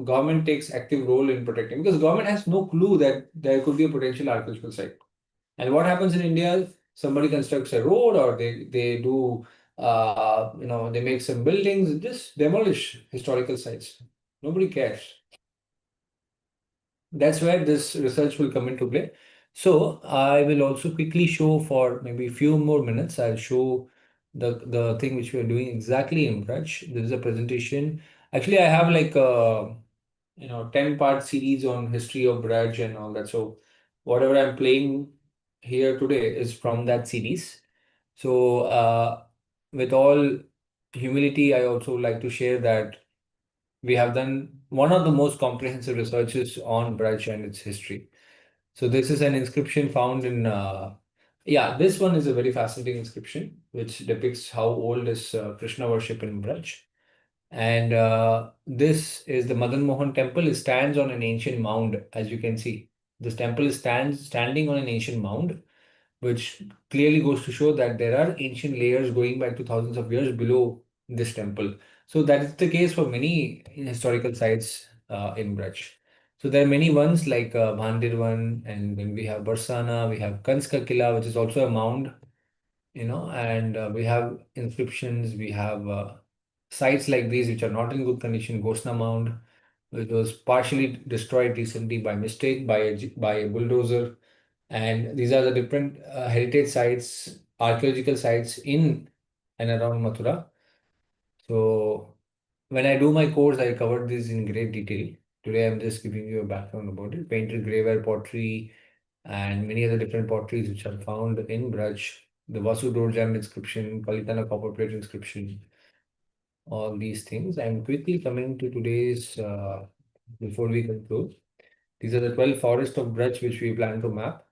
government takes active role in protecting, because government has no clue that there could be a potential archaeological site. And what happens in India, somebody constructs a road or they do they make some buildings, just demolish historical sites. Nobody cares. That's where this research will come into play. So I will also quickly show for maybe a few more minutes. I'll show the thing which we are doing exactly in Braj. This is a presentation. Actually, I have like a 10-part series on history of Braj and all that. So whatever I'm playing here today is from that series. So with all humility, I also like to share that we have done one of the most comprehensive researches on Braj and its history. So this is an inscription found in, this one is a very fascinating inscription, which depicts how old is Krishna worship in Braj. And this is the Madan Mohan temple. It stands on an ancient mound, as you can see. This temple is standing on an ancient mound, which clearly goes to show that there are ancient layers going back to thousands of years below this temple. So that is the case for many historical sites in Braj. So there are many ones like Bhandirvan, and then we have Barsana, we have Kanska Kila, which is also a mound, and we have inscriptions, we have sites like these which are not in good condition. Gosna Mound, which was partially destroyed recently by mistake by a bulldozer. And these are the different heritage sites, archaeological sites in and around Mathura. So when I do my course, I covered this in great detail. Today, I'm just giving you a background about it. Painted graveware pottery and many other different potteries which are found in Braj. The Vasu door jam inscription, Palitana copper plate inscription, all these things. I'm quickly coming to today's, before we conclude. These are the 12 forests of Braj which we plan to map.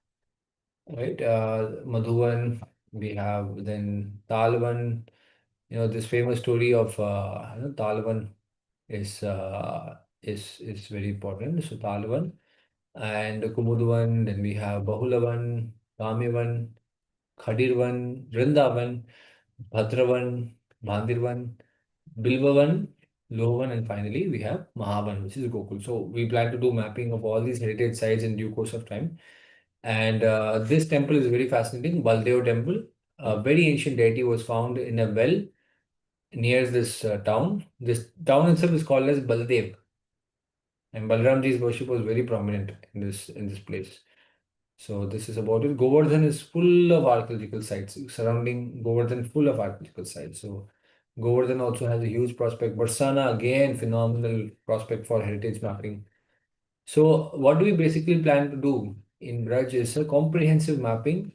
Right, Madhuvan, we have then Talvan. This famous story of Talvan is very important. So Talvan and Kumudavan, then we have Bahulavan, Ramyavan, Khadirvan, Vrindavan, Bhadravan, Bhandirvan, Bilvavan, Lovan, and finally we have Mahavan, which is Gokul. So we plan to do mapping of all these heritage sites in due course of time. And this temple is very fascinating. Baldev temple, a very ancient deity was found in a well near this town. This town itself is called as Baldev. And Balramji's worship was very prominent in this place. So this is about it. Govardhan is full of archaeological sites. Surrounding Govardhan, full of archaeological sites. So Govardhan also has a huge prospect. Barsana, again, phenomenal prospect for heritage mapping. So what do we basically plan to do in Braj is a comprehensive mapping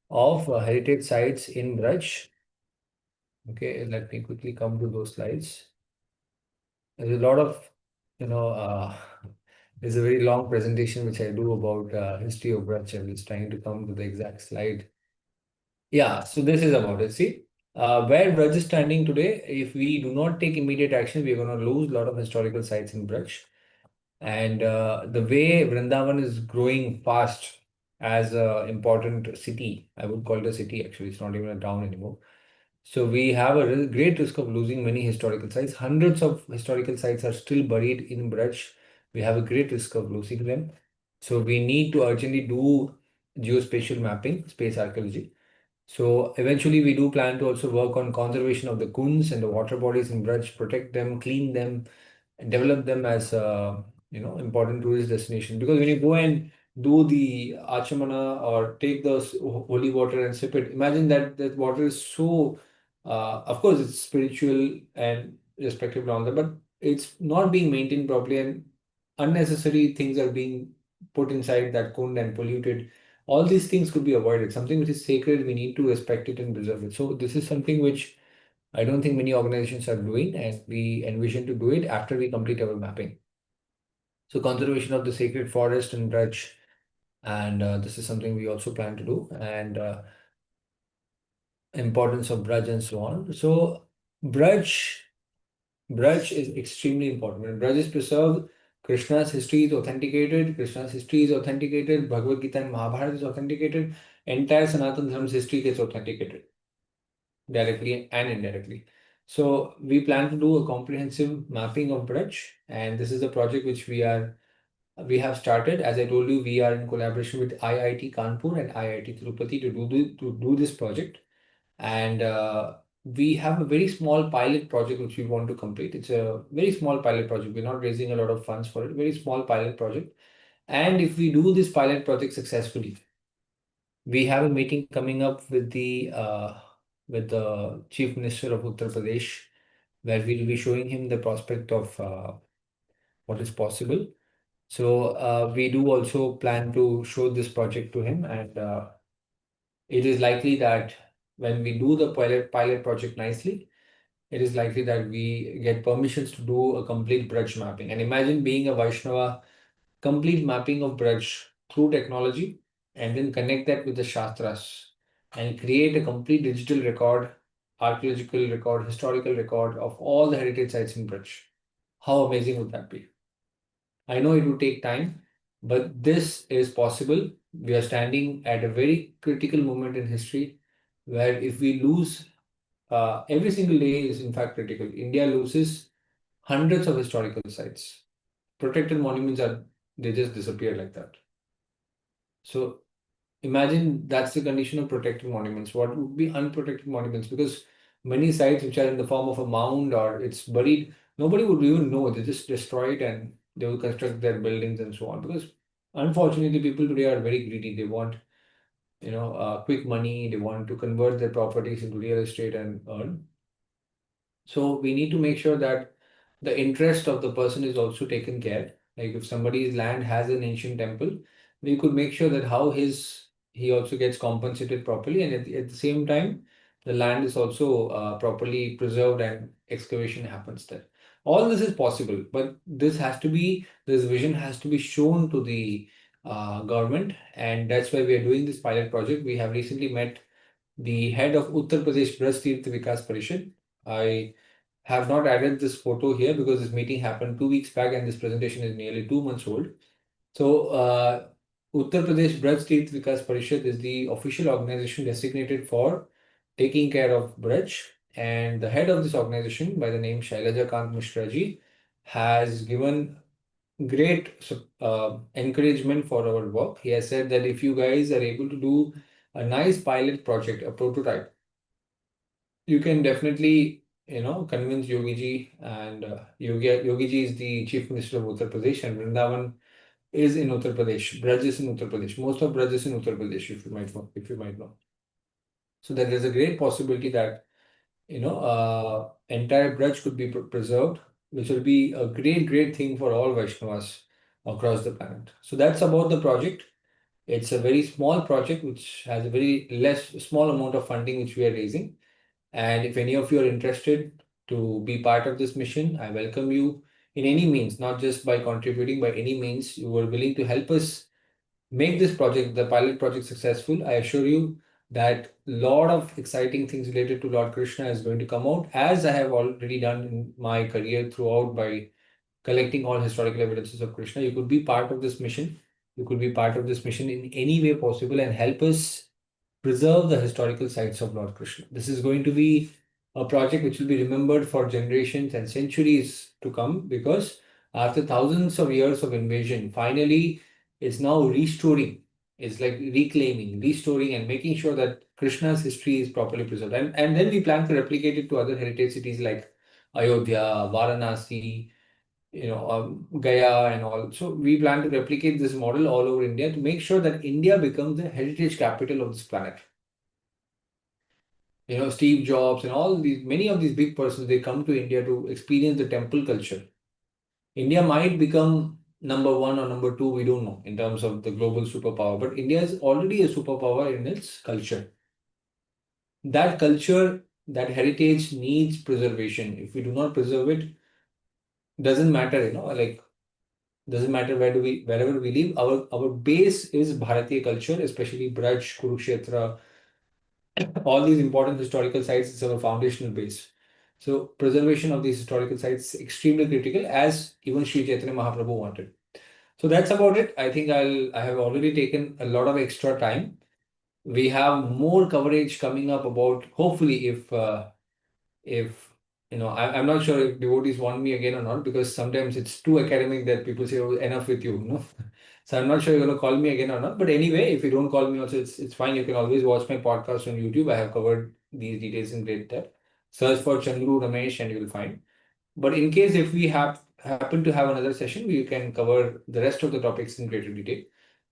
of heritage sites in Braj. Okay, let me quickly come to those slides. There's a lot of, there's a very long presentation which I do about history of Braj. I was trying to come to the exact slide. Yeah, so this is about it. See, where Braj is standing today, if we do not take immediate action, we're going to lose a lot of historical sites in Braj. And the way Vrindavan is growing fast, as an important city. I would call it a city actually, it's not even a town anymore. So we have a great risk of losing many historical sites. Hundreds of historical sites are still buried in Braj. We have a great risk of losing them. So we need to urgently do geospatial mapping, space archaeology. So eventually we do plan to also work on conservation of the kunds and the water bodies in Braj, protect them, clean them, and develop them as important tourist destination. Because when you go and do the Achamana or take the holy water and sip it, imagine that water is so, of course, it's spiritual and respective and all that, but it's not being maintained properly and unnecessary things are being put inside that kund and polluted. All these things could be avoided. Something which is sacred, we need to respect it and preserve it. So this is something which I don't think many organizations are doing, and we envision to do it after we complete our mapping. So conservation of the sacred forest and Braj, and this is something we also plan to do, and importance of Braj and so on. So Braj, Braj is extremely important. When Braj is preserved, Krishna's history is authenticated, Bhagavad Gita and Mahabharata is authenticated, entire Sanatana Dharma's history gets authenticated directly and indirectly. So we plan to do a comprehensive mapping of Braj, and this is a project which we have started. As I told you, we are in collaboration with IIT Kanpur and IIT Tirupati to do this project, and we have a very small pilot project which we want to complete. It's a very small pilot project. We're not raising a lot of funds for it. Very small pilot project, and if we do this pilot project successfully, we have a meeting coming up with the Chief Minister of Uttar Pradesh, where we'll be showing him the prospect of what is possible. So we do also plan to show this project to him, and it is likely that when we do the pilot project nicely, it is likely that we get permissions to do a complete Braj mapping. And imagine being a Vaishnava, complete mapping of Braj through technology, and then connect that with the Shastras and create a complete digital record, archaeological record, historical record of all the heritage sites in Braj. How amazing would that be? I know it will take time, but this is possible. We are standing at a very critical moment in history where if we lose, every single day is in fact critical. India loses hundreds of historical sites. Protected monuments they just disappear like that. So imagine that's the condition of protected monuments. What would be unprotected monuments? Because many sites which are in the form of a mound or it's buried, nobody would even know. They just destroy it and they will construct their buildings and so on. Because unfortunately, people today are very greedy. They want, quick money. They want to convert their properties into real estate and earn. So we need to make sure that the interest of the person is also taken care. Like if somebody's land has an ancient temple, we could make sure that he also gets compensated properly, and at the same time, the land is also properly preserved and excavation happens there. All this is possible, but this vision has to be shown to the government, and that's why we are doing this pilot project. We have recently met the head of Uttar Pradesh Braj Tirth Vikas Parishad. I have not added this photo here because this meeting happened 2 weeks back and this presentation is nearly 2 months old. So, Uttar Pradesh Braj Tirth Vikas Parishad is the official organization designated for taking care of Braj, and the head of this organization, by the name Shailaja Kant Mishra ji, has given great encouragement for our work. He has said that if you guys are able to do a nice pilot project, a prototype, you can definitely convince Yogi ji, and Yogi ji is the Chief Minister of Uttar Pradesh, and Vrindavan is in Uttar Pradesh. Braj is in Uttar Pradesh. Most of Braj is in Uttar Pradesh, if you might know. So there is a great possibility that entire Braj could be preserved, which will be a great thing for all Vaishnavas across the planet. So that's about the project. It's a very small project which has a very small amount of funding which we are raising. And if any of you are interested to be part of this mission, I welcome you in any means, not just by contributing, by any means you are willing to help us make this project, the pilot project, successful. I assure you that a lot of exciting things related to Lord Krishna is going to come out, as I have already done in my career throughout by collecting all historical evidences of Krishna. You could be part of this mission. you could be part of this mission in any way possible and help us preserve the historical sites of Lord Krishna. This is going to be a project which will be remembered for generations and centuries to come, because after thousands of years of invasion, finally it's now restoring, it's like reclaiming, restoring, and making sure that Krishna's history is properly preserved. And then we plan to replicate it to other heritage cities like Ayodhya, Varanasi, Gaya and all. So we plan to replicate this model all over India to make sure that India becomes the heritage capital of this planet. Steve Jobs and all these, many of these big persons, they come to India to experience the temple culture. India might become number one or number two, we don't know, in terms of the global superpower, but India is already a superpower in its culture. That culture, that heritage needs preservation. If we do not preserve it, doesn't matter, doesn't matter wherever we live, our base is Bharatiya culture, especially Braj, Kurukshetra, all these important historical sites is our foundational base. So preservation of these historical sites is extremely critical, as even Sri Chaitanya Mahaprabhu wanted. So that's about it. I think I have already taken a lot of extra time. We have more coverage coming up about, hopefully, if I'm not sure if devotees want me again or not, because sometimes it's too academic that people say, oh, enough with you. So I'm not sure you're going to call me again or not. But anyway, if you don't call me also, it's fine. You can always watch my podcast on YouTube. I have covered these details in great depth. Search for Chandru Ramesh and you'll find. But in case if we happen to have another session, we can cover the rest of the topics in greater detail.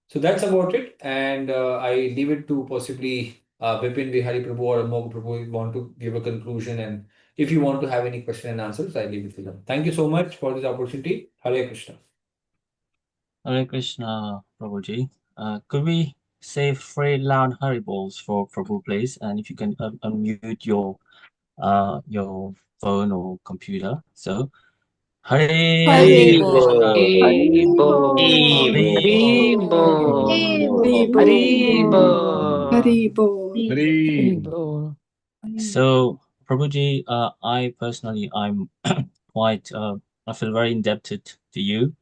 So that's about it. And I leave it to possibly Vipin Bihari Prabhu or Amog Prabhu want to give a conclusion. And if you want to have any question and answers, I leave it to them. Thank you so much for this opportunity. Hare Krishna. Hare Krishna, Prabhuji. Could we say 3 loud Hari Bols for Prabhu, please? And if you can unmute your phone or computer. So, Hare Hare Krishna, Haribo, Hare Haribo, Haribo. Hare. So, Prabhuji, I personally, I'm quite, I feel very indebted to you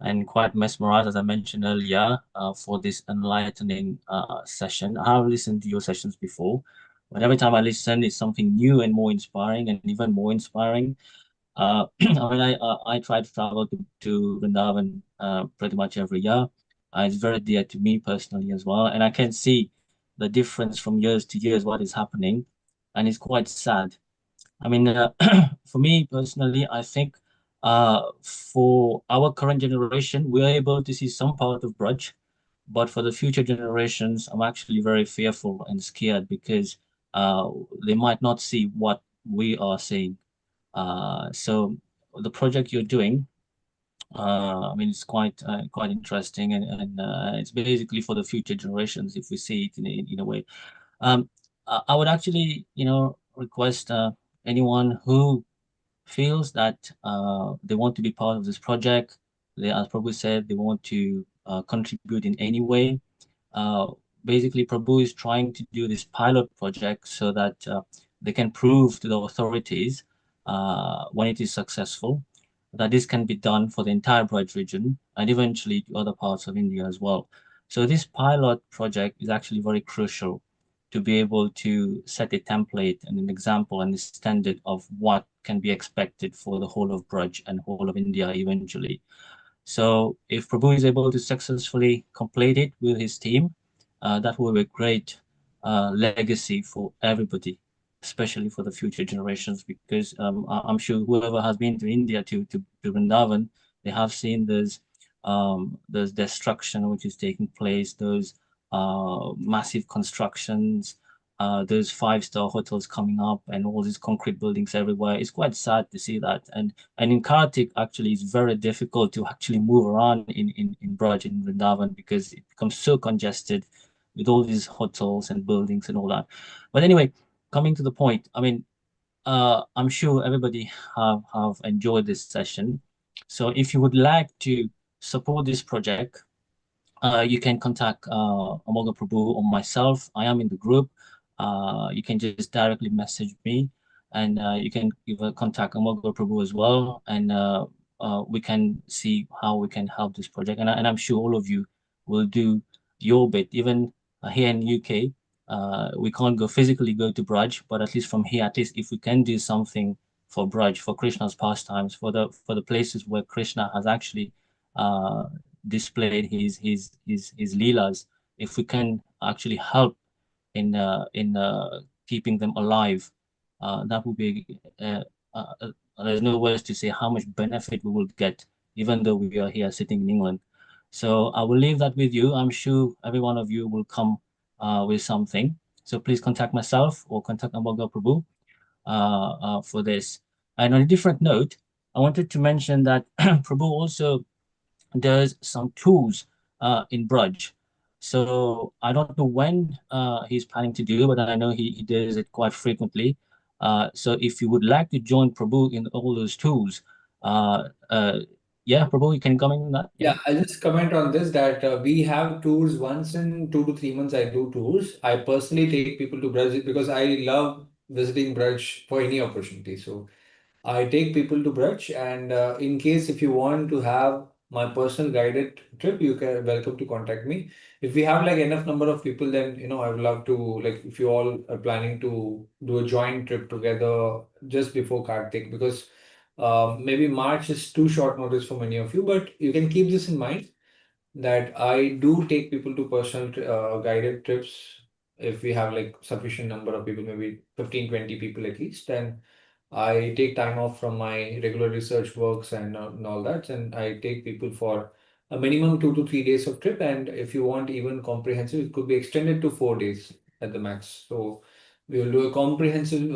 and quite mesmerized, as I mentioned earlier, for this enlightening session. I have listened to your sessions before, but every time I listen, it's something new and more inspiring, and even more inspiring. I try to travel to Vrindavan pretty much every year. It's very dear to me personally as well, and I can see the difference from years to years what is happening, and it's quite sad. I mean, for me personally, I think for our current generation, we are able to see some part of Braj, but for the future generations, I'm actually very fearful and scared because they might not see what we are seeing. So the project you're doing, I mean, it's quite interesting, and it's basically for the future generations if we see it in a way. Um, I would actually, request anyone who feels that they want to be part of this project. They, as Prabhu said, they want to contribute in any way. Uh, Basically, Prabhu is trying to do this pilot project so that they can prove to the authorities when it is successful that this can be done for the entire Braj region and eventually to other parts of India as well. So this pilot project is actually very crucial to be able to set a template and an example and a standard of what can be expected for the whole of Braj and whole of India eventually. So if Prabhu is able to successfully complete it with his team, that will be a great legacy for everybody, especially for the future generations, because I'm sure whoever has been to India to Vrindavan, they have seen those destruction which is taking place, those massive constructions, those 5-star hotels coming up and all these concrete buildings everywhere. It's quite sad to see that. And in Kartik, actually, it's very difficult to actually move around in Braj, in Vrindavan, because it becomes so congested with all these hotels and buildings and all that. But anyway, coming to the point, I mean, I'm sure everybody have enjoyed this session. So if you would like to support this project, you can contact Amoga Prabhu or myself. I am in the group. You can just directly message me, and you can even contact Amoga Prabhu as well, and we can see how we can help this project. And I'm sure all of you will do your bit. Even here in UK, we can't go physically go to Braj, but at least from here, at least if we can do something for Braj, for Krishna's pastimes, for the places where Krishna has actually uh, displayed his leelas, if we can actually help in keeping them alive, that would be uh, uh, there's no words to say how much benefit we will get, even though we are here sitting in England. So I will leave that with you. I'm sure every one of you will come with something. So please contact myself or contact Ambaga Prabhu for this. And on a different note, I wanted to mention that Prabhu also does some tools in Brudge. So I don't know when he's planning to do, but I know he does it quite frequently. So if you would like to join Prabhu in all those tools, yeah, Prabhu, you can comment on that. Yeah, I'll just comment on this that we have tours once in 2 to 3 months. I do tours. I personally take people to Braj because I love visiting Braj for any opportunity. So I take people to Braj, and in case if you want to have my personal guided trip, you can welcome to contact me. If we have like enough number of people, then I would love to, like, if you all are planning to do a joint trip together just before Kartik, because maybe March is too short notice for many of you, but you can keep this in mind that I do take people to personal guided trips if we have like sufficient number of people, maybe 15, 20 people at least. Then I take time off from my regular research works and all that, and I take people for a minimum 2 to 3 days of trip. And if you want even comprehensive, it could be extended to 4 days at the max. So we will do a comprehensive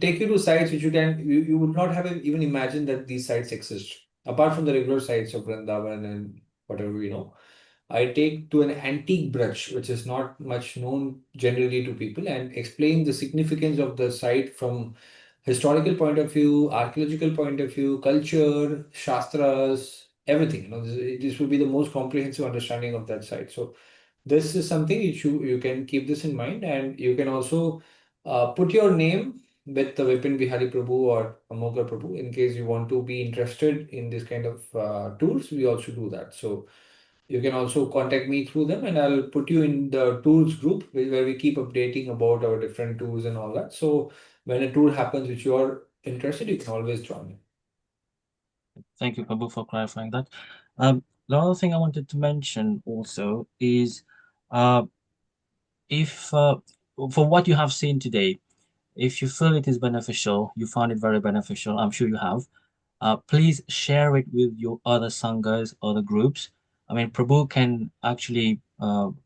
take you to sites which you would not have even imagined that these sites exist apart from the regular sites of Vrindavan and whatever we know. I take to an antique brunch, which is not much known generally to people, and explain the significance of the site from historical point of view, archaeological point of view, culture, shastras, everything. This will be the most comprehensive understanding of that site. So this is something you can keep this in mind, and you can also put your name with the Vipin Bihari Prabhu or Amoga Prabhu in case you want to be interested in this kind of tools. We also do that. So you can also contact me through them, and I'll put you in the tools group where we keep updating about our different tools and all that. So when a tour happens which you are interested, you can always join. Thank you, Prabhu, for clarifying that. The other thing I wanted to mention also is if for what you have seen today, if you feel it is beneficial, you found it very beneficial, I'm sure you have, please share it with your other sanghas, other groups. I mean, Prabhu can actually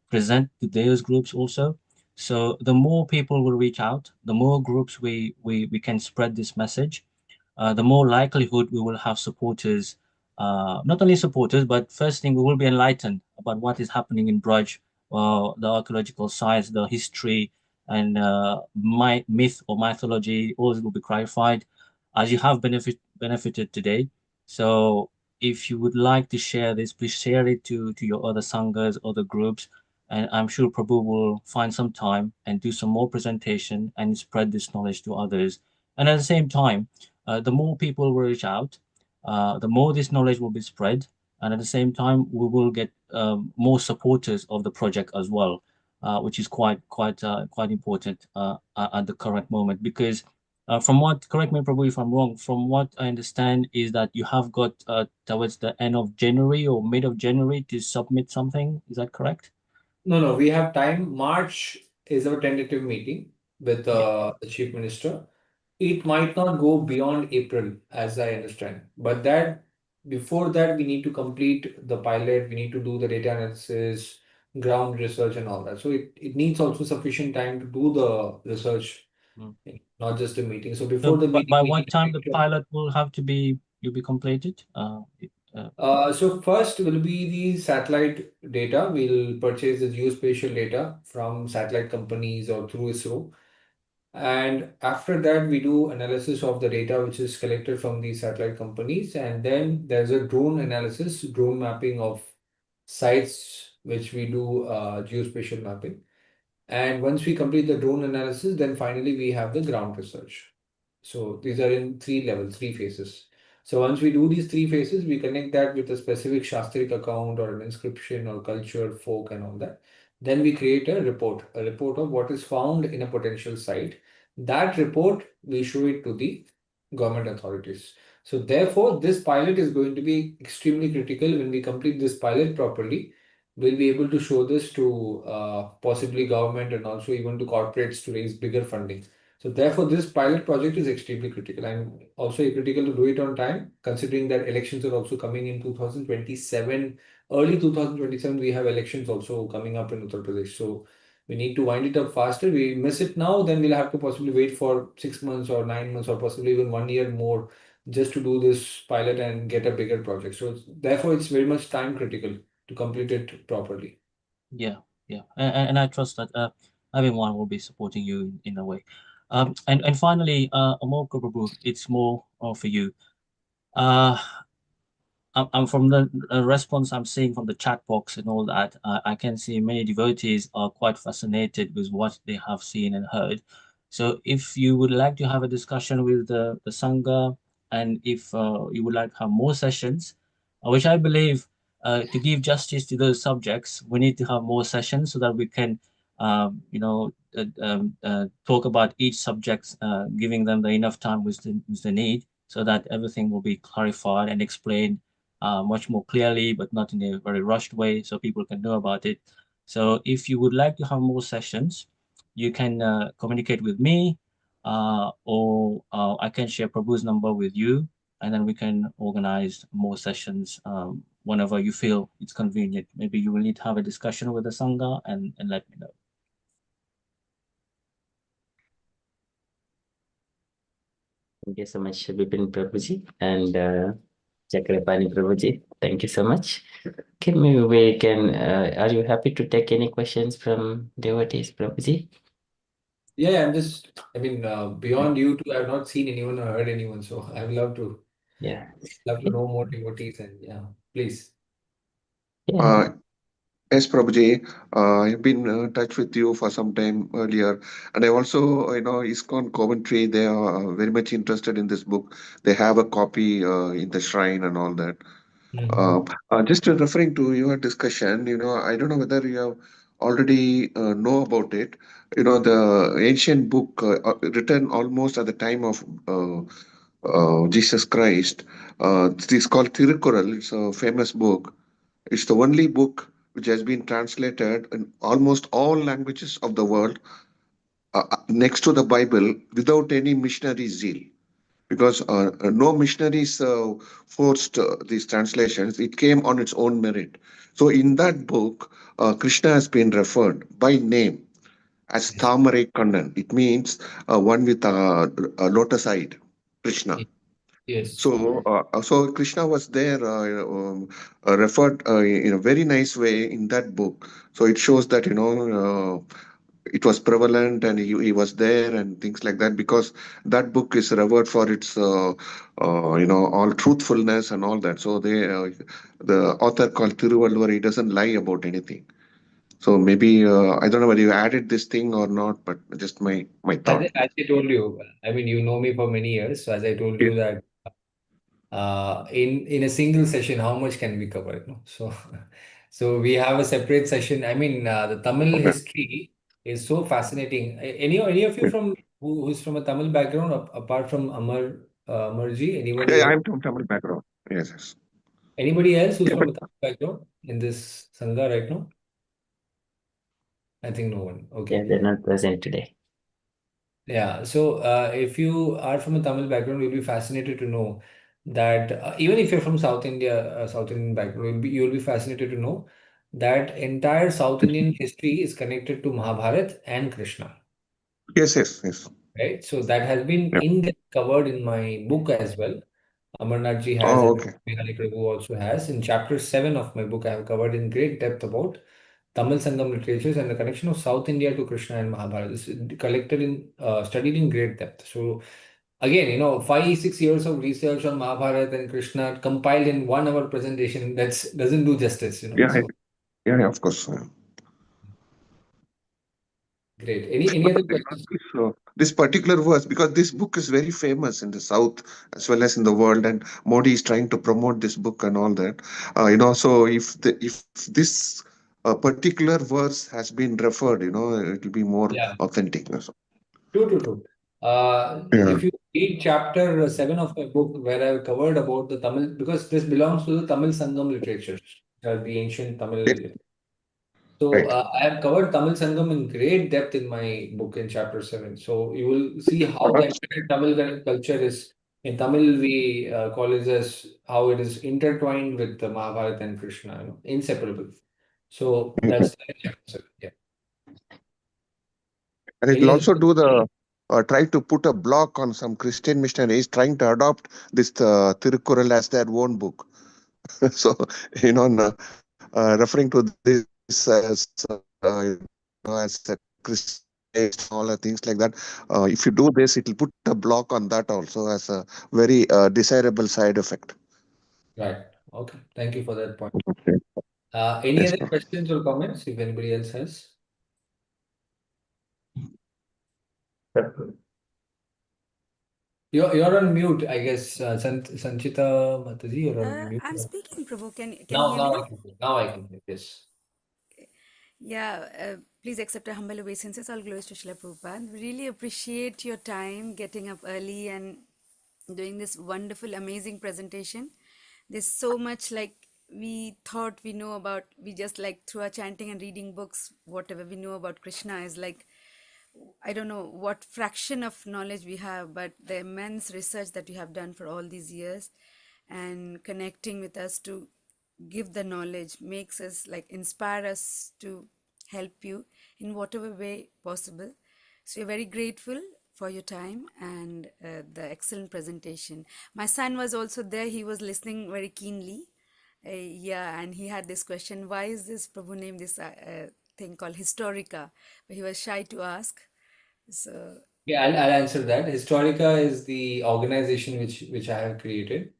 present to those groups also. So the more people will reach out, the more groups we can spread this message, the more likelihood we will have supporters, not only supporters, but first thing, we will be enlightened about what is happening in Braj, the archaeological sites, the history, and myth or mythology, all will be clarified as you have benefited today. So if you would like to share this, please share it to your other sanghas, other groups, and I'm sure Prabhu will find some time and do some more presentation and spread this knowledge to others. And at the same time, the more people will reach out, the more this knowledge will be spread, and at the same time, we will get more supporters of the project as well, which is quite important at the current moment. Because from what, correct me, Prabhu, if I'm wrong, from what I understand is that you have got towards the end of January or mid of January to submit something. Is that correct? No, we have time. March is our tentative meeting with the Chief Minister. It might not go beyond April, as I understand. But that before that, we need to complete the pilot, we need to do the data analysis, ground research, and all that. So it needs also sufficient time to do the research, not just the meeting. So before the meeting, by we what need to time make the sure. pilot will have to be completed? So first will be the satellite data. We'll purchase the geospatial data from satellite companies or through ISRO. And after that, we do analysis of the data which is collected from these satellite companies. And then there's a drone analysis, drone mapping of sites, which we do geospatial mapping. And once we complete the drone analysis, then finally we have the ground research. So these are in 3 levels, 3 phases. So once we do these 3 phases, we connect that with a specific Shastric account or an inscription or culture, folk, and all that. Then we create a report of what is found in a potential site. That report, we show it to the government authorities. So therefore, this pilot is going to be extremely critical. When we complete this pilot properly, we'll be able to show this to possibly government and also even to corporates to raise bigger funding. So therefore, this pilot project is extremely critical and also critical to do it on time, considering that elections are also coming in 2027. Early 2027, we have elections also coming up in Uttar Pradesh. So we need to wind it up faster. We miss it now, then we'll have to possibly wait for 6 months or 9 months or possibly even 1 year more just to do this pilot and get a bigger project. So therefore, it's very much time critical to complete it properly. Yeah, yeah, and I trust that everyone will be supporting you in a way. And finally, Amol Prabhu, it's more for you. I'm from the response I'm seeing from the chat box and all that. I can see many devotees are quite fascinated with what they have seen and heard. So if you would like to have a discussion with the Sangha, and if you would like to have more sessions, which I believe to give justice to those subjects, we need to have more sessions so that we can, talk about each subject, giving them the enough time with the need, so that everything will be clarified and explained much more clearly, but not in a very rushed way, so people can know about it. So if you would like to have more sessions, you can communicate with me, or I can share Prabhu's number with you, and then we can organize more sessions whenever you feel it's convenient. Maybe you will need to have a discussion with the Sangha and let me know. Thank you so much, Bipin Prabhuji and Chakrapani Prabhuji. Thank you so much. Okay, maybe we can. Are you happy to take any questions from devotees, Prabhuji? Yeah, I mean, beyond you two, I've not seen anyone or heard anyone, so I would love to know more devotees and yeah, please. Yeah. Yes, Prabhuji, I've been in touch with you for some time earlier, and I also, ISKCON Coventry, they are very much interested in this book. They have a copy in the shrine and all that. Just referring to your discussion, I don't know whether you have already know about it. The ancient book written almost at the time of Jesus Christ. It is called Tirukural. It's a famous book. It's the only book which has been translated in almost all languages of the world next to the Bible without any missionary zeal. Because no missionaries forced these translations, it came on its own merit. So in that book, Krishna has been referred by name as Thamare Kannan. It means one with a lotus eyed Krishna. Yes. So Krishna was there referred in a very nice way in that book. So it shows that it was prevalent and he was there and things like that, because that book is revered for its all truthfulness and all that. So the author called Thiruvalluvar, he doesn't lie about anything. So maybe I don't know whether you added this thing or not, but just my thought. As I told you, I mean, you know me for many years, so as I told you that in a single session, how much can we cover? So we have a separate session. I mean, the Tamil history is so fascinating. Any of you from who's from a Tamil background apart from Amarji? Anybody Yeah, else? I'm from Tamil background. Yes. Anybody else who's from a Tamil background in this Sangha right now? I think no one. Okay. Yeah, they're not present today. Yeah, so if you are from a Tamil background, you'll be fascinated to know that even if you're from South India, South Indian background, you'll be fascinated to know that entire South Indian history is connected to Mahabharata and Krishna. Yes. Right, so that has been covered in my book as well. Amarnath ji has, Oh, and okay. Mehali Prabhu also has. In chapter 7 of my book, I have covered in great depth about Tamil Sangam literatures and the connection of South India to Krishna and Mahabharata. This is collected studied in great depth. So again, 5-6 years of research on Mahabharata and Krishna compiled in 1 hour presentation, doesn't do justice. Yeah, of course. Great. Any other questions? this particular verse, because this book is very famous in the South as well as in the world, and Modi is trying to promote this book and all that. So if this particular verse has been referred, it will be more Yeah. authentic. True. Yeah. If you read chapter 7 of my book, where I've covered about the Tamil, because this belongs to the Tamil Sangam literature, the ancient Tamil. So Right. I have covered Tamil Sangam in great depth in my book in chapter 7. So you will see how the entire Tamil culture is. In Tamil, we call it as how it is intertwined with the Mahabharata and Krishna, inseparable. So that's the chapter 7. Yeah. And it will also do the try to put a block on some Christian missionaries trying to adopt this Tirukkural as their own book. So, referring to this as a Christian, all things like that. If you do this, it will put a block on that also as a very desirable side effect. Right. Okay. Thank you for that point. Okay. Any Yes, other sir. questions or comments if anybody else has? You're on mute, I guess. Sanchita Mataji, you're on mute. I'm speaking, Prabhu. Can you Now, hear me now? now I can hear. Yes. Yeah, please accept a humble obeisances. All glories to Srila Prabhupada. Really appreciate your time getting up early and doing this wonderful, amazing presentation. There's so much like we thought we know about, we just like through our chanting and reading books, whatever we know about Krishna is like, I don't know what fraction of knowledge we have, but the immense research that you have done for all these years and connecting with us to give the knowledge makes us like inspire us to help you in whatever way possible. So we're very grateful for your time and the excellent presentation. My son was also there. He was listening very keenly. Yeah, and he had this question, why is this Prabhu named this thing called Historica? But he was shy to ask. So Yeah, I'll answer that. Historica is the organization which I have created.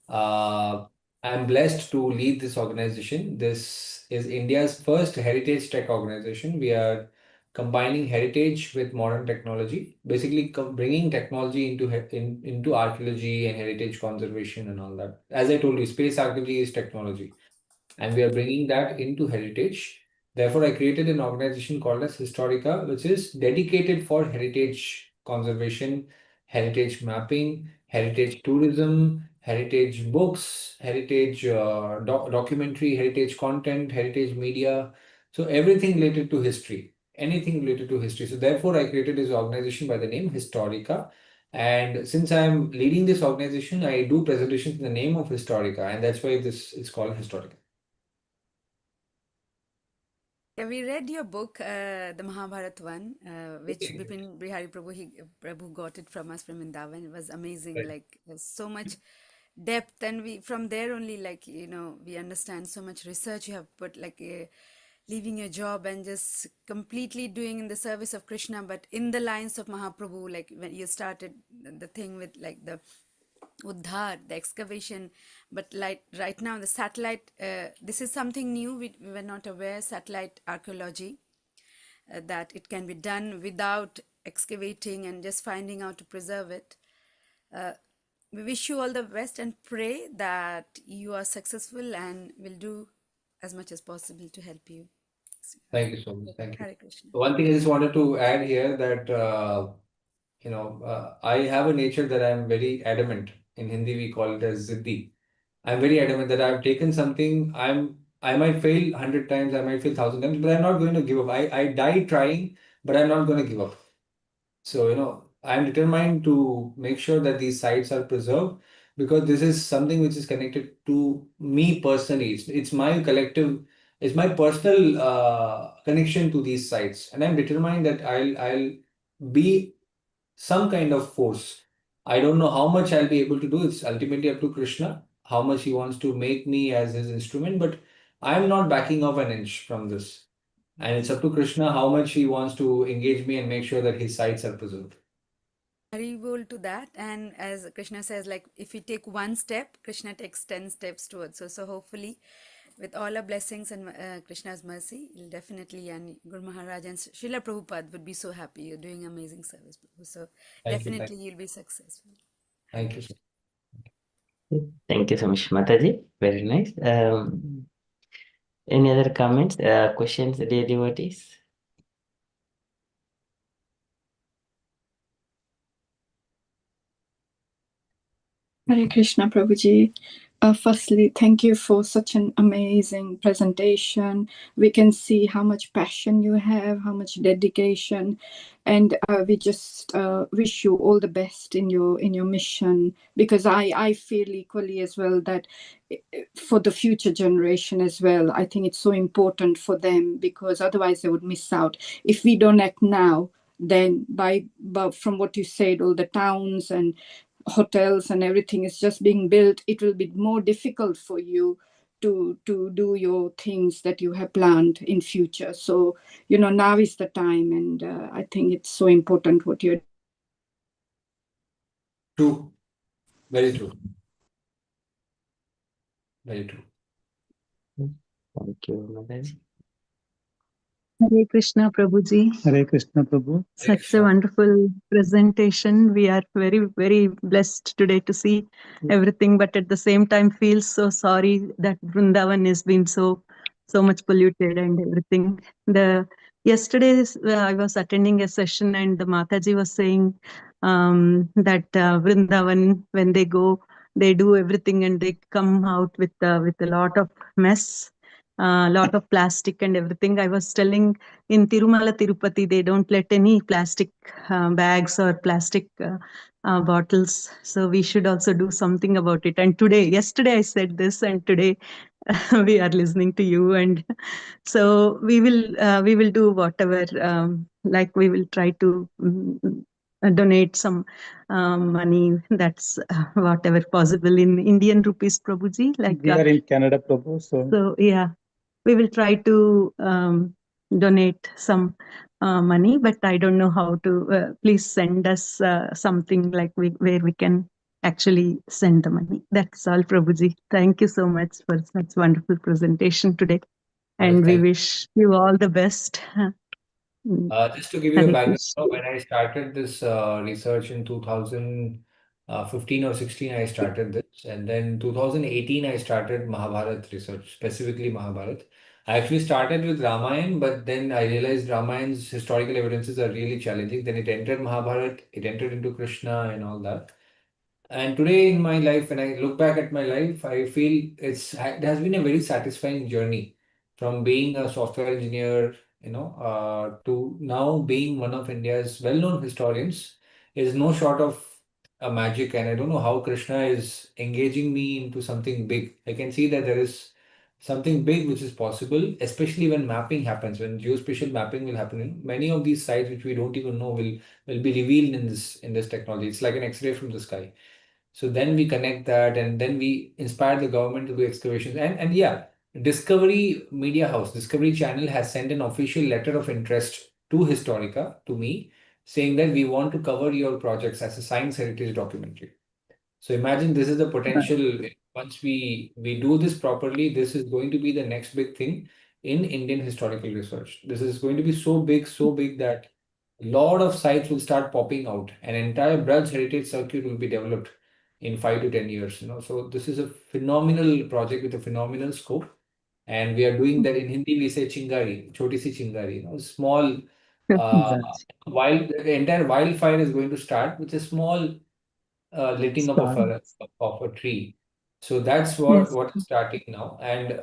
I'm blessed to lead this organization. This is India's first heritage tech organization. We are combining heritage with modern technology, basically bringing technology into archaeology and heritage conservation and all that. As I told you, space archaeology is technology, and we are bringing that into heritage. Therefore, I created an organization called as Historica, which is dedicated for heritage conservation, heritage mapping, heritage tourism, heritage books, heritage documentary, heritage content, heritage media. So everything related to history, anything related to history. So therefore, I created this organization by the name Historica. And since I'm leading this organization, I do presentations in the name of Historica, and that's why this is called Historica. yeah, we read your book, the Mahabharat one, which Bipin Bihari Prabhu got it from us from Vrindavan. It was amazing, Right. like so much depth, and we from there only like we understand so much research you have put, like leaving your job and just completely doing in the service of Krishna, but in the lines of Mahaprabhu, like when you started the thing with like the Uddhar, the excavation, but like right now the satellite, this is something new. We were not aware, satellite archaeology, that it can be done without excavating and just finding out to preserve it. We wish you all the best and pray that you are successful and will do as much as possible to help you. Thank you so much. Thank you. Hare Krishna. One thing I just wanted to add here that I have a nature that I'm very adamant. In Hindi, we call it as ziddi. I'm very adamant that I've taken something. I might fail 100 times, I might fail 1,000 times, but I'm not going to give up. I die trying, but I'm not going to give up. So I'm determined to make sure that these sites are preserved because this is something which is connected to me personally. It's my collective, it's my personal connection to these sites, and I'm determined that I'll be some kind of force. I don't know how much I'll be able to do. It's ultimately up to Krishna, how much he wants to make me as his instrument, but I'm not backing off an inch from this. And it's up to Krishna how much he wants to engage me and make sure that his sites are preserved. Haribol to that, and as Krishna says, like if we take one step, Krishna takes 10 steps towards. So hopefully with all our blessings and Krishna's mercy, you'll definitely, and Guru Maharaj and Srila Prabhupada would be so happy. You're doing amazing service, Prabhu. So Thank you. definitely you'll be successful. Thank you. Thank you so much, Mataji. Very nice. Any other comments, questions, dear devotees? Hare Krishna, Prabhuji. Firstly, thank you for such an amazing presentation. We can see how much passion you have, how much dedication, and we just wish you all the best in your mission. Because I feel equally as well that for the future generation as well, I think it's so important for them, because otherwise they would miss out. If we don't act now, then from what you said, all the towns and hotels and everything is just being built, it will be more difficult for you to do your things that you have planned in future. So now is the time, and I think it's so important what you're True. Very true. Very true. Thank you, Mataji. Hare Krishna, Prabhuji. Hare Krishna, Prabhu. Such a wonderful presentation. We are very, very blessed today to see everything, but at the same time feel so sorry that Vrindavan has been so much polluted and everything. Yesterday I was attending a session and the Mataji was saying that Vrindavan, when they go, they do everything and they come out with a lot of mess. Lot of plastic and everything. I was telling in Tirumala Tirupati, they don't let any plastic bags or plastic bottles. So we should also do something about it. And yesterday I said this, and today we are listening to you. And so we will do whatever, like we will try to donate some money. That's whatever possible in Indian rupees, Prabhuji. Like we are in Canada, Prabhu. So yeah, we will try to donate some money, but I don't know how to. Please send us something like where we can actually send the money. That's all, Prabhuji. Thank you so much for such wonderful presentation today, and we wish you all the best. Just to give you a Hare background, Krishna. when I started this research in 2015 or 16, I started this, and then 2018 I started Mahabharat research, specifically Mahabharat. I actually started with Ramayana, but then I realized Ramayan's historical evidences are really challenging. Then it entered Mahabharat, it entered into Krishna and all that. And today in my life, when I look back at my life, I feel it has been a very satisfying journey from being a software engineer, to now being one of India's well-known historians is no short of a magic. And I don't know how Krishna is engaging me into something big. I can see that there is something big which is possible, especially when mapping happens, when geospatial mapping will happen. Many of these sites which we don't even know will be revealed in this technology. It's like an X-ray from the sky. So then we connect that, and then we inspire the government to do excavations. And yeah, Discovery Media House, Discovery Channel has sent an official letter of interest to Historica, to me, saying that we want to cover your projects as a science heritage documentary. So imagine this is the potential. Once we do this properly, this is going to be the next big thing in Indian historical research. This is going to be so big that a lot of sites will start popping out. An entire Braj Heritage Circuit will be developed in 5 to 10 years. So this is a phenomenal project with a phenomenal scope, and we are doing that in Hindi. We say Chingari, Choti si Chingari. Small. The entire wildfire is going to start with a small letting up of a tree. So that's what is starting now. And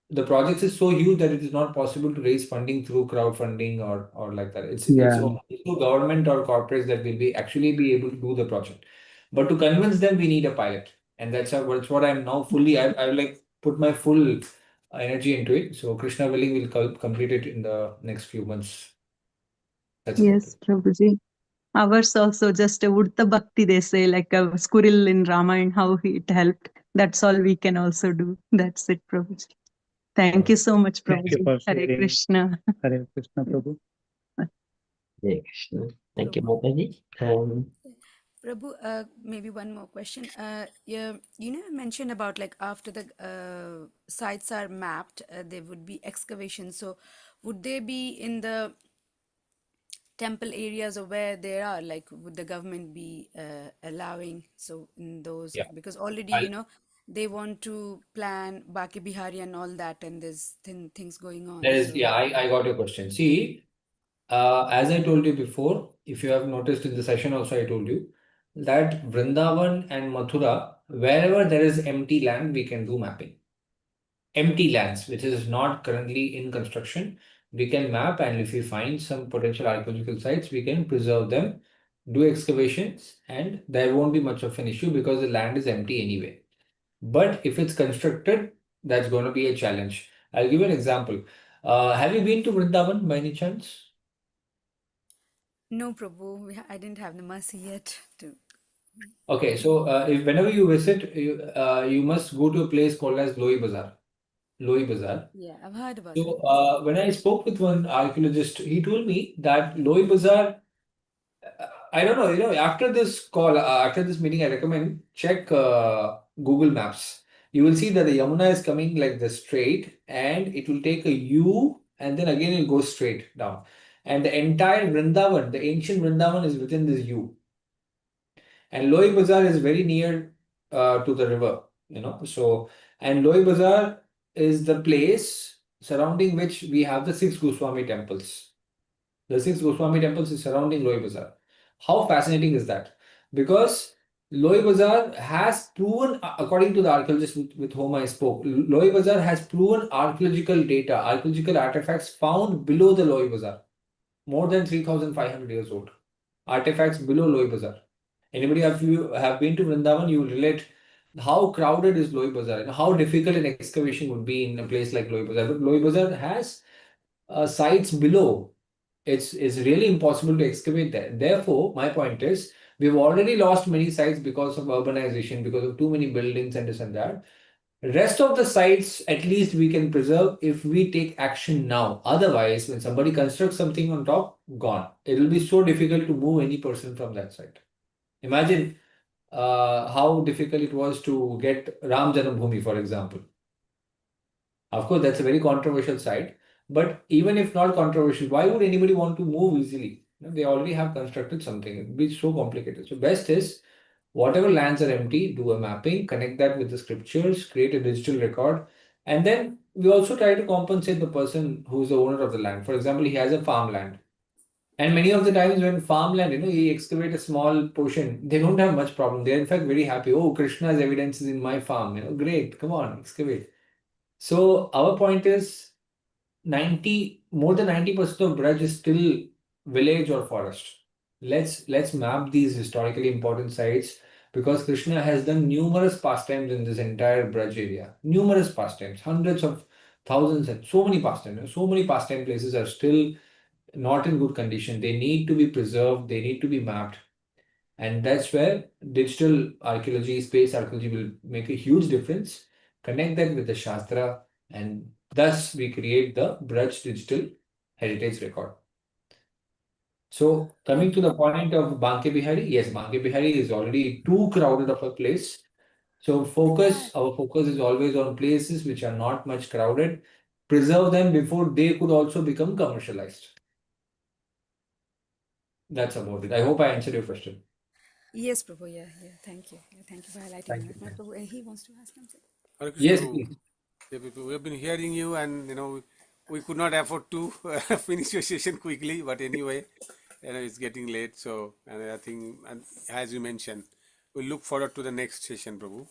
the project is so huge that it is not possible to raise funding through crowdfunding or like that. It's only through government or corporates that will actually be able to do the project. But to convince them, we need a pilot, and that's what I'm now fully. I like put my full energy into it. So Krishna willing, will complete it in the next few months. That's about Yes, Prabhuji. Ours also just a Udta Bhakti, they say, like a squirrel in Ramayana, how it helped. That's all we can also do. That's it, Prabhuji. Thank you so much, Thank you Prabhuji. for Hare sharing. Krishna. Hare Krishna, Prabhu. Hare Krishna. Thank you, Mataji. Prabhu, maybe one more question. Yeah, you mentioned about like after the sites are mapped, there would be excavations. So, would they be in the temple areas or where there are, like, would the government be allowing? So, in those, Yeah. because already they want to plan Baki Bihari and all that, and there's things going on. Yeah, I got your question. See, as I told you before, if you have noticed in the session also, I told you that Vrindavan and Mathura, wherever there is empty land, we can do mapping. Empty lands, which is not currently in construction, we can map, and if we find some potential archaeological sites, we can preserve them, do excavations, and there won't be much of an issue because the land is empty anyway. But if it's constructed, that's going to be a challenge. I'll give you an example. Have you been to Vrindavan by any chance? No, Prabhu, I didn't have the mercy yet to. Okay, so if whenever you visit, you must go to a place called as Loi Bazaar. Loi Bazaar. Yeah, I've heard about So that. when I spoke with one archaeologist, he told me that Loi Bazaar, I don't know, after this call, after this meeting, I recommend check Google Maps. You will see that the Yamuna is coming like the straight, and it will take a U, and then again it goes straight down. And the entire Vrindavan, the ancient Vrindavan, is within this U. And Loi Bazaar is very near to the river, So, and Loi Bazaar is the place surrounding which we have the six Goswami temples. The six Goswami temples is surrounding Loi Bazaar. How fascinating is that? Because Loi Bazaar has proven, according to the archaeologist with whom I spoke, Loi Bazaar has proven archaeological data, archaeological artifacts found below the Loi Bazaar, more than 3,500 years old. Artifacts below Loi Bazaar. Anybody, if you have been to Vrindavan, you will relate how crowded is Loi Bazaar, and how difficult an excavation would be in a place like Loi Bazaar. But Loi Bazaar has sites below. It's really impossible to excavate there. Therefore, my point is, we've already lost many sites because of urbanization, because of too many buildings and this and that. Rest of the sites, at least we can preserve if we take action now. Otherwise, when somebody constructs something on top, gone. It will be so difficult to move any person from that site. Imagine how difficult it was to get Ram Janambhoomi, for example. Of course, that's a very controversial site. But even if not controversial, why would anybody want to move easily? They already have constructed something. It would be so complicated. So best is whatever lands are empty, do a mapping, connect that with the scriptures, create a digital record, and then we also try to compensate the person who is the owner of the land. For example, he has a farmland. And many of the times when farmland, he excavate a small portion, they don't have much problem. They're in fact very happy. Oh, Krishna's evidence is in my farm. Great, come on, excavate. So our point is more than 90% of Braj is still village or forest. Let's map these historically important sites, because Krishna has done numerous pastimes in this entire Braj area. Numerous pastimes, hundreds of thousands, and so many pastimes. So many pastime places are still not in good condition. They need to be preserved, they need to be mapped. And that's where digital archaeology, space archaeology will make a huge difference. Connect that with the Shastra, and thus we create the Braj Digital Heritage Record. So coming to the point of Banke Bihari, yes, Banke Bihari is already too crowded of a place. So our focus is always on places which are not much crowded. Preserve them before they could also become commercialized. That's about it. I hope I answered your question. Yes, Prabhu. Yeah. Thank you. Thank you for highlighting Thank that. you. My Prabhu, he wants to ask something. Hare Krishna, Yes, Prabhu. please. We have been hearing you, and we could not afford to finish your session quickly. But anyway, it's getting late. So, and I think, and as you mentioned, we look forward to the next session, Prabhu.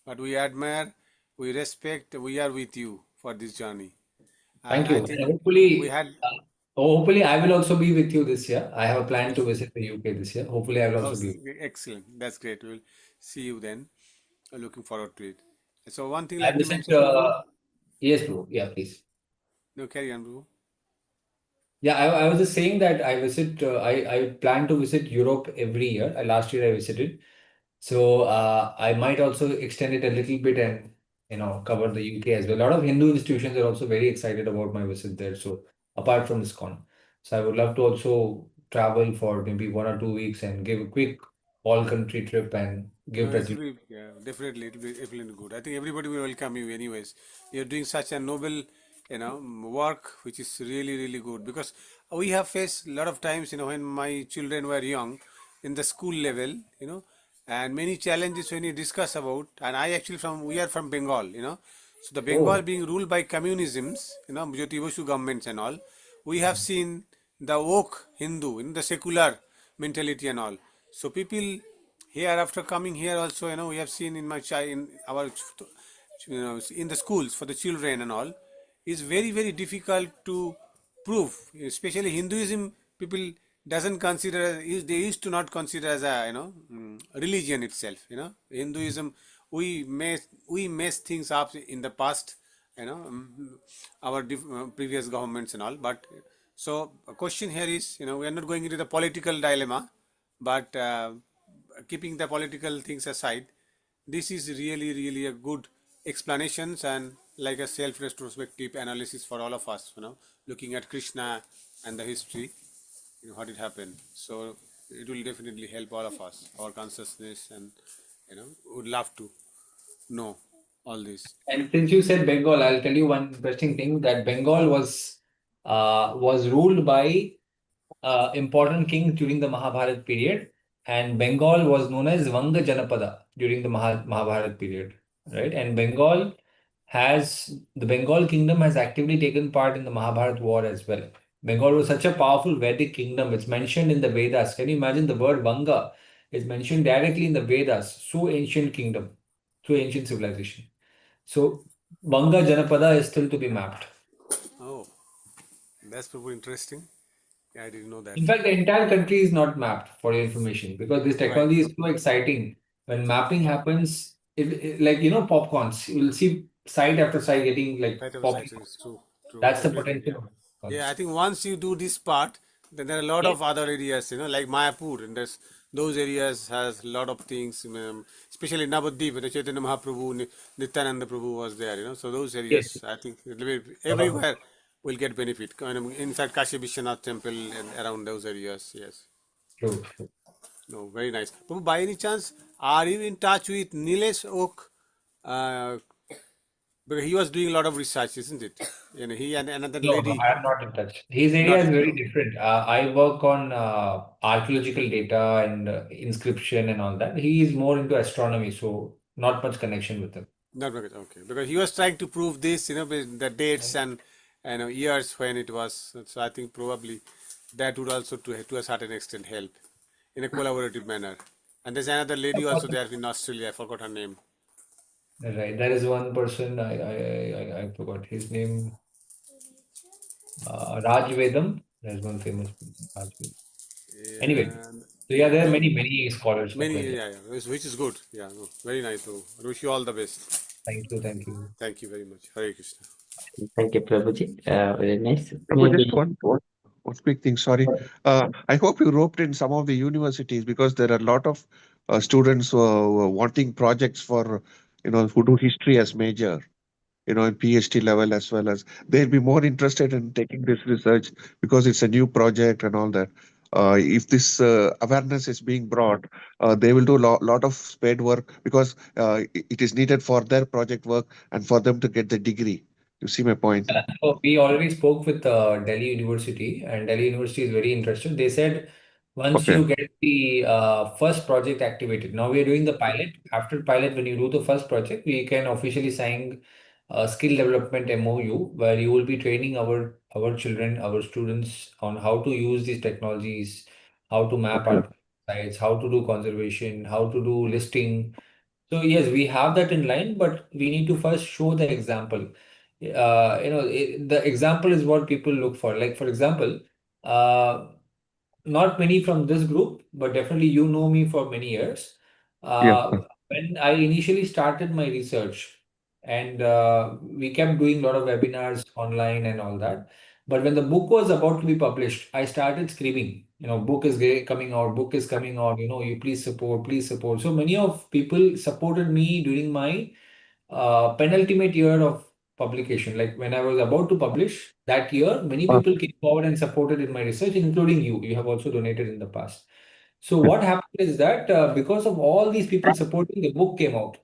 But we admire, we respect, we are with you for this journey. Thank I you. think Hopefully, we had. hopefully, I will also be with you this year. I have a plan to visit the UK this year. Hopefully, I will Oh, also be. excellent. That's great. We'll see you then. Looking forward to it. So one thing I like to visit. mention, Prabhu. Yes, bro. Yeah, please. No, carry on, Prabhu. Yeah, I was just saying that I visit. I plan to visit Europe every year. Last year I visited, so I might also extend it a little bit and cover the UK as well. A lot of Hindu institutions are also very excited about my visit there. So apart from ISKCON, so I would love to also travel for maybe 1 or 2 weeks and give a quick all country trip and give No, it will presentation. be, yeah, definitely, it will be definitely good. I think everybody will welcome you anyways. You're doing such a noble, work, which is really, really good because we have faced a lot of times, when my children were young in the school level, and many challenges when you discuss about, and we are from Bengal, so the Bengal Oh, being ruled by communisms, Jyoti Basu governments and all, we have seen the woke Hindu, in the secular mentality and all. So people here after coming here also, we have seen in my child in our in the schools for the children and all is very very difficult to prove, especially Hinduism people doesn't consider they used to not consider as a religion itself. Hinduism, we mess things up in the past, you know our previous governments and all. But so a question here is, we are not going into the political dilemma, but keeping the political things aside, this is really really a good explanations and like a self retrospective analysis for all of us, looking at Krishna and the history, how did it happen. So it will definitely help all of us, our consciousness, and would love to know all this. and since you said Bengal, I'll tell you one interesting thing that Bengal was ruled by important kings during the Mahabharat period, and Bengal was known as Vanga Janapada during the Mahabharat period, right? And the Bengal kingdom has actively taken part in the Mahabharat war as well. Bengal was such a powerful Vedic kingdom. It's mentioned in the Vedas. Can you imagine the word Vanga is mentioned directly in the Vedas? So ancient kingdom, so ancient civilization. So Vanga Janapada is still to be mapped. Oh, that's pretty interesting. Yeah, I didn't know that. In fact, the entire country is not mapped for your information because this Right. technology is so exciting. When mapping happens, like popcorns, you will see side after side getting like Right of popping. sight is true, That's the definitely. potential of Yeah, I popcorns. think once you do this part, then there are a lot Yes. of other areas, like Mayapur, and those areas has a lot of things, especially Navadvip, Chaitanya Mahaprabhu, Nityananda Prabhu was there, so those Yes. areas, I think it will be Lot of everywhere will get benefit. In fact, Kashi Vishwanath temple and around those areas, yes. true. No, very nice. Prabhu, by any chance, are you in touch with Nilesh Oak? Uh, because he was doing a lot of research, isn't it? He and another No, no, lady, I am not in touch. His area not is it, very no. different. I work on archaeological data and inscription and all that. He is more into astronomy, so not much connection with him. Not because, okay, because he was trying to prove this, with the dates and years when it was. So I think probably that would also to a certain extent help in a collaborative manner. And there's another lady also there in Australia. I forgot her name. Right. There is one person I forgot his name. Raj Vedam. There's one famous person, Raj Vedam. Anyway, And so yeah, there are no, many scholars many, like that. yeah, which is good. Yeah, no, very nice. Bro. I wish you all the best. Thank you, thank you. Thank you very much. Hare Krishna. Thank you, Prabhuji. Very nice. Just one quick thing. Sorry. I hope you roped in some of the universities because there are a lot of students who are wanting projects for, who do history as major, in PhD level as well as they'll be more interested in taking this research because it's a new project and all that. If this awareness is being brought, they will do a lot of spade work because it is needed for their project work and for them to get the degree. You see my point? So we already spoke with Delhi University, and Delhi University is very interested. They said once Okay. you get the first project activated, now we are doing the pilot. After pilot, when you do the first project, we can officially sign a skill development MOU where you will be training our children, our students on how to use these technologies, how to map Okay. our sites, how to do conservation, how to do listing. So yes, we have that in line, but we need to first show the example. The example is what people look for. Like for example, uh, not many from this group, but definitely you know me for many years. Yeah. When I initially started my research, and we kept doing a lot of webinars online and all that. But when the book was about to be published, I started screaming, book is coming out, book is coming out, you please support, please support. So many of people supported me during my penultimate year of publication. Like when I was about to publish that year, many Uh, people came forward and supported in my research, including you. You have also donated in the past. So what happened is that because of all these people supporting, the book came out.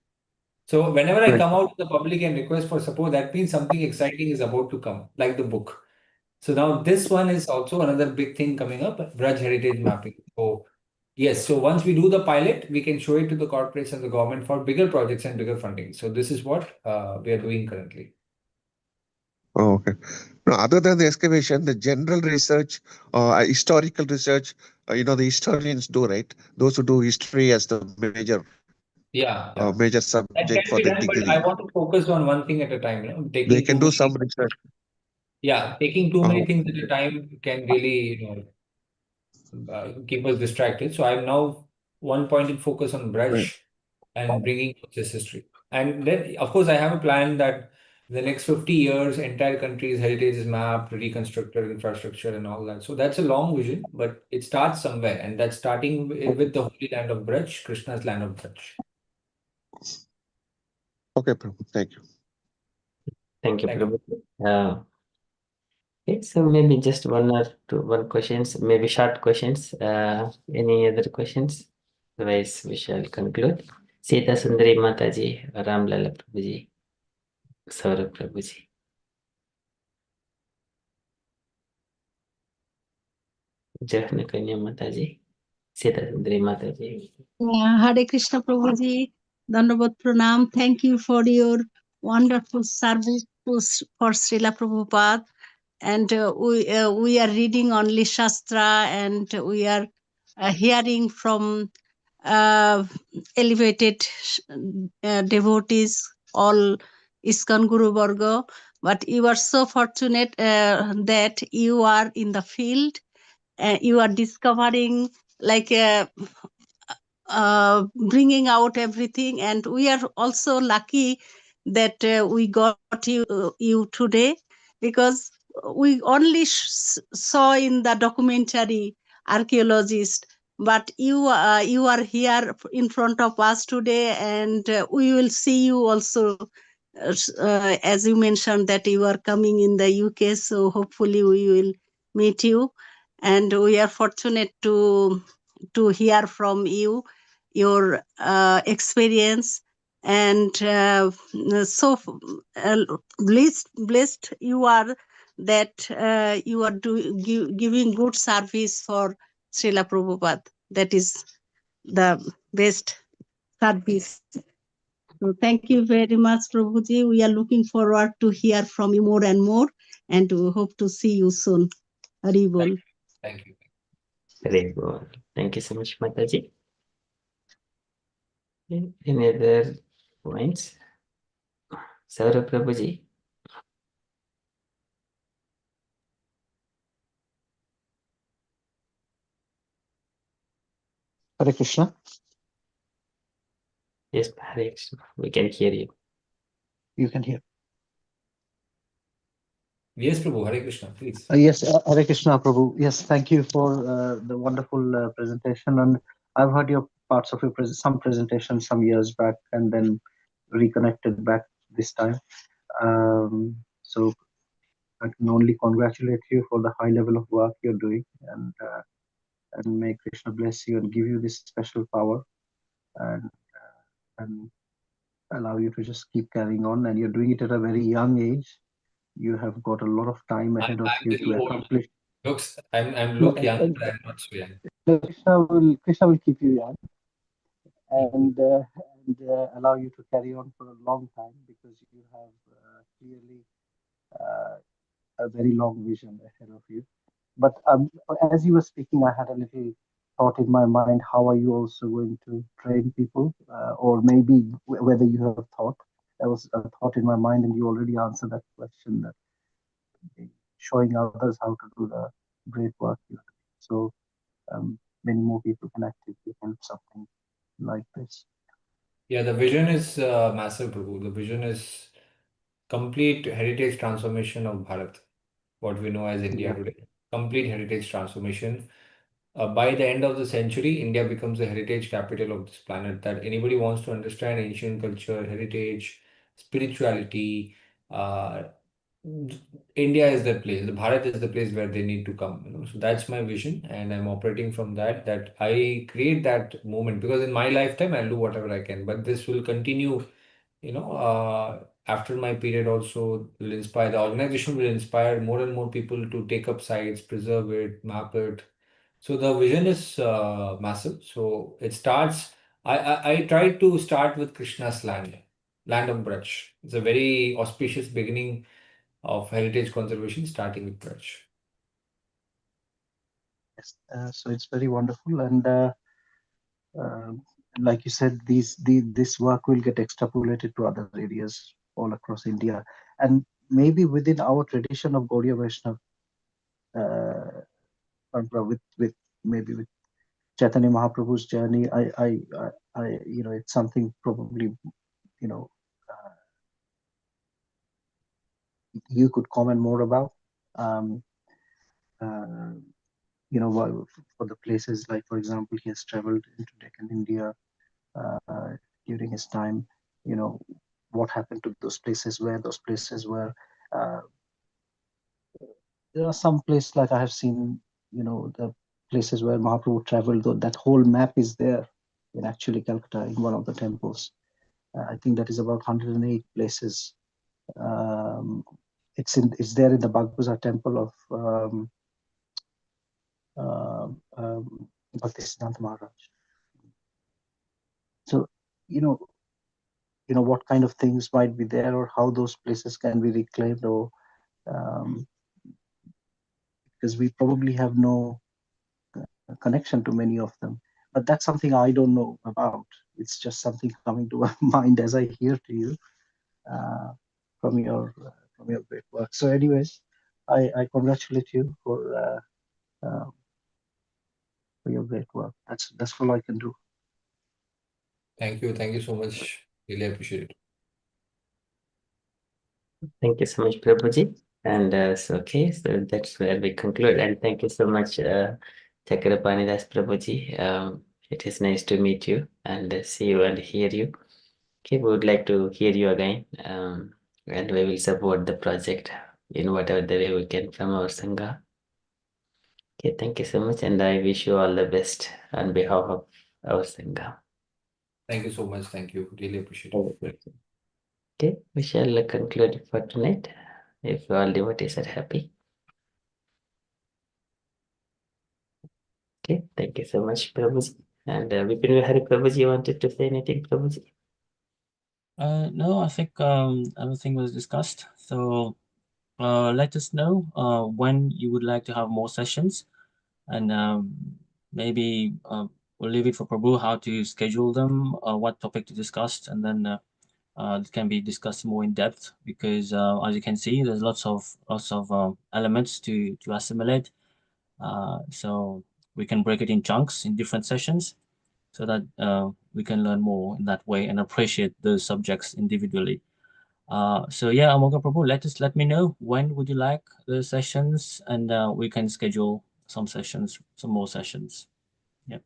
So whenever I Right. come out to the public and request for support, that means something exciting is about to come, like the book. So now this one is also another big thing coming up, Braj Heritage Mapping. So yes, so once we do the pilot, we can show it to the corporates and the government for bigger projects and bigger funding. So this is what we are doing currently. Oh, okay. Now, other than the excavation, the general research, historical research, the historians do, right? Those who do history as the Yeah, major that subject can for be the done, but degree. I want to focus on one thing at a time. They Taking can too do many, some research. taking too many Oh, things at a time can really, keep us distracted. So I'm now one pointed focus on right. Braj and bringing this history. And then, of course, I have a plan that the next 50 years, entire country's heritage is mapped, reconstructed, infrastructure, and all that. So that's a long vision, but it starts somewhere, and that's starting with the holy land of Braj, Krishna's land of Braj. Okay, Prabhu. Thank you. Thank you, Thank you. Prabhu. Okay, so maybe just one questions, maybe short questions. Any other questions? Otherwise, we shall conclude. Sita Sundari Mataji, Ram Lala Prabhuji, Saurabh Prabhuji. Jahna Kanya Mataji, Sita Sundari Mataji. Hare Krishna Prabhuji, Dandavat Pranam. Thank you for your wonderful service for Srila Prabhupada. And we are reading only Shastra, and we are hearing from elevated devotees, all ISKCON Guru Varga. But you are so fortunate that you are in the field. You are discovering like bringing out everything, and we are also lucky that we got you today, because we only saw in the documentary archaeologist, but you are here in front of us today, and we will see you also, as you mentioned that you are coming in the UK, so hopefully we will meet you, and we are fortunate to hear from you your experience, and so blessed you are that you are giving good service for Srila Prabhupada. That is the best service. So thank you very much, Prabhuji. We are looking forward to hear from you more and more, and we hope to see you soon. Haribol. Thank you. Very good. Thank you so much, Mataji. Any other points? Saurabh Prabhuji. Hare Krishna. Yes, Hare Krishna. We can hear you. You can hear. Yes, Prabhu, Hare Krishna, please. Yes, Hare Krishna, Prabhu. Yes, thank you for the wonderful presentation. And I've heard your parts of your some presentation some years back, and then reconnected back this time. So I can only congratulate you for the high level of work you're doing, and may Krishna bless you and give you this special power, and allow you to just keep carrying on. And you're doing it at a very young age. You have got a lot of time ahead of I'm you little to old. accomplish. I'm No, look young, but I'm not so young. Krishna will keep you young, and allow you to carry on for a long time, because you have clearly a very long vision ahead of you. But as you were speaking, I had a little thought in my mind: how are you also going to train people, or maybe whether you have thought? There was a thought in my mind, and you already answered that question. That showing others how to do the great work you're doing. So many more people can actively help something like this. Yeah, the vision is massive, Prabhu. The vision is complete heritage transformation of Bharat, what we know as India Yeah. today. Complete heritage transformation. By the end of the century, India becomes the heritage capital of this planet. That anybody wants to understand ancient culture, heritage, spirituality, uh, India is the place, the Bharat is the place where they need to come, So that's my vision, and I'm operating from that I create that moment, because in my lifetime I'll do whatever I can, but this will continue, after my period also will inspire, the organization will inspire more and more people to take up sites, preserve it, map it. So the vision is massive. So it starts, I tried to start with Krishna's land of Braj. It's a very auspicious beginning of heritage conservation, starting with Braj. Yes, so it's very wonderful, and like you said, this work will get extrapolated to other areas all across India, and maybe within our tradition of Gaudiya Vaishnava, Parampara, with maybe with Chaitanya Mahaprabhu's journey, it's something probably, you know, uh, you could comment more about. Um, uh, for the places like, for example, he has traveled into Deccan India during his time. What happened to those places where uh, there are some places like I have seen, the places where Mahaprabhu traveled, though that whole map is there in actually Calcutta in one of the temples. I think that is about 108 places. It's there in the Bagbazar temple of Bhaktisiddhanta Maharaj. So, what kind of things might be there, or how those places can be reclaimed, or because we probably have no connection to many of them. But that's something I don't know about. It's just something coming to my mind as I hear to you from your great work. So, anyways, I congratulate you for your great work. That's all I can do. Thank you so much. Really appreciate it. Thank you so much, Prabhuji. And so that's where we conclude. And thank you so much, Chakrapani Das Prabhuji. It is nice to meet you and see you and hear you. Okay, we would like to hear you again, and we will support the project in whatever the way we can from our Sangha. Okay, thank you so much, and I wish you all the best on behalf of our Sangha. Thank you so much. Thank you. Really appreciate it. Okay, we shall conclude for tonight. If all devotees are happy. Okay, thank you so much, Prabhuji. And Vipin Vihari Prabhuji, you wanted to say anything, Prabhuji? No, I think everything was discussed. So let us know when you would like to have more sessions, and maybe we'll leave it for Prabhu how to schedule them, what topic to discuss, and then it can be discussed more in depth, because as you can see, there's lots of elements to assimilate. So we can break it in chunks in different sessions, so that we can learn more in that way and appreciate the subjects individually. So yeah, Amoga Prabhu, let me know when would you like the sessions, and we can schedule some more sessions. Yeah.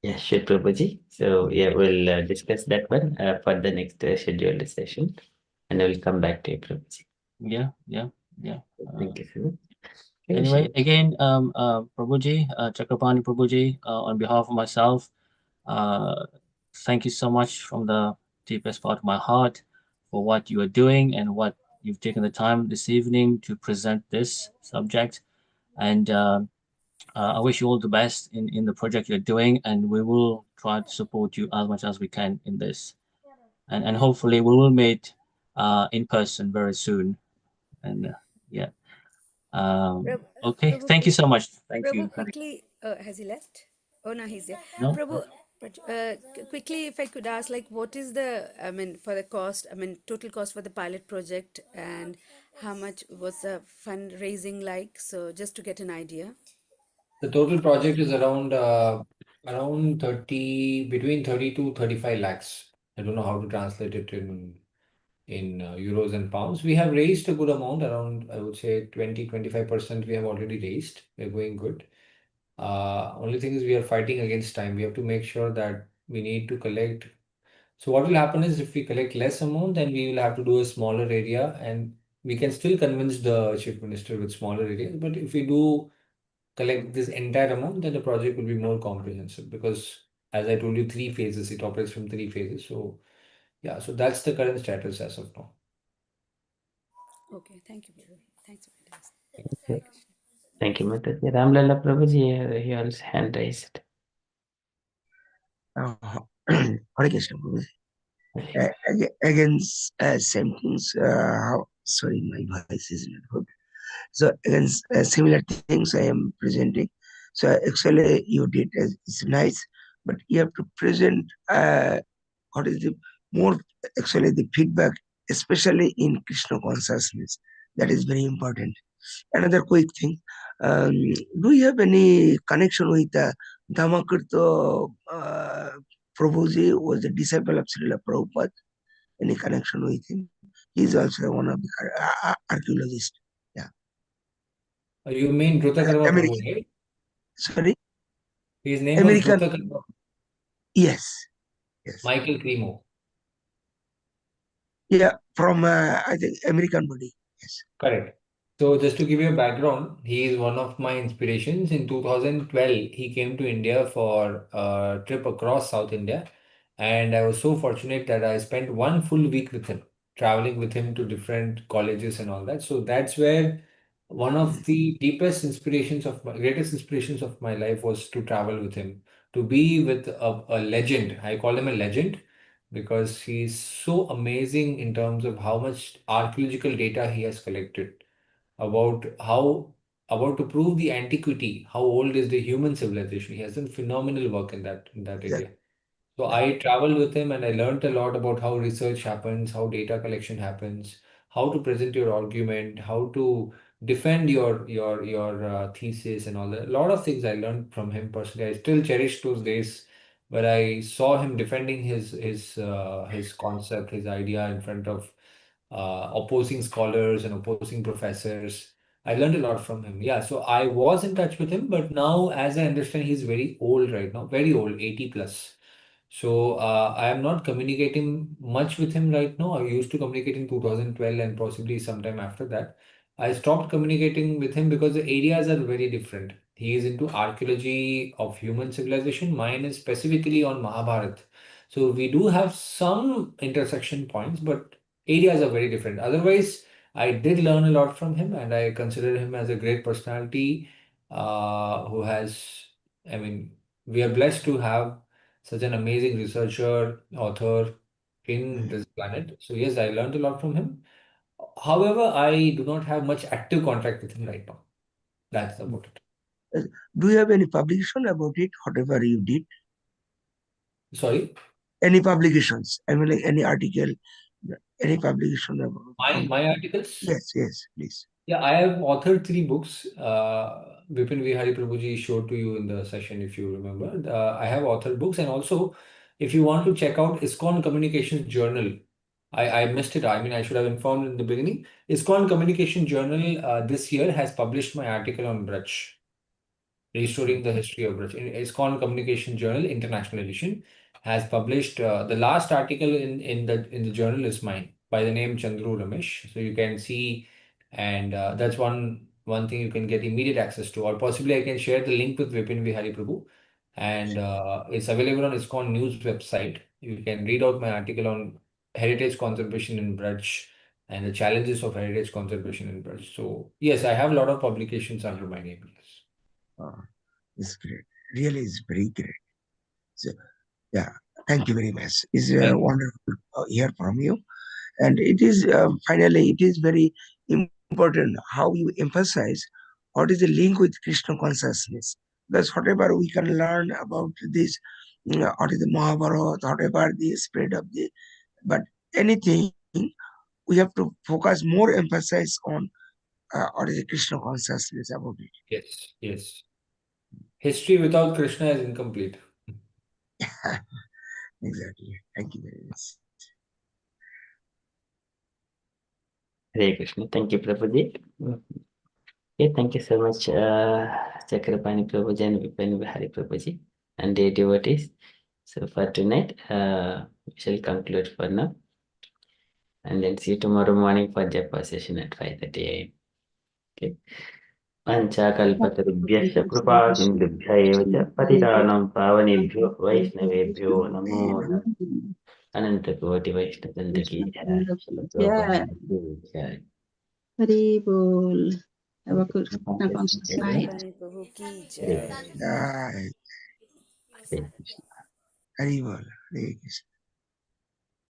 Yeah, sure, Prabhuji. So yeah, we'll discuss that one for the next scheduled session, and I will come back to you, Prabhuji. Yeah. Thank you, sir. Anyway, again, Prabhuji, Chakrapani Prabhuji, on behalf of myself, thank you so much from the deepest part of my heart for what you are doing and what you've taken the time this evening to present this subject. And I wish you all the best in the project you're doing, and we will try to support you as much as we can in this. And hopefully we will meet in person very soon. And yeah. Okay, Prabhu, thank you so much. Thank you. Prabhu, quickly, has he left? Oh, no, he's there. No? Prabhu, quickly, if I could ask, like, what is for the cost, total cost for the pilot project, and how much was the fundraising like? So, just to get an idea. The total project is around 30, between 30 to 35 lakhs. I don't know how to translate it in euros and pounds. We have raised a good amount, around, I would say 20-25% we have already raised. We're going good. Only thing is we are fighting against time. We have to make sure that we need to collect. So what will happen is, if we collect less amount, then we will have to do a smaller area, and we can still convince the chief minister with smaller areas, but if we do collect this entire amount, then the project will be more comprehensive because, as I told you, 3 phases, it operates from 3 phases. So, yeah, so that's the current status as of now. Okay, thank you, Prabhu. Thanks for that. Okay. Thank you, Mataji. Ramlala Prabhuji, your hand raised. Hare Krishna Prabhuji. Again, same things. Sorry, my voice is not good. So again, similar things I am presenting. So actually, you did it's nice, but you have to present what is the more actually the feedback, especially in Krishna consciousness. That is very important. Another quick thing. Do you have any connection with Dhammakarta Prabhuji was a disciple of Srila Prabhupada? Any connection with him? He's also one of the archaeologists. Yeah. You mean Drutakarma Prabhu, American. right? Sorry? His name American. was Drutakarma. Yes. Yes. Michael Cremo. Yeah, from I think American body. Yes. Correct. So just to give you a background, he is one of my inspirations. In 2012, he came to India for a trip across South India. And I was so fortunate that I spent 1 full week with him, traveling with him to different colleges and all that. So that's where one of the greatest inspirations of my life was to travel with him, to be with a legend. I call him a legend because he's so amazing in terms of how much archaeological data he has collected about about to prove the antiquity, how old is the human civilization. He has done phenomenal work in that Yeah. area. So I traveled with him and I learned a lot about how research happens, how data collection happens, how to present your argument, how to defend your thesis and all that. A lot of things I learned from him personally. I still cherish those days where I saw him defending his concept, his idea in front of opposing scholars and opposing professors. I learned a lot from him. Yeah, so I was in touch with him, but now, as I understand, he's very old right now, very old, 80 plus. So I am not communicating much with him right now. I used to communicate in 2012 and possibly sometime after that. I stopped communicating with him because the areas are very different. He is into archaeology of human civilization. Mine is specifically on Mahabharata. So we do have some intersection points, but areas are very different. Otherwise, I did learn a lot from him, and I consider him as a great personality who has, I mean, we are blessed to have such an amazing researcher, author in this planet. So yes, I learned a lot from him. However, I do not have much active contact with him right now. That's about it. Do you have any publication about it, whatever you did? Sorry? Any publications? I mean, like any article, any publication about my articles? Yes, yes, please. Yeah, I have authored 3 books. Vipin Vihari Prabhuji showed to you in the session, if you remember. I have authored books, and also, if you want to check out ISKCON Communications Journal, I missed it. I mean, I should have informed in the beginning. ISKCON Communication Journal this year has published my article on Braj, Restoring the History of Braj. ISKCON Communication Journal, International Edition, has published the last article in the journal is mine by the name Chandru Ramesh. So you can see, and that's one thing you can get immediate access to, or possibly I can share the link with Vipin Vihari Prabhu, and it's available on ISKCON News website. You can read out my article on heritage conservation in Braj and the challenges of heritage conservation in Braj. So yes, I have a lot of publications under my name. Yes. It's great. Really, it's very great. So, yeah, thank you very much. It's wonderful to hear from you. And it is finally, it is very important how you emphasize what is the link with Krishna consciousness. Because whatever we can learn about this, what is the Mahabharata, whatever the spread of the, but anything, we have to focus more emphasis on what is the Krishna consciousness about it. Yes, yes. History without Krishna is incomplete. Exactly. Thank you very much. Hare Krishna. Thank you, Prabhuji. Okay, thank you so much, Chakrapani Prabhuji and Vipin Vihari Prabhuji and dear devotees. So for tonight, we shall conclude for now. And then see you tomorrow morning for Japa session at 5:30 a.m. Okay. पञ्चाकल्पतरुभ्यश्च कृपा सिन्धुभ्य एव च पतितानां पावनेभ्यो वैष्णवेभ्यो नमो नमः अनन्तकोटिवैष्णववृन्द की जय श्रील प्रभुपाद की जय Hari Bol. Have a good Hare conscious Shila night. Prabhupada Prabhu ki Hare jai. Jai Hare Krishna. Hari Bol. Hare Krishna.